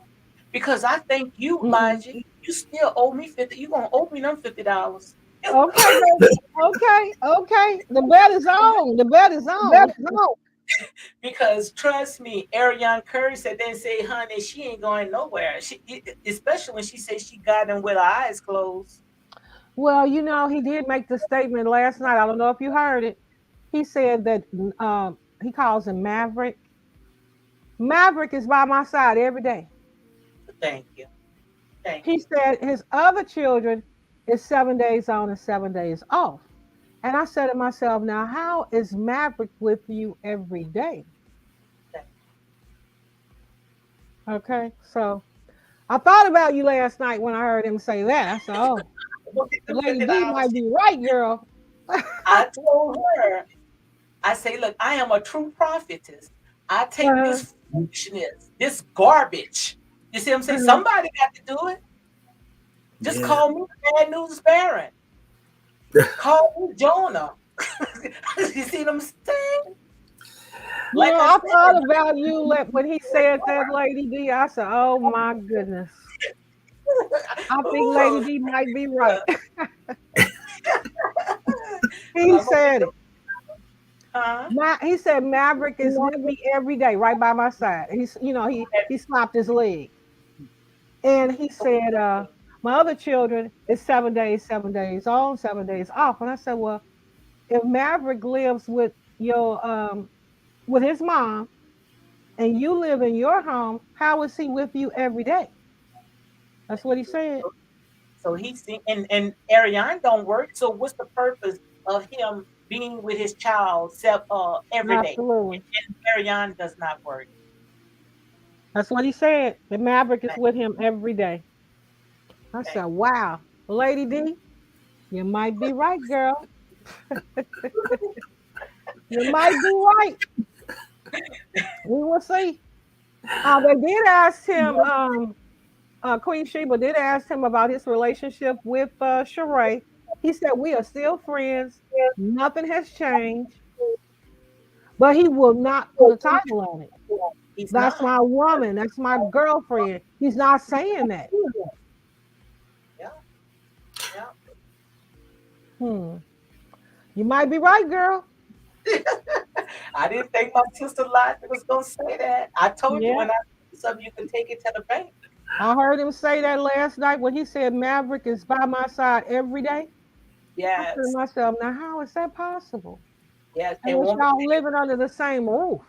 Because I think you, Mm-mm. Elijah, you still owe me 50. You gonna owe me them $50. Okay, baby. Okay, okay. The bet is on. The bet is on. Because trust me, Ariane Curry said then say, honey, she ain't going nowhere. Especially when she said she got him with her eyes closed. Well, he did make the statement last night. I don't know if you heard it. He said that he calls him Maverick. Maverick is by my side every day. Thank you. Thank He you. said his other children is 7 days on and 7 days off. And I said to myself, now how is Maverick with you every day? Thank Okay, so I thought about you last night when I heard him say that. I said, oh, you. Look at them Lady D $50. might be right, girl. I told her, I say, look, I am a true prophetess. I take Uh-huh, this foolishness, this garbage. You see what I'm saying? uh-huh. Somebody got to do it. Just Yeah. call me the bad news baron. Call me Jonah. You see what I'm saying? Like I I said, thought about you when he said that, Lady D. I said, oh my goodness. I think ooh, Lady D might be right. He I'm gonna be said the it. huh? He said Maverick is with me every day, right by my side. He slapped his leg. And he said, my other children is 7 days, 7 days on, 7 days off. And I said, well, if Maverick lives with his mom and you live in your home, how is he with you every day? That's what he said. So he's and Ariane don't work. So what's the purpose of him being with his child every day? Absolutely. And Ariane does not work. That's what he said. The Maverick is Thank, with him every day. I said, thank wow, Lady D, you might be right, girl. You might be right. We will see. They did ask him, Queen Sheba did ask him about his relationship with Sheree. He said, we are still friends. Nothing has changed, but he will not put a title on it. He's That's not. my woman. That's my girlfriend. He's not saying that. Yeah, yeah. Hmm. You might be right, girl. I didn't think my sister Liza was gonna say that. I told you Yeah. when I see something, you can take it to the bank. I heard him say that last night when he said Maverick is by my side every day. I said to Yes, myself, now how is that possible? yes. And Unless one more y'all thing, living under the same roof.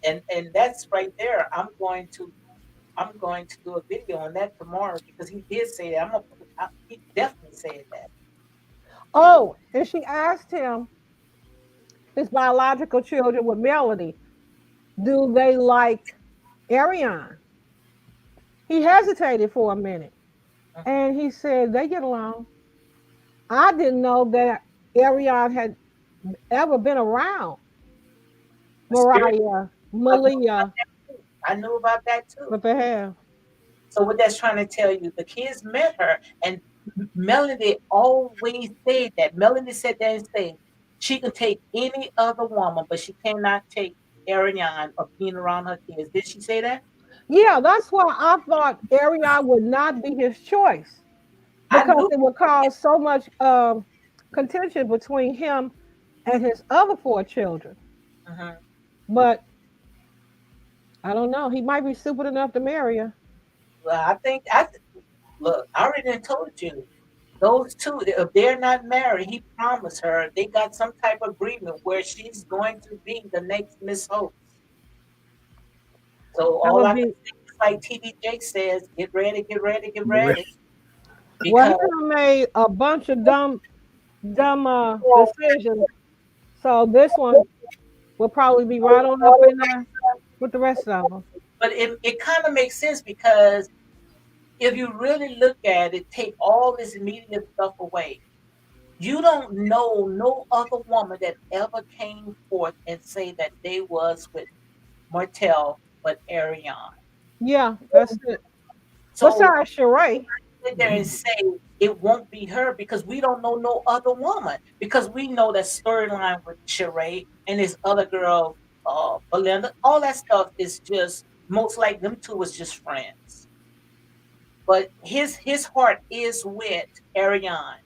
and that's right there. I'm going to do a video on that tomorrow because he did say that. He definitely said that. Oh, and she asked him, his biological children with Melody, do they like Ariane? He hesitated for a minute Mhm. and he said they get along. I didn't know that Ariane had ever been around The spirit. Mariah, I knew about Malia, that too. I knew about that too. but they have. So what that's trying to tell you, the kids met her, and Melanie always said that. Melanie said that and said she can take any other woman, but she cannot take Ariane or being around her kids. Did she say that? Yeah, that's why I thought Ariane would not be his choice I because knew. it would cause so much contention between him and his other four children. Mhm. But I don't know. He might be stupid enough to marry her. Well, look. I already done told you. Those two, if they're not married, he promised her they got some type of agreement where she's going to be the next Miss Hope. So That all would I can be say is like TD Jake says, get ready, get ready, get Right. ready. well. He Because done made a bunch of dumb. dumb decisions. So this one will probably be right on up in there with the rest of them. But it kind of makes sense because if you really look at it, take all this media stuff away. You don't know no other woman that ever came forth and say that they was with Martell but Ariane. Yeah, that's it. So Besides Sheree. sit there and say it won't be her because we don't know no other woman because we know that storyline with Sheree and this other girl, Belinda, all that stuff is just most like them two was just friends. But his heart is with Ariane.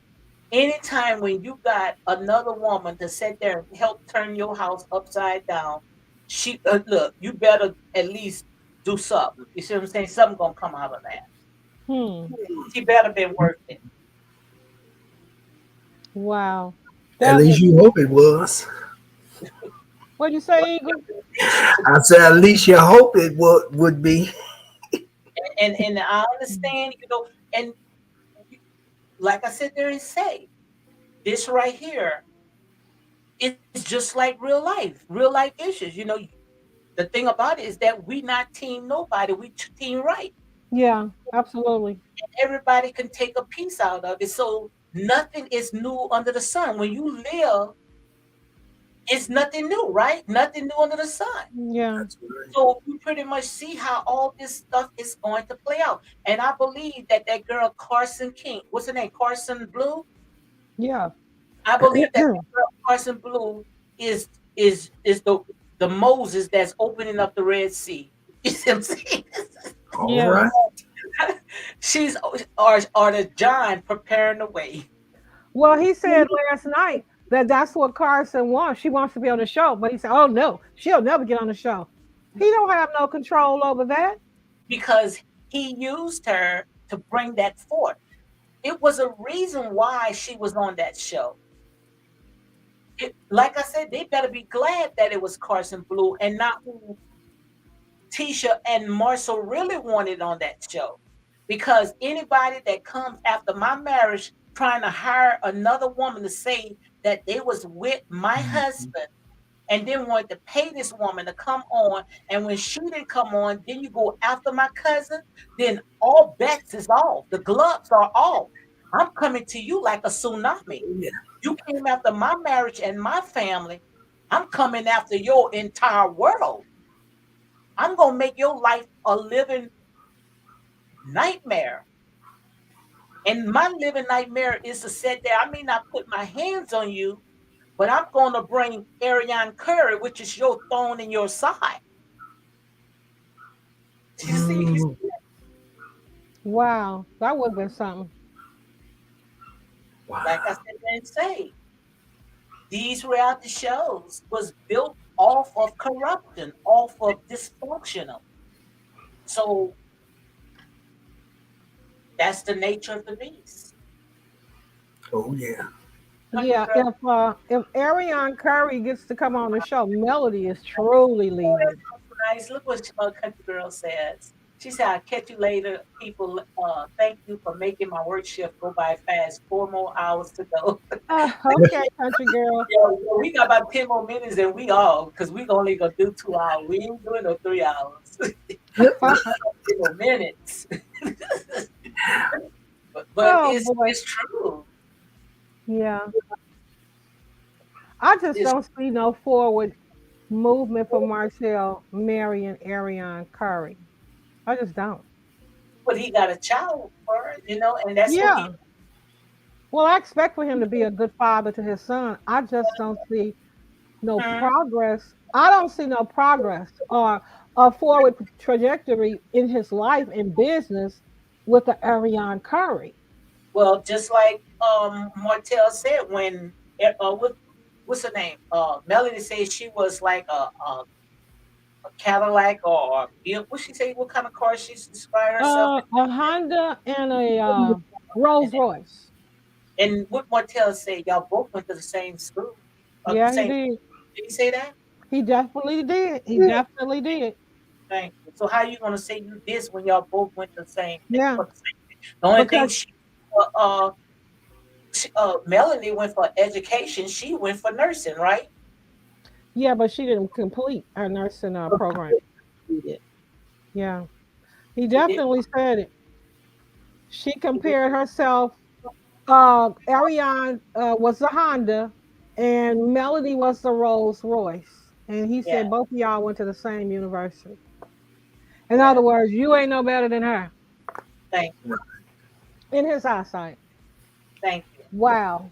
Anytime when you got another woman to sit there and help turn your house upside down, she look, you better at least do something. You see what I'm saying? Something gonna come out of that. Hmm. She better be worth it. Wow. At That least would you hope it was. what'd you say, Eagle? I said at least you hope it would be. And I understand, and like I said there and say, this right here is just like real life issues. The thing about it is that we not team nobody, we team right. Yeah, absolutely. Everybody can take a piece out of it. So nothing is new under the sun. When you live, it's nothing new, right? Nothing new under the sun. Yeah. That's right. So you pretty much see how all this stuff is going to play out. And I believe that that girl Carson King, what's her name? Carson Blue. Yeah. I believe that girl Carson Blue is is the Moses that's opening up the Red Sea. You see what I'm saying? All Yeah. right. She's or the John preparing the way. Well, he said last night that that's what Carson wants. She wants to be on the show, but he said, "Oh no, she'll never get on the show." He don't have no control over that. Because he used her to bring that forth. It was a reason why she was on that show. Like I said, they better be glad that it was Carson Blue and not who Tisha and Marcel really wanted on that show. Because anybody that comes after my marriage trying to hire another woman to say that they was with my husband and then wanted to pay this woman to come on. And when she didn't come on, then you go after my cousin, then all bets is off. The gloves are off. I'm coming to you like a tsunami. Yeah. You came after my marriage and my family. I'm coming after your entire world. I'm going to make your life a living nightmare. And my living nightmare is to sit there. I may not put my hands on you, but I'm going to bring Ariane Curry, which is your thorn in your side. You see, Mm, Wow, that would have been something. like I wow. said and say, these reality shows was built off of corruption, off of dysfunctional. So that's the nature of the beast. Oh yeah. Country Yeah, girl, if Ariane Curry gets to come on the show, Melody is truly oh, that's leaving. so nice. Look what country girl says. She said, "I'll catch you later, people. Thank you for making my work shift go by fast. 4 more hours to go." Okay, country girl. Yeah, we got about 10 more minutes and we all, because we only gonna do 2 hours. We ain't doing no 3 hours. 10 more minutes. But Oh it's boy. it's true. Yeah. I just It's don't see no forward movement for Marcel marrying Ariane Curry. I just don't. what he got a child for, and that's what he Yeah. Well, I expect for him to be a good father to his son. I just don't see no Mhm. progress. I don't see no progress or a forward trajectory in his life and business with the Ariane Curry. Well, just like Martell said when what's her name? Melody said she was like a Cadillac or what she say? What kind of car she described herself A Honda and a in? Rolls Royce. And what Martell said, y'all both went to the same school, the Yeah, he same. did. Did he say that? He definitely did. He definitely did. Thank you. So how you gonna say you this when y'all both went to the same thing Yeah, for the same thing? The only thing because she Melanie went for education. She went for nursing, right? Yeah, but she didn't complete her nursing program. She did. Yeah, he She did. definitely said it. She She did. compared herself. Ariane was the Honda, and Melody was the Rolls Royce. And he Yeah. said both of y'all went to the same university. In Yeah. other words, you ain't no better than her Thank you. in his eyesight. Thank you. Wow.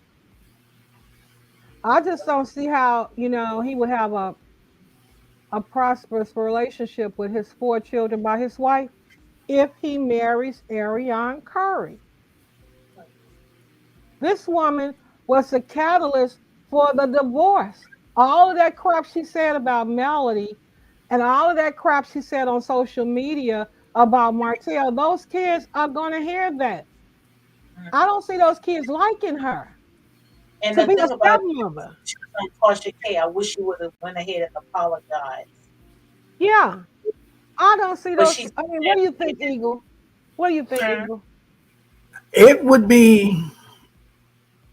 I just don't see how, he would have a prosperous relationship with his 4 children by his wife if he marries Ariane Curry. This woman was the catalyst for the divorce. All of that crap she said about Melody and all of that crap she said on social media about Martell, those kids are going to hear that. Mhm. I don't see those kids liking her And to the be a thing about it, stepmother. she was on Tasha K. I wish she would have went ahead and apologized. Yeah, I don't see But those. she's I mean, what do you think, never Eagle? What do you think, did. Eagle? It would be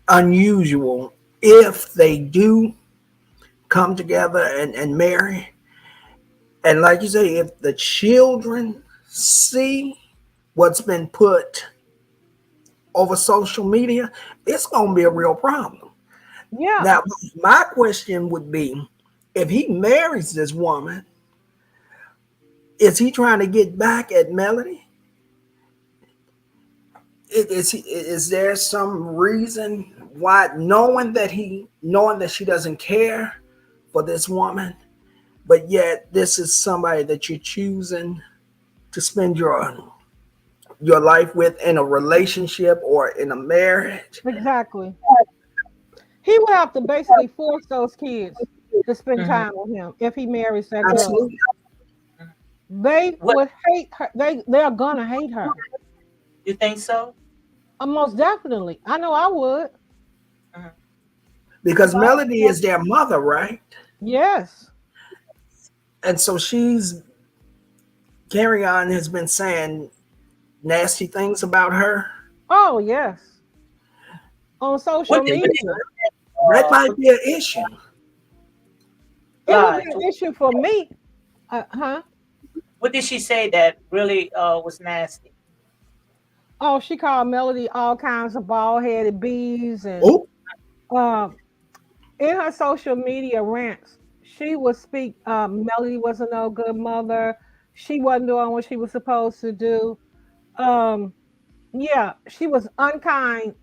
unusual if they do come together and marry. And like you say, if the children see what's been put over social media, it's going to be a real problem. Yeah, Now, my question would be, if he marries this woman, is he trying to get back at Melody? Is there some reason why, knowing that she doesn't care for this woman, but yet this is somebody that you're choosing to spend your life with in a relationship or in a marriage? exactly. He would have to basically force those kids to spend Mhm. time with him if he marries that girl. Absolutely. Mhm. They What would hate her. They're gonna hate her. you think so? Most definitely. I know I would Mhm. if Because I was Melody is their mother, right? yes. And so carry on has been saying nasty things about her. Oh yes. On social What did And she media. that might what be an issue. It would be lied? an issue for me. Huh? What did she say that really was nasty? Oh, she called Melody all kinds of bald headed bees and Oh, um in her social media rants, she would speak. Melody was a no good mother. She wasn't doing what she was supposed to do. Um, yeah, she was unkind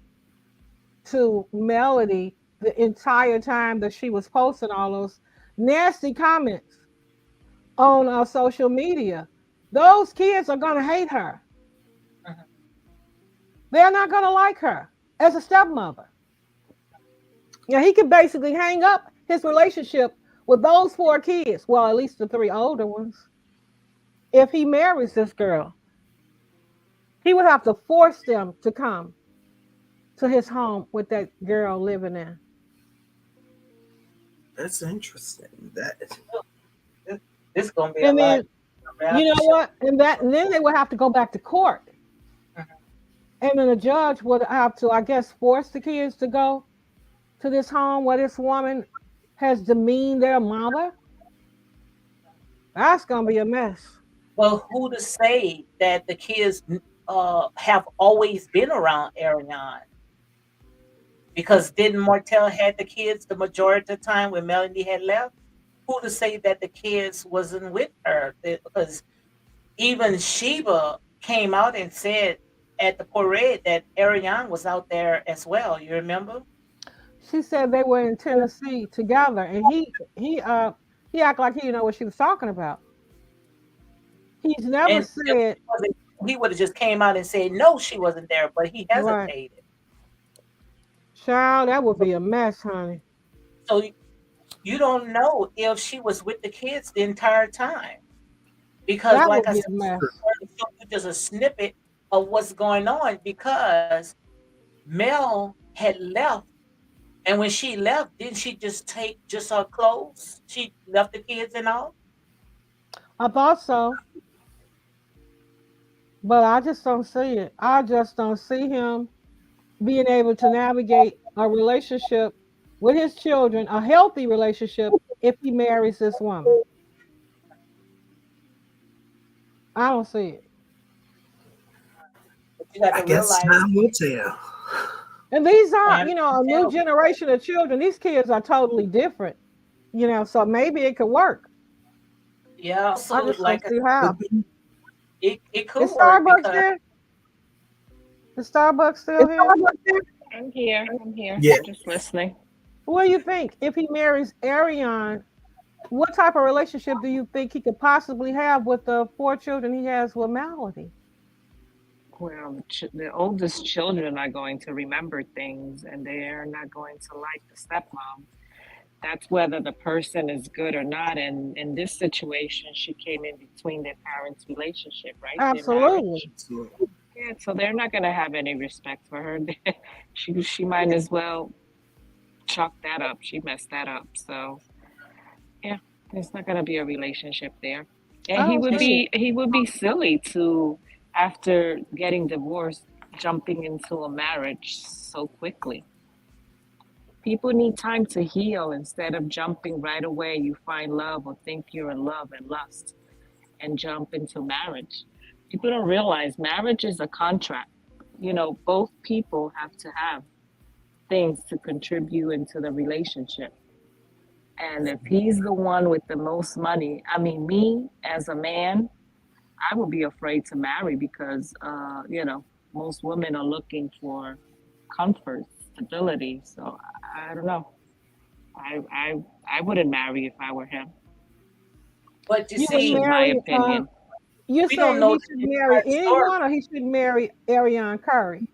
to Melody the entire time that she was posting all those nasty comments on social media. Those kids are gonna hate her. Mhm. They're not gonna like her as a stepmother. Yeah, he could basically hang up his relationship with those 4 kids. Well, at least the 3 older ones. If he marries this girl, he would have to force them to come to his home with that girl living there. that's interesting. That This, this gonna be a And lot then of you reality know show. what? And then they would have to go back to court. Mhm. And then the judge would have to, I guess, force the kids to go to this home where this woman has demeaned their mother. That's gonna be a mess. Well, who to say that the kids have always been around Ariane? Because didn't Martell had the kids the majority of the time when Melanie had left? Who to say that the kids wasn't with her? Because even Sheba came out and said at the parade that Ariane was out there as well. You remember? She said they were in Tennessee together, and he acted like he didn't know what she was talking about. He's never And if said he would have just came out and said no, she wasn't there, but he right, hesitated. child. That would be a mess, honey. So you don't know if she was with the kids the entire time because, That like would I be said, a mess. you just a snippet of what's going on because Mel had left. And when she left, didn't she just take just her clothes? She left the kids and all. I thought so, but I just don't see it. I just don't see him. being able to navigate a relationship with his children, a healthy relationship, if he marries this woman? I don't see it. But you got I to guess realize time will tell. And these are, time a will new tell. generation of children. These kids are totally different, so maybe it could work. Yeah, I also just don't like I see said, how. Could be. it could Is work Starbucks because there? Is Starbucks still here? I'm here. I'm here. Yeah. Just listening. What do you think? If he marries Ariane, what type of relationship do you think he could possibly have with the four children he has with Melody? Well, the oldest children are going to remember things and they're not going to like the stepmom. That's whether the person is good or not. And in this situation, she came in between their parents' relationship, right? Their marriage. Absolutely. Absolutely. Yeah, so they're not going to have any respect for her. She might as well chalk that up. She messed that up. So yeah, there's not going to be a relationship there. And I don't see it. he would be silly to, after getting divorced, jumping into a marriage so quickly. People need time to heal instead of jumping right away. You find love or think you're in love and lust and jump into marriage. People don't realize marriage is a contract. Both people have to have things to contribute into the relationship. And if he's the one with the most money, I mean, me as a man, I would be afraid to marry because, most women are looking for comfort, stability. So I don't know. I, I, I wouldn't marry if I were him. but you You would That's see, just my marry. opinion. You're we don't saying know he the should marry inside story. anyone, or he should marry Ariane Curry?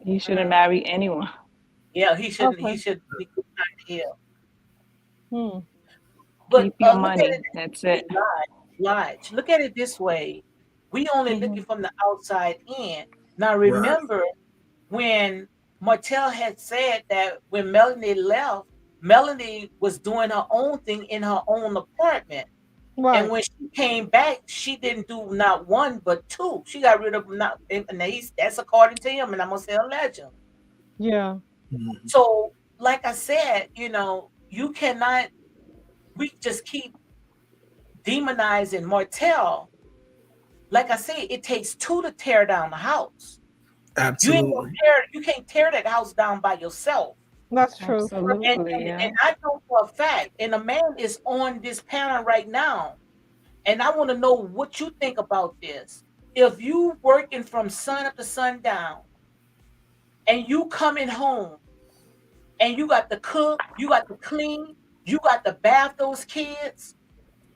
He shouldn't marry anyone. Yeah, he shouldn't. He Okay. should be kind of ill. Hmm. But Keep your look at money. it That's this it. way, Lodge. Look at it this way. We only Hmm. looking from the outside in. Now Right. remember when Martell had said that when Melanie left, Melanie was doing her own thing in her own apartment. And Right. when she came back, she didn't do not one but two. She got rid of not, and that's according to him, and I'm gonna say a legend. Yeah. Mhm. So, like I said, you cannot. We just keep demonizing Martell. Like I say, it takes two to tear down the house. You ain't gonna Absolutely. tear. You can't tear that house down by yourself. That's true. And Absolutely, and, yeah. and I know for a fact, and a man is on this panel right now, and I want to know what you think about this. If you working from sun up to sundown, and you coming home, and you got to cook, you got to clean, you got to bath those kids,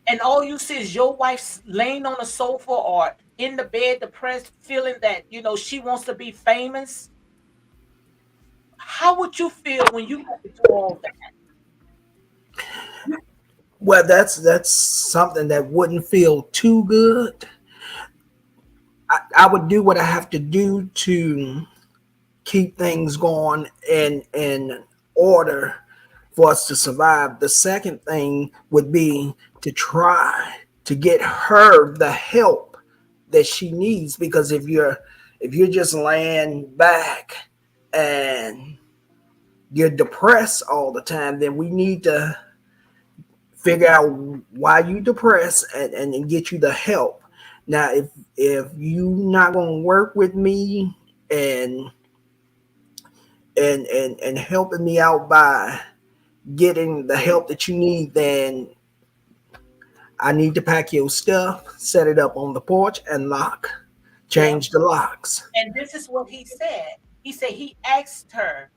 and all you see is your wife laying on the sofa or in the bed depressed, feeling that she wants to be famous. How would you feel when you have to do all that? Well, that's something that wouldn't feel too good. I would do what I have to do to keep things going in order for us to survive. The second thing would be to try to get her the help that she needs, because if you're just laying back and you're depressed all the time, then we need to figure out why you depressed and get you the help. Now, if you not gonna work with me and and helping me out by getting the help that you need, then I need to pack your stuff, set it up on the porch, and Yeah. change the locks. And this is what he said. He said he asked her,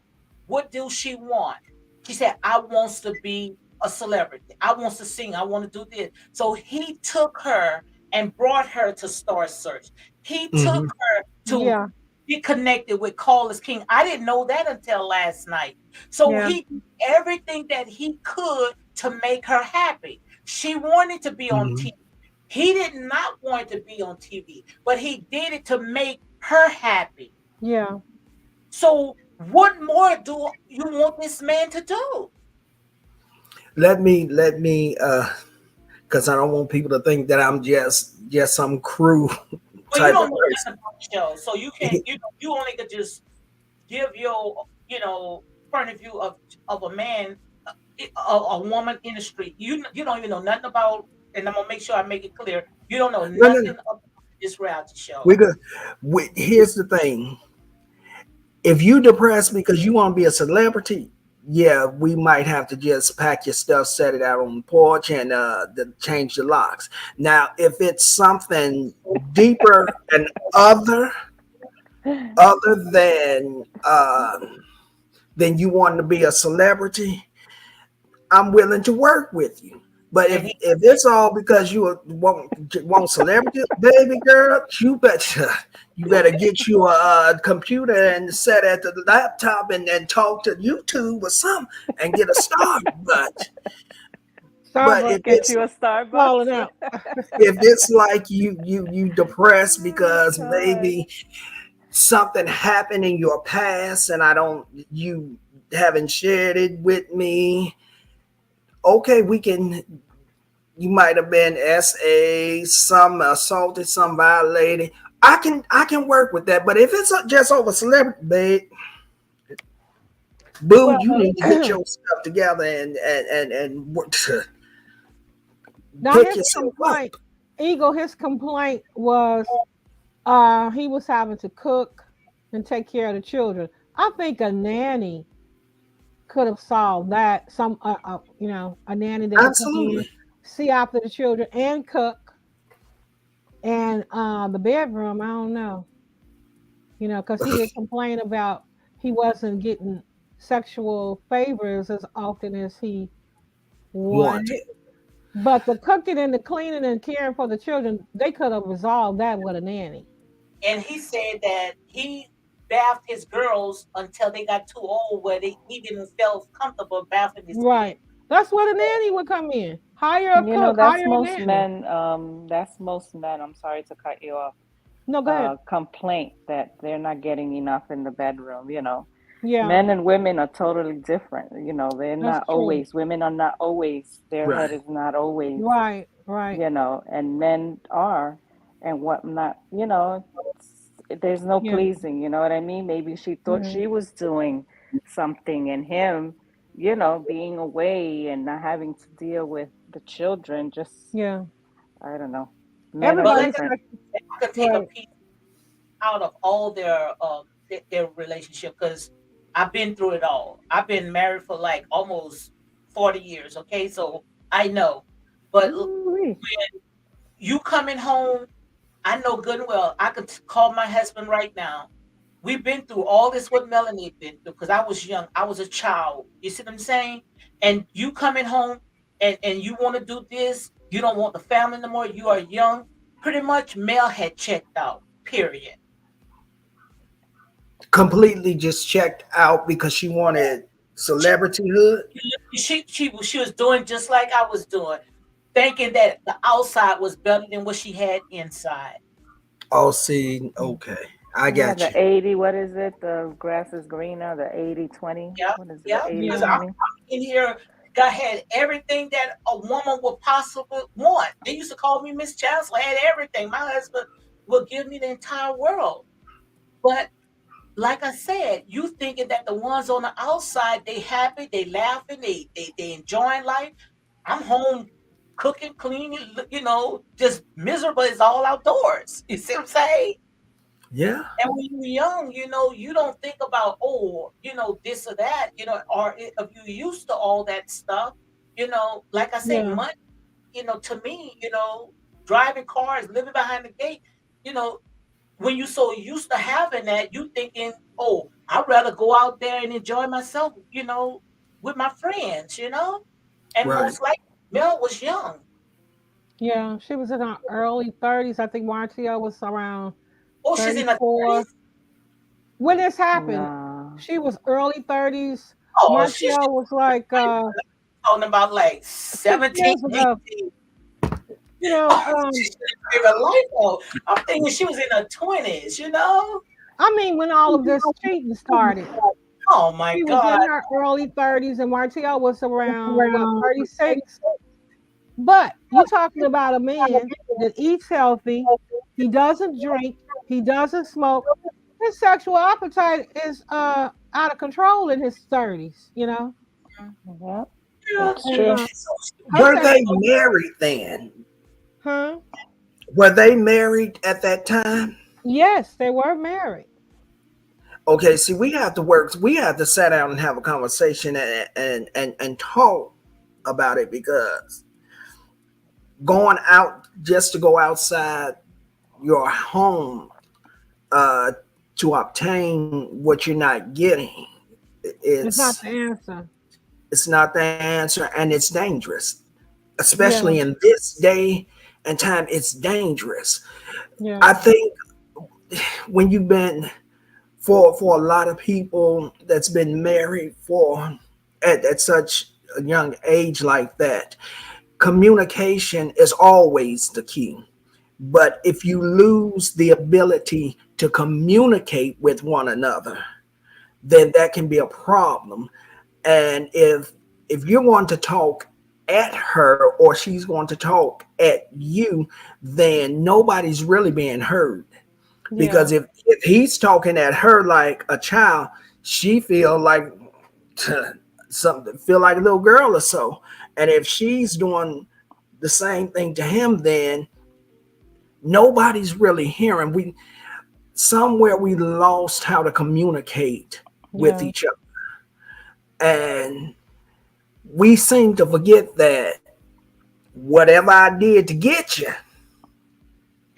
what do she want? She said, I wants to be a celebrity. I wants to sing. I want to do this. So he took her and brought her to Star Search. He took Hmm. her to Yeah. get connected with Call is King. I didn't know that until last night. So Yeah. he did everything that he could to make her happy. She wanted to be on Hmm. TV. He did not want to be on TV, but he did it to make her happy. Yeah. So what more do you want this man to do? Let me because I don't want people to think that I'm just some crew Well, you type don't of know person. nothing about the show, so you can't. You only could just. give your, point of view of a man, a woman in the street. You don't even know nothing about, and I'm gonna make sure I make it clear. You don't know No, no, no. nothing about this reality show. We good. Here's the thing: if you depressed because you want to be a celebrity, yeah, we might have to just pack your stuff, set it out on the porch, and change the locks. Now, if it's something deeper and other other than you wanting to be a celebrity, I'm willing to work with you. But And if it's all because you want celebrity, baby girl, you better get you a computer and set at the laptop and talk to YouTube or something and get a start. But Starbucks if Get it's you a falling Starbucks. out. if it's like you depressed Oh because God. maybe something happened in your past and I don't you haven't shared it with me, okay, we can. You might have been SA, some assaulted, some violated. I can work with that. But if it's just over celebrity, babe, boo, Well, you need to get your stuff together and work to now pick his yourself up. complaint, Eagle, his complaint was he was having to cook and take care of the children. I think a nanny could have solved that. A nanny that could come in, Absolutely. see after the children, and cook. And the bedroom, I don't know, because he did complain about he wasn't getting sexual favors as often as he Wanted. wanted. But the cooking and the cleaning and caring for the children, they could have resolved that with a nanny. he said that he bathed his girls until they got too old, where he didn't feel comfortable bathing his kids. Right. That's where the nanny would come in. Hire a You know, cook, that's hire a most nanny. men, that's most men, I'm sorry to cut you off, No, go ahead. complaint that they're not getting enough in the bedroom, you know. Yeah, Men and women are totally different, you know. They're that's not true. always, women are not always, their head Right. is not always, Right, right. you know, and men are, and what not, you know, there's no Yeah, pleasing, you know what I mean? Maybe she thought yeah, she was doing something, and him, you know, being away and not having to deal with the children, just, yeah. I don't know. Men are But let Everybody's me different. like, I could take a right. piece out of all their relationship, because I've been through it all. I've been married for like almost 40 years. Okay, so I know. But Ooh-wee. you coming home, I know good and well. I could call my husband right now. We've been through all this what Melanie been through, because I was young. I was a child. You see what I'm saying? And you coming home and you want to do this. You don't want the family no more. You are young. Pretty much Mel had checked out. Period. Completely just checked out because she wanted celebrityhood. She was doing just like I was doing, thinking that the outside was better than what she had inside. Oh, see, okay, I Yeah, got the you. 80, what is it? The grass is greener, the 80-20. Yeah, What is it? The yeah. eighty Because Yeah, I'm twenty. in here. God had everything that a woman would possibly want. They used to call me Miss Chancellor. I had everything. My husband would give me the entire world. But like I said, you thinking that the ones on the outside, they happy, they laughing, they enjoying life. I'm home cooking, cleaning, just miserable as all outdoors. You see what I'm saying? Yeah. And when you're young, you don't think about, oh, this or that, or if you're used to all that stuff, like I say, yeah, money, to me, driving cars, living behind the gate, you know, when you're so used to having that, you thinking, oh, I'd rather go out there and enjoy myself, with my friends, and Right. most likely Mel was young. yeah. She was in her early 30s. I think Marcia was around Oh, she's in her 34. 30s. When this happened, No. she was early 30s. Oh, she's Marcia was like talking about like 6 17, years ago. 18. You know, Oh, she should have been a life though. I'm thinking she was in her 20s. I mean, when all of this cheating started, Oh my she was God. in her early 30s, and Marcia was around what 36. But you talking about a man that eats healthy, he doesn't drink, he doesn't smoke. his sexual appetite is out of control in his 30s, you know. Yeah, Yeah, that's And true. so her Were stupid. they sexual married then? huh? Were they married at that time? Yes, they were married. Okay, see, we have to work. We have to sit down and have a conversation and talk about it because going out just to go outside your home uh, to obtain what you're not getting, It's not it's the answer. it's not the answer, and it's dangerous, Yeah, especially in this day and time. It's dangerous. I yeah. think when you've been for a lot of people that's been married for at such a young age like that, communication is always the key. But if you lose the ability to communicate with one another, then that can be a problem. And if you're going to talk at her or she's going to talk at you, then nobody's really being heard. Yeah, Because if he's talking at her like a child, she feel like something, feel like a little girl or so. And if she's doing the same thing to him, then nobody's really hearing. We somewhere we lost how to communicate with yeah. each other, and we seem to forget that whatever I did to get you,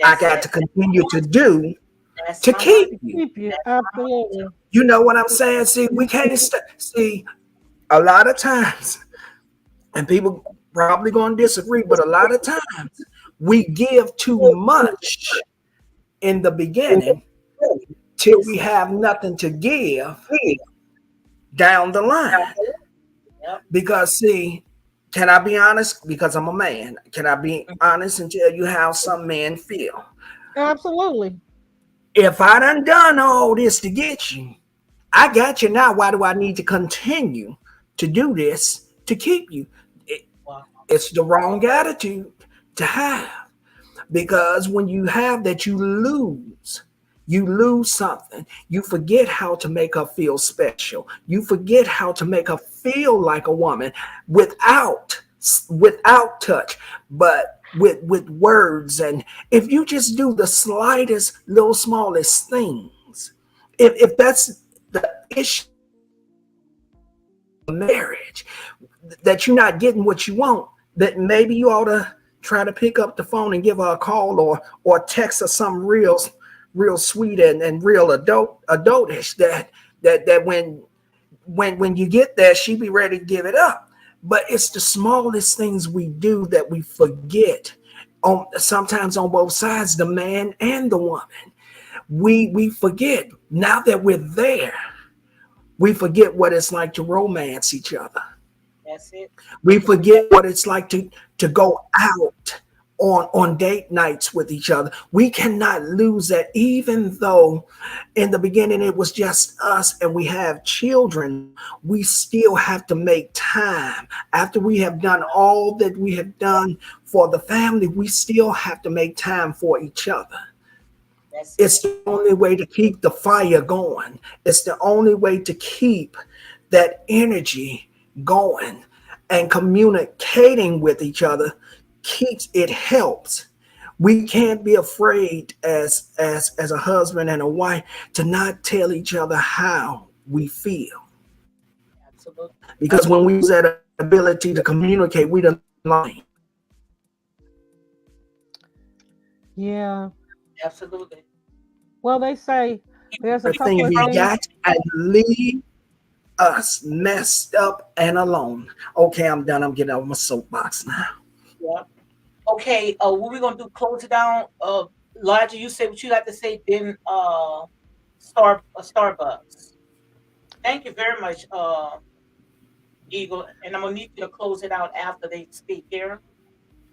I That's got it. to continue to do That's to my motto. keep you. Keep you. That's my Absolutely. motto. You know what I'm saying? See, we can't see a lot of times, and people probably going to disagree, but a lot of times we give too much in the beginning till we Listen. have nothing to give down the line. Yep. Because see, can I be honest? Because I'm a man. Can I be honest and tell you how some men feel? Absolutely. If I done all this to get you, I got you now. Why do I need to continue to do this to keep you? It, Wow. it's the wrong attitude to have. Because when you have that, you lose something. You forget how to make her feel special. You forget how to make her feel like a woman without without touch, but with words. And if you just do the slightest little smallest things, if that's the issue of marriage, that you're not getting what you want, that maybe you ought to try to pick up the phone and give her a call or text her something real sweet and real adultish that when you get there, she be ready to give it up. But it's the smallest things we do that we forget on sometimes on both sides, the man and the woman. We forget now that we're there, we forget what it's like to romance each other. That's it. We forget what it's like to go out on date nights with each other. We cannot lose that, even though in the beginning it was just us and we have children. We still have to make time after we have done all that we have done for the family. We still have to make time for each other. That's It's it. the only way to keep the fire going. It's the only way to keep that energy going, and communicating with each other keeps it helps. We can't be afraid as a husband and a wife to not tell each other how we feel, Absolutely. because when we lose that ability to communicate, we don't lie. Yeah. Absolutely. Well, they say there's a couple Everything of we things. got and leave us messed up and alone. Okay, I'm done. I'm getting off my soapbox now. Yep. Okay, what we gonna do? Close it down. Elijah, you say what you got to say. Then, Starbucks. Thank you very much, Eagle. And I'm gonna need you to close it out after they speak here.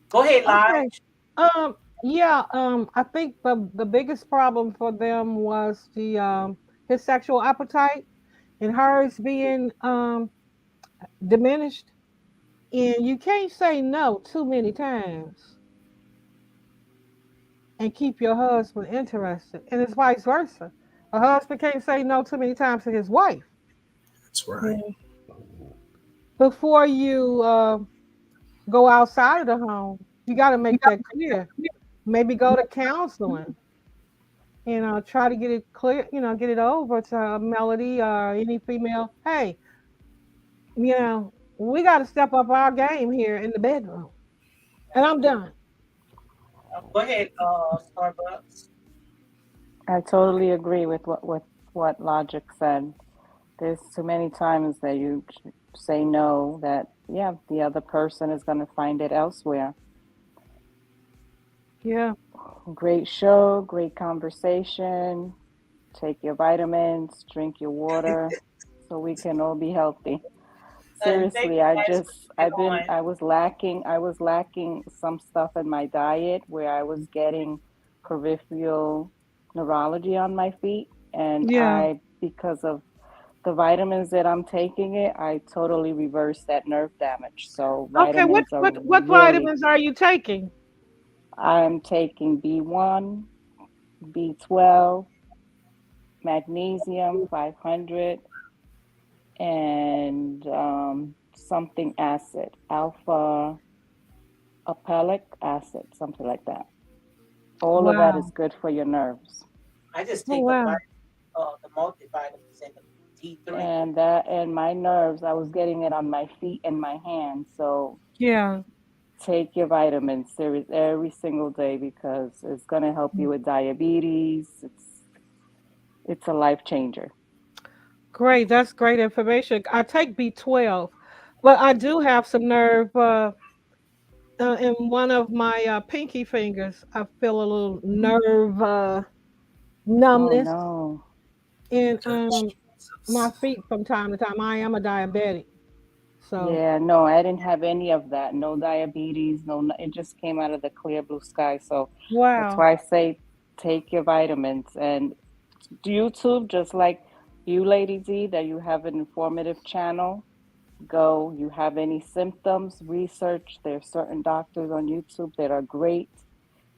Go ahead, Okay. Lige. Yeah, I think the biggest problem for them was the his sexual appetite and hers being diminished. And you can't say no too many times and keep your husband interested. And it's vice versa. A husband can't say no too many times to his wife. That's right. Yeah. Before you go outside of the home, you got to make that clear. Maybe go to counseling and try to get it clear, get it over to Melody or any female. Hey, we got to step up our game here in the bedroom. And I'm done. Go ahead, Starbucks. I totally agree with what Logic said. There's too many times that you say no that yeah, the other person is going to find it elsewhere. Yeah. Great show, great conversation. Take your vitamins, drink your water so we can all be healthy. And thank Seriously, you guys for coming on. I was lacking some stuff in my diet where I was getting peripheral neurology on my feet, and Yeah. I because of the vitamins that I'm taking it, I totally reversed that nerve damage. So Okay. What vitamins are what what really, vitamins are you taking? I'm taking B1, B12, magnesium 500, and something acid, alpha apellic acid, something like that. All of that is Wow. good for your nerves. I just Oh take a wow. vitamin, the multivitamins and the D3. And my nerves, I was getting it on my feet and my hands. So Yeah. take your vitamins series every single day because it's going to help you with diabetes. It's a life changer. Great. That's great information. I take B12, but I do have some nerve in one of my pinky fingers. I feel a little nerve Oh numbness no. in my Jesus. feet from time to time. I am a diabetic. So, Yeah, no, I didn't have any of that. No diabetes, it just came out of the clear blue sky. So that's wow. why I say take your vitamins and YouTube, just like you, Lady D, that you have an informative channel. Go, you have any symptoms, research. There's certain doctors on YouTube that are great,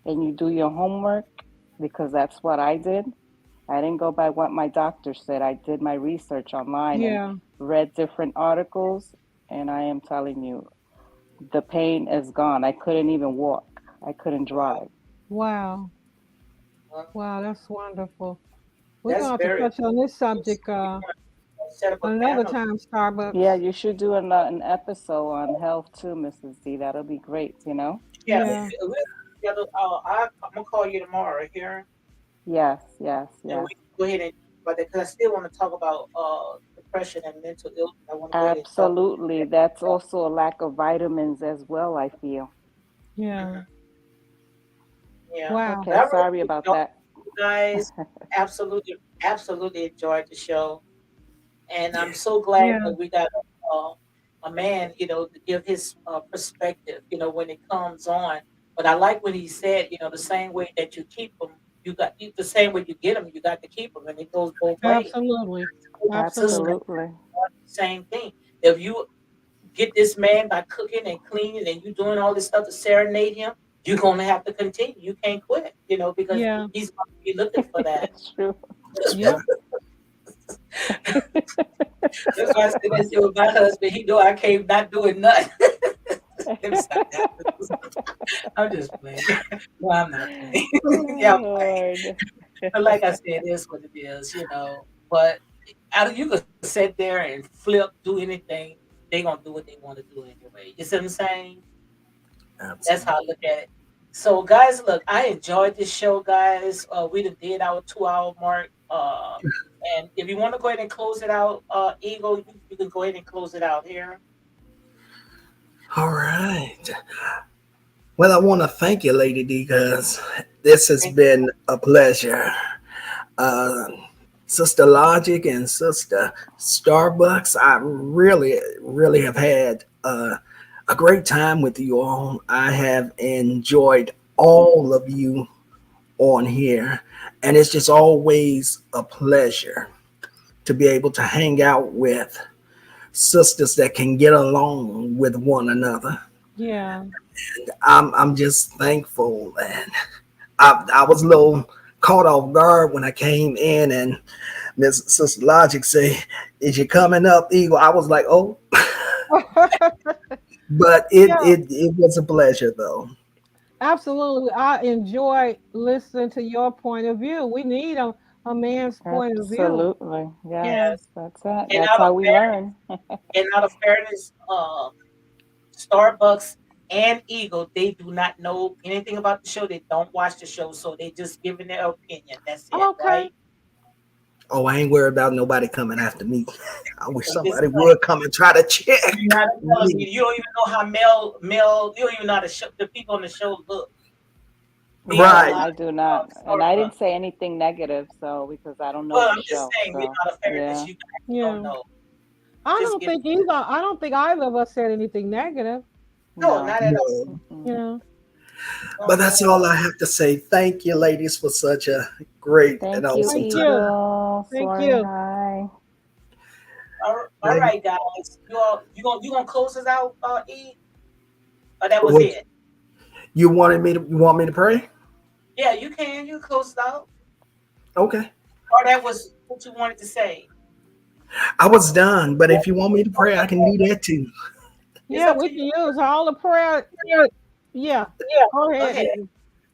and you do your homework because that's what I did. I didn't go by what my doctor said. I did my research online and Yeah. read different articles, and I am telling you, the pain is gone. I couldn't even walk. I couldn't Wow. drive. Wow. Well, Wow. That's wonderful. We're that's going to have to very touch on this interesting. subject Set up a another panel. time, Yeah, Starbucks. you should do an episode on health too, Mrs. D. That'll be great. Yeah, Yeah. I'm gonna call you tomorrow here, Yes, yes, and yes. we can go ahead and but because I still want to talk about depression and mental illness. I want to go ahead and talk Absolutely. about That's that. also a lack of vitamins as well, I feel. Yeah. Mhm. Yeah, Wow. but Okay, I really sorry about enjoyed that. it, you guys. Absolutely, absolutely enjoyed the show. And I'm so glad Yeah. that we got a man, to give his perspective, when it comes on. But I like when he said, the same way that you keep them, the same way you get them, you got to keep them, and it goes both ways. Absolutely. Sister, Absolutely. Absolutely. same thing. If you get this man by cooking and cleaning, and you doing all this stuff to serenade him, you're gonna have to continue. You can't quit, because Yeah. he's gonna be looking for that. It's true. That's Yep. right. That's why I said that shit with my husband. He know I can't not doing nothing. Let me stop that. I'm just playing. No, I'm not playing. Yeah, Oh, I'm playing. Lord. But like I said, it is what it is. But you could sit there and flip, do anything. They gonna do what they want to do anyway. You see what I'm saying? That's how I Absolutely. look at it. So, guys, look, I enjoyed this show, guys. We done did our 2 hour mark. And if you want to go ahead and close it out, Eagle, you can go ahead and close it out here. All right. Well, I want to thank you, Lady D, because this has Thank been a pleasure. Uh, Sister Logic and Sister Starbucks, I really, really have had a great time with you all. I have enjoyed all of you on here, and it's just always a pleasure to be able to hang out with sisters that can get along with one another. Yeah. I'm just thankful, and I was a little caught off guard when I came in and Miss Sister Logic say, "Is you coming up, Eagle?" I was like, "Oh," but it Yeah, it it was a pleasure though. absolutely. I enjoy listening to your point of view. We need a man's point of view. Absolutely. Yes, Yeah. Yes. that's it. And That's out of how we fairness, learn. Starbucks and Eagle, they do not know anything about the show. They don't watch the show, so they just giving their opinion. That's it, Okay. right? Oh, I ain't worried about nobody coming after me. I wish I'm just somebody saying. would come and try to You're check not telling me. me. You don't even know how male. You don't even know how the people on the show look. They have a No, Right. lot I of do not. And I Starbucks. didn't say anything negative, so because I don't know Well, the I'm just show. saying, we So, out of fairness, yeah. you guys don't Yeah. know. I Just don't give think either. I don't think either of us said anything negative. no, No. not at all. No. Mm-mm. Yeah. No, But not that's at all all. I have to say. Thank you, ladies, for such a great and Thank you, awesome Thank time. you. Eagle. Thank Soaring you. high. All Lady, right, guys. You gonna close us out, E? Or that was what it? you want me to pray? Yeah, you can. You close it out. Okay. Or that was what you wanted to say. I was done, but if you want me to pray, I can do that too. It's Yeah, up we to can you. use all the prayer. Yeah. Go ahead, Okay. Eagle.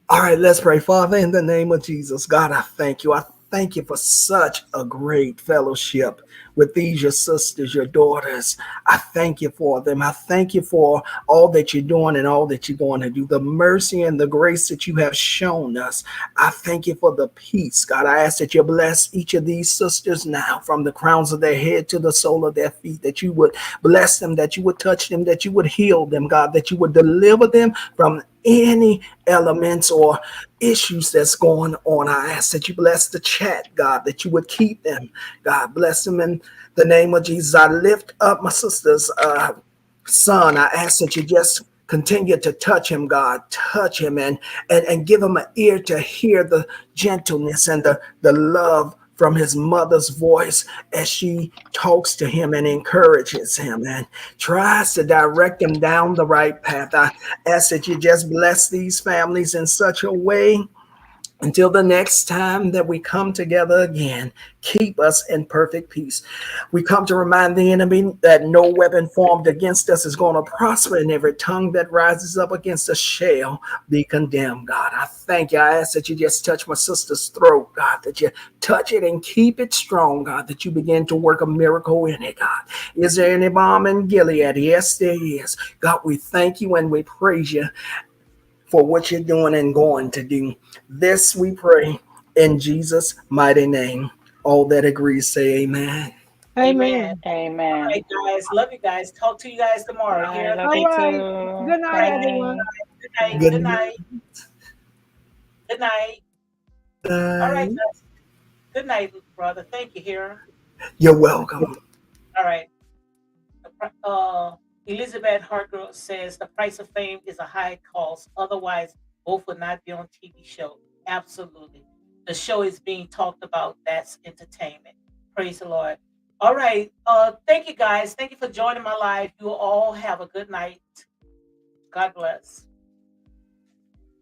All right, let's pray. Father, in the name of Jesus, God, I thank you. I thank you for such a great fellowship with these, your sisters, your daughters. I thank you for them. I thank you for all that you're doing and all that you're going to do, the mercy and the grace that you have shown us. I thank you for the peace. God, I ask that you bless each of these sisters now, from the crowns of their head to the sole of their feet, that you would bless them, that you would touch them, that you would heal them, God, that you would deliver them from any elements or issues that's going on. I ask that you bless the chat, God, that you would keep them. God, bless them in the name of Jesus. I lift up my sister's son. I ask that you just continue to touch him, God. Touch him and give him an ear to hear the gentleness and the love from his mother's voice as she talks to him and encourages him and tries to direct him down the right path. I ask that you just bless these families in such a way until the next time that we come together again. Keep us in perfect peace. We come to remind the enemy that no weapon formed against us is going to prosper, and every tongue that rises up against us shall be condemned. God, I thank you. I ask that you just touch my sister's throat, God, that you touch it and keep it strong, God, that you begin to work a miracle in it, God. Is there any balm in Gilead? Yes, there is. God, we thank you and we praise you for what you're doing and going to do. This we pray in Jesus' mighty name. All that agrees say amen. Amen. Amen. All Amen. right, guys. Love you guys. Talk to you guys tomorrow Bye. here. Love All you Thank right. too. Good night, All right. everyone. Bye. Good night. Good Good night. Good night. All right, night. guys. Good night, brother. Thank you, here. You're welcome. All right. Elizabeth Hargrove says the price of fame is a high cost. Otherwise, both would not be on TV show. Absolutely. The show is being talked about. That's entertainment. Praise the Lord. All right. Thank you guys. Thank you for joining my live. You all have a good night. God bless.